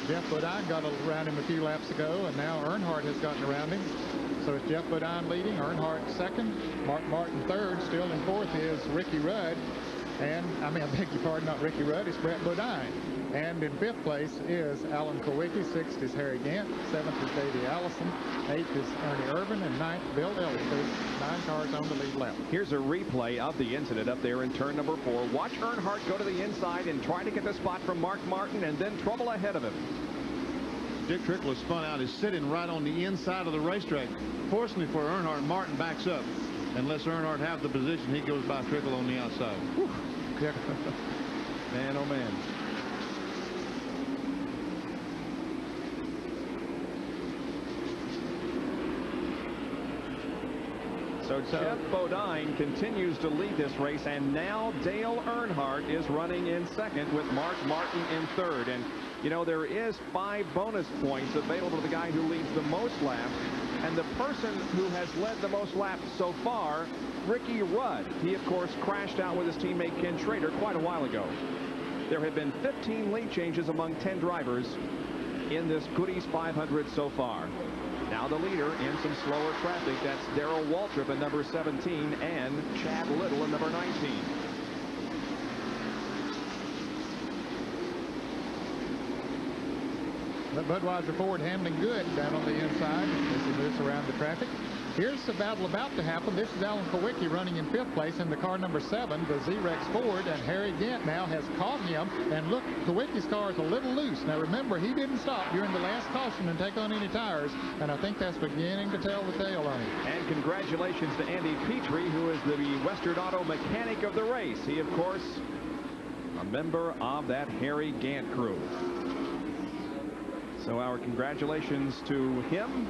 Jeff Bodine got around him a few laps ago, and now Earnhardt has gotten around him. So it's Jeff Bodine leading, Earnhardt second, Mark Martin third. Still in fourth is Ricky Rudd. And, I beg your pardon, not Ricky Rudd, it's Brett Bodine. And in fifth place is Alan Kowicki. Sixth is Harry Gant. Seventh is Davey Allison. Eighth is Ernie Irvin. And ninth, Bill Elliott. There's 9 cars on the lead lap. Here's a replay of the incident up there in turn number 4. Watch Earnhardt go to the inside and try to get the spot from Mark Martin, and then trouble ahead of him. Dick Trickle is spun out. Is sitting right on the inside of the racetrack. Fortunately for Earnhardt, Martin backs up. Unless Earnhardt has the position, he goes by Trickle on the outside. Man, oh man. So Jeff Bodine continues to lead this race, and now Dale Earnhardt is running in second with Mark Martin in third. And, you know, there is 5 bonus points available to the guy who leads the most laps. And the person who has led the most laps so far, Ricky Rudd. He, of course, crashed out with his teammate Ken Schrader quite a while ago. There have been 15 lead changes among 10 drivers in this Goody's 500 so far. Now the leader in some slower traffic, that's Darrell Waltrip in number 17 and Chad Little in number 19. But Budweiser Ford handling good down on the inside as he moves around the traffic. Here's the battle about to happen. This is Alan Kowicki running in 5th place in the car number 7, the Z-Rex Ford, and Harry Gant now has caught him. And look, Kowicki's car is a little loose. Now remember, he didn't stop during the last caution and take on any tires, and I think that's beginning to tell the tale on him. And congratulations to Andy Petrie, who is the Western Auto mechanic of the race. He, of course, a member of that Harry Gant crew. So our congratulations to him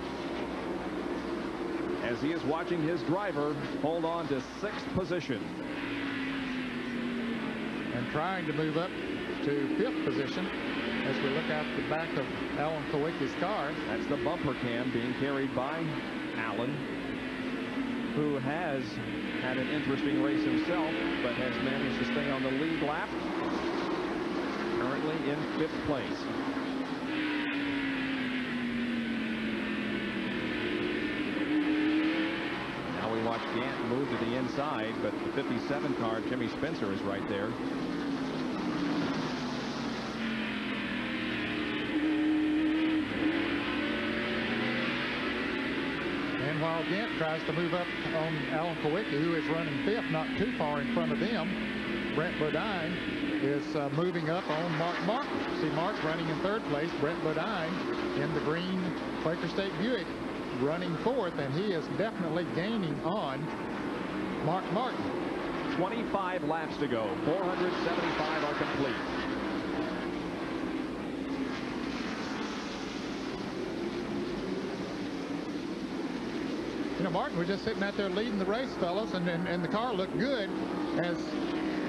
as he is watching his driver hold on to 6th position. And trying to move up to 5th position as we look out the back of Alan Kowicki's car. That's the bumper cam being carried by Alan, who has had an interesting race himself, but has managed to stay on the lead lap. Currently in 5th place. Watch Gant move to the inside, but the 57 car, Jimmy Spencer, is right there. And while Gant tries to move up on Alan Kowicki, who is running 5th, not too far in front of them, Brett Bodine is moving up on Mark Martin. See Mark running in 3rd place, Brett Bodine in the green Quaker State Buick running 4th, and he is definitely gaining on Mark Martin. 25 laps to go. 475 are complete. You know, Martin was just sitting out there leading the race, fellas, and the car looked good as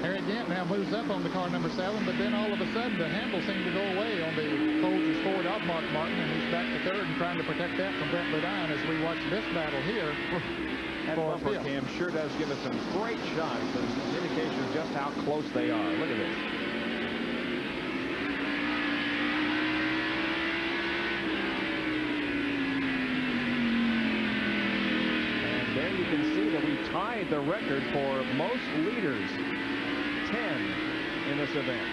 Harry Gant now moves up on the car number 7, but then all of a sudden the handle seemed to go away on the Folgers Ford of Mark Martin, and he's back to 3rd and trying to protect that from Brett Bodine as we watch this battle here. That bumper cam sure does give us some great shots and indication of just how close they are. Look at this. And there you can see that we tied the record for most leaders. 10 in this event.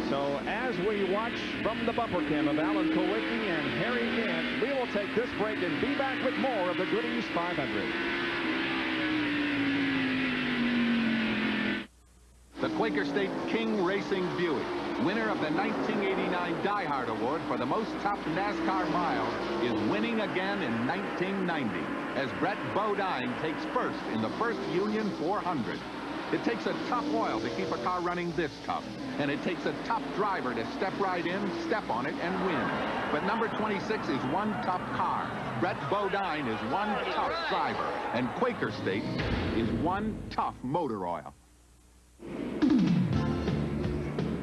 So as we watch from the bumper cam of Alan Kowicki and Harry Gant, we will take this break and be back with more of the Goody's 500. The Quaker State King Racing Buick, winner of the 1989 Die Hard Award for the most top NASCAR miles, is winning again in 1990 as Brett Bodine takes 1st in the first Union 400. It takes a tough oil to keep a car running this tough, and it takes a tough driver to step right in, step on it, and win. But number 26 is one tough car. Brett Bodine is one tough driver, and Quaker State is one tough motor oil.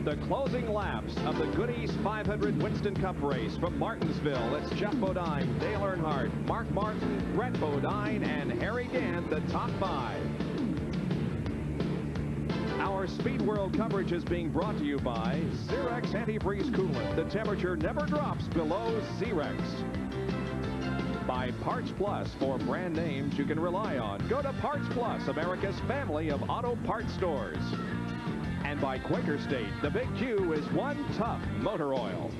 The closing laps of the Goody's 500 Winston Cup race from Martinsville. It's Jeff Bodine, Dale Earnhardt, Mark Martin, Brett Bodine, and Harry Gant, the top 5. Our Speed World coverage is being brought to you by Zerex Antifreeze Coolant. The temperature never drops below Zerex. By Parts Plus, for brand names you can rely on. Go to Parts Plus, America's family of auto parts stores. And by Quaker State, the big Q is one tough motor oil.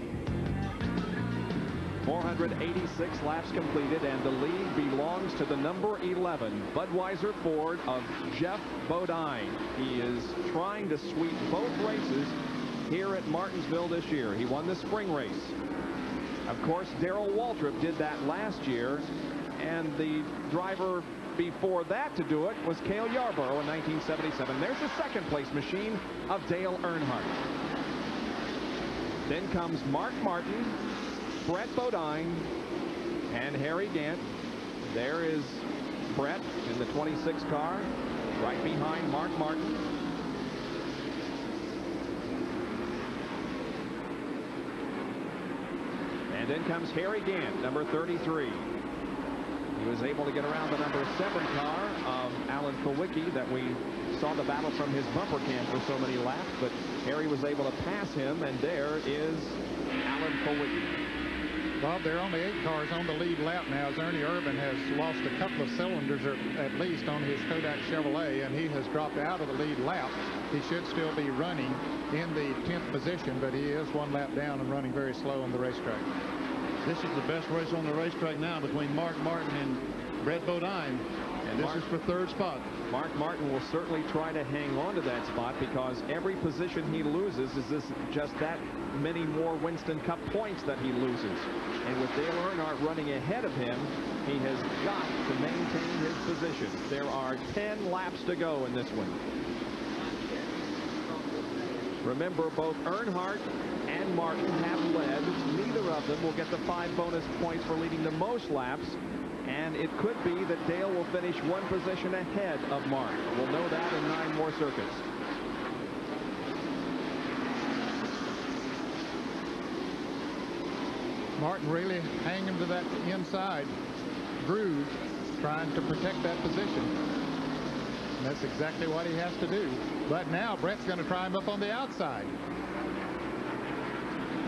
486 laps completed, and the lead belongs to the number 11 Budweiser Ford of Jeff Bodine. He is trying to sweep both races here at Martinsville this year. He won the spring race. Of course, Darrell Waltrip did that last year, and the driver before that to do it was Cale Yarborough in 1977. There's the second place machine of Dale Earnhardt. Then comes Mark Martin, Brett Bodine, and Harry Gant. There is Brett in the 26 car, right behind Mark Martin. And then comes Harry Gant, number 33. He was able to get around the number 7 car of Alan Kulwicki that we saw the battle from his bumper can for so many laps, but Harry was able to pass him, and there is Alan Kulwicki. Bob, there are only 8 cars on the lead lap now, as Ernie Irvin has lost a couple of cylinders at least on his Kodak Chevrolet, and he has dropped out of the lead lap. He should still be running in the 10th position, but he is 1 lap down and running very slow on the racetrack. This is the best race on the racetrack now between Mark Martin and Brett Bodine. And this is for 3rd spot. Mark Martin will certainly try to hang on to that spot, because every position he loses is just that many more Winston Cup points that he loses. And with Dale Earnhardt running ahead of him, he has got to maintain his position. There are 10 laps to go in this one. Remember, both Earnhardt and Martin have led. Neither of them will get the 5 bonus points for leading the most laps. And it could be that Dale will finish 1 position ahead of Mark. We'll know that in 9 more circuits. Martin really hanging to that inside groove, trying to protect that position. And that's exactly what he has to do. But now Brett's going to try him up on the outside.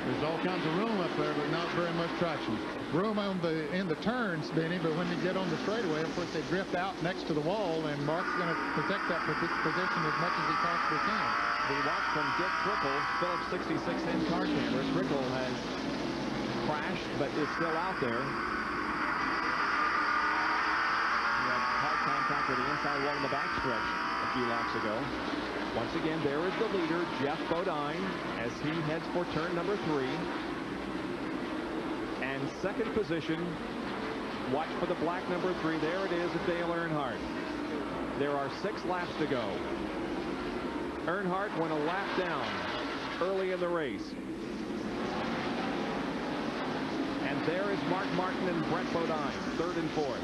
There's all kinds of room up there, but not very much traction. Room on in the turns, Benny, but when you get on the straightaway, of course, they drift out next to the wall, and Mark's going to protect that position as much as he possibly can. We watch from Dick Trickle, Phillips 66-inch car camera. Trickle has crashed, but is still out there. He had hard contact with the inside wall in the backstretch a few laps ago. Once again, there is the leader, Jeff Bodine, as he heads for turn number 3. And second position, watch for the black number 3. There it is at Dale Earnhardt. There are 6 laps to go. Earnhardt went a lap down early in the race. And there is Mark Martin and Brett Bodine, 3rd and 4th.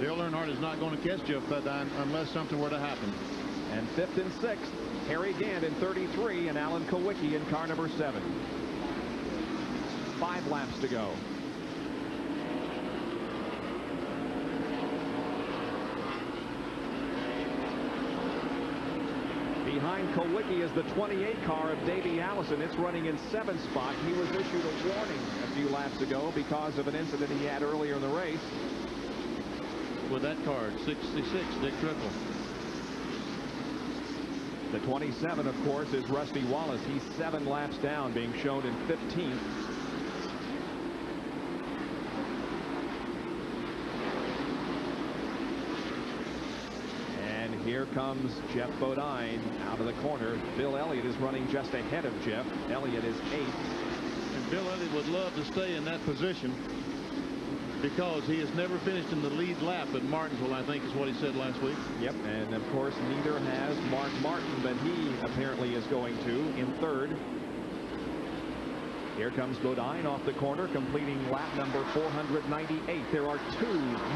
Dale Earnhardt is not going to catch Jeff Bodine unless something were to happen. And 5th and 6th, Harry Gant in 33 and Alan Kulwicki in car number 7. 5 laps to go. Behind Kulwicki is the 28 car of Davey Allison. It's running in 7th spot. He was issued a warning a few laps ago because of an incident he had earlier in the race. With that card, 66, Dick Trickle. The 27, of course, is Rusty Wallace. He's 7 laps down, being shown in 15th. And here comes Jeff Bodine out of the corner. Bill Elliott is running just ahead of Jeff. Elliott is 8th. And Bill Elliott would love to stay in that position, because he has never finished in the lead lap at Martinsville, I think is what he said last week. Yep, and of course neither has Mark Martin, but he apparently is going to in 3rd. Here comes Bodine off the corner, completing lap number 498. There are 2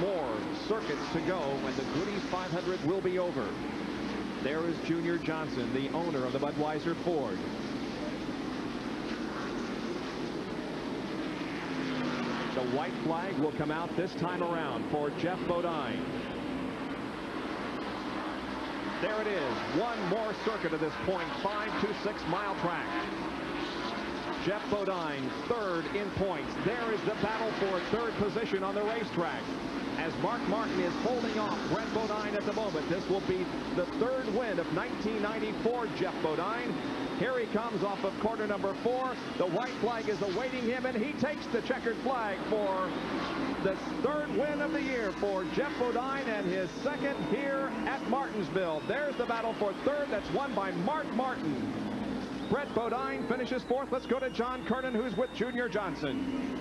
more circuits to go when the Goody 500 will be over. There is Junior Johnson, the owner of the Budweiser Ford. The white flag will come out this time around for Jeff Bodine. There it is. One more circuit of this .526-mile track. Jeff Bodine, third in points. There is the battle for third position on the racetrack. As Mark Martin is holding off Brett Bodine at the moment. This will be the third win of 1994, Jeff Bodine. Here he comes off of corner number 4. The white flag is awaiting him, and he takes the checkered flag for the third win of the year for Jeff Bodine and his second here at Martinsville. There's the battle for third. That's won by Mark Martin. Brett Bodine finishes fourth. Let's go to John Kernan, who's with Junior Johnson.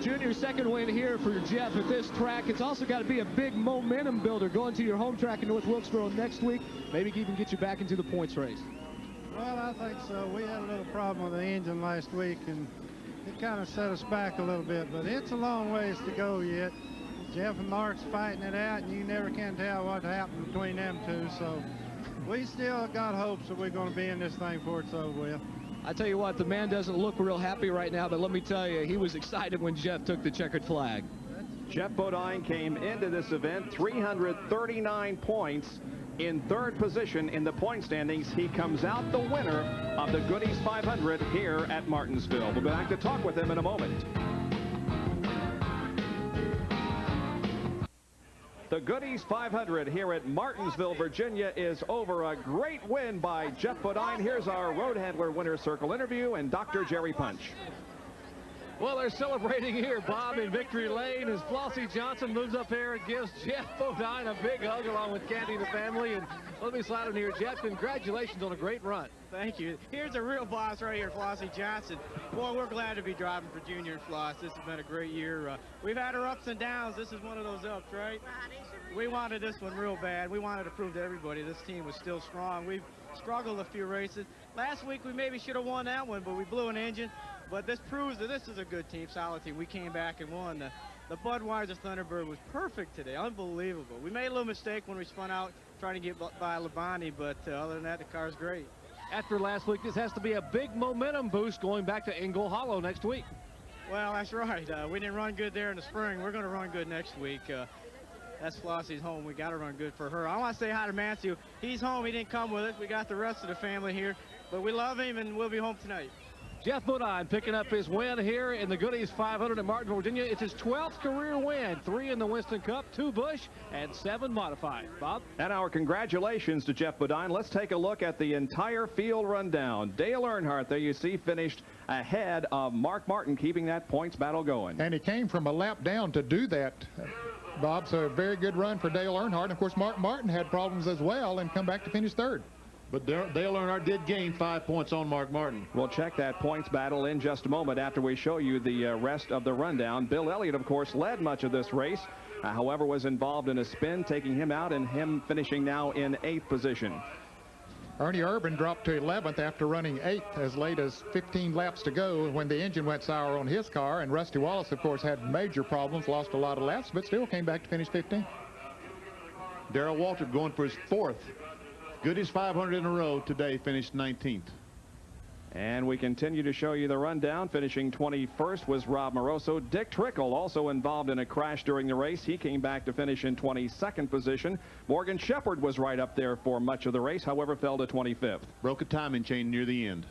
Junior's second win here for Jeff at this track. It's also got to be a big momentum builder going to your home track in North Wilkesboro next week. Maybe even get you back into the points race. Well, I think so. We had a little problem with the engine last week, and it kind of set us back a little bit, but it's a long ways to go yet. Jeff and Mark's fighting it out, and you never can tell what happened between them two, so we still got hopes that we're going to be in this thing before it's over with. I tell you what, the man doesn't look real happy right now, but let me tell you, he was excited when Jeff took the checkered flag. Jeff Bodine came into this event 339 points in third position in the point standings. He comes out the winner of the Goodies 500 here at Martinsville. We'll be back to talk with him in a moment. The Goodies 500 here at Martinsville, Virginia is over. A great win by Jeff Bodine. Here's our road handler winner's circle interview and Dr. Jerry Punch. Well, they're celebrating here, Bob, in victory lane as Flossie Johnson moves up here and gives Jeff Bodine a big hug along with Candy and the family. And let me slide in here, Jeff. Congratulations on a great run. Thank you. Here's a real boss right here, Flossie Johnson. Boy, we're glad to be driving for Junior and Floss. This has been a great year. We've had our ups and downs. This is one of those ups, right? We wanted this one real bad. We wanted to prove to everybody this team was still strong. We've struggled a few races. Last week, we maybe should have won that one, but we blew an engine. But this proves that this is a good team, solid team. We came back and won. The Budweiser Thunderbird was perfect today, unbelievable. We made a little mistake when we spun out trying to get by Labonte, but other than that, the car's great. After last week, this has to be a big momentum boost going back to Ingle Hollow next week. Well, that's right. We didn't run good there in the spring. We're going to run good next week. That's Flossie's home. We got to run good for her. I want to say hi to Matthew. He's home. He didn't come with us. We got the rest of the family here, but we love him, and we'll be home tonight. Jeff Bodine picking up his win here in the Goodies 500 in Martinsville, Virginia. It's his 12th career win, 3 in the Winston Cup, 2 Busch, and 7 modified. Bob? And our congratulations to Jeff Bodine. Let's take a look at the entire field rundown. Dale Earnhardt, there you see, finished ahead of Mark Martin, keeping that points battle going. And he came from a lap down to do that, Bob, so a very good run for Dale Earnhardt. And of course, Mark Martin had problems as well and come back to finish third. But Dale Earnhardt did gain 5 points on Mark Martin. We'll check that points battle in just a moment after we show you the rest of the rundown. Bill Elliott, of course, led much of this race, however, was involved in a spin, taking him out and him finishing now in 8th position. Ernie Urban dropped to 11th after running 8th as late as 15 laps to go when the engine went sour on his car. And Rusty Wallace, of course, had major problems, lost a lot of laps, but still came back to finish 15th. Darrell Waltrip going for his 4th Goodies 500 in a row today, finished 19th. And we continue to show you the rundown. Finishing 21st was Rob Moroso. Dick Trickle also involved in a crash during the race. He came back to finish in 22nd position. Morgan Shepherd was right up there for much of the race, however, fell to 25th. Broke a timing chain near the end.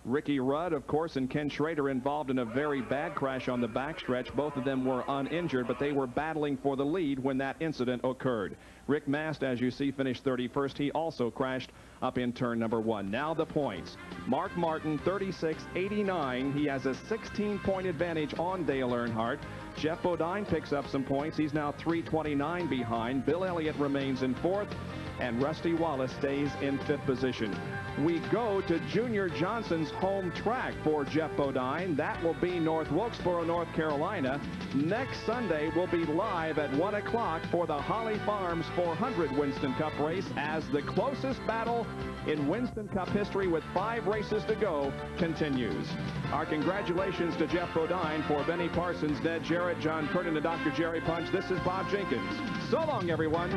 Ricky Rudd, of course, and Ken Schrader involved in a very bad crash on the backstretch. Both of them were uninjured, but they were battling for the lead when that incident occurred. Rick Mast, as you see, finished 31st. He also crashed up in turn number 1. Now the points. Mark Martin, 36.89. He has a 16-point advantage on Dale Earnhardt. Jeff Bodine picks up some points. He's now 329 behind. Bill Elliott remains in 4th, and Rusty Wallace stays in 5th position. We go to Junior Johnson's home track for Jeff Bodine. That will be North Wilkesboro, North Carolina. Next Sunday, we'll be live at 1 o'clock for the Holly Farms 400 Winston Cup race as the closest battle in Winston Cup history with 5 races to go continues. Our congratulations to Jeff Bodine. For Benny Parsons, Ned Jarrett, John Curtin, and Dr. Jerry Punch, this is Bob Jenkins. So long, everyone.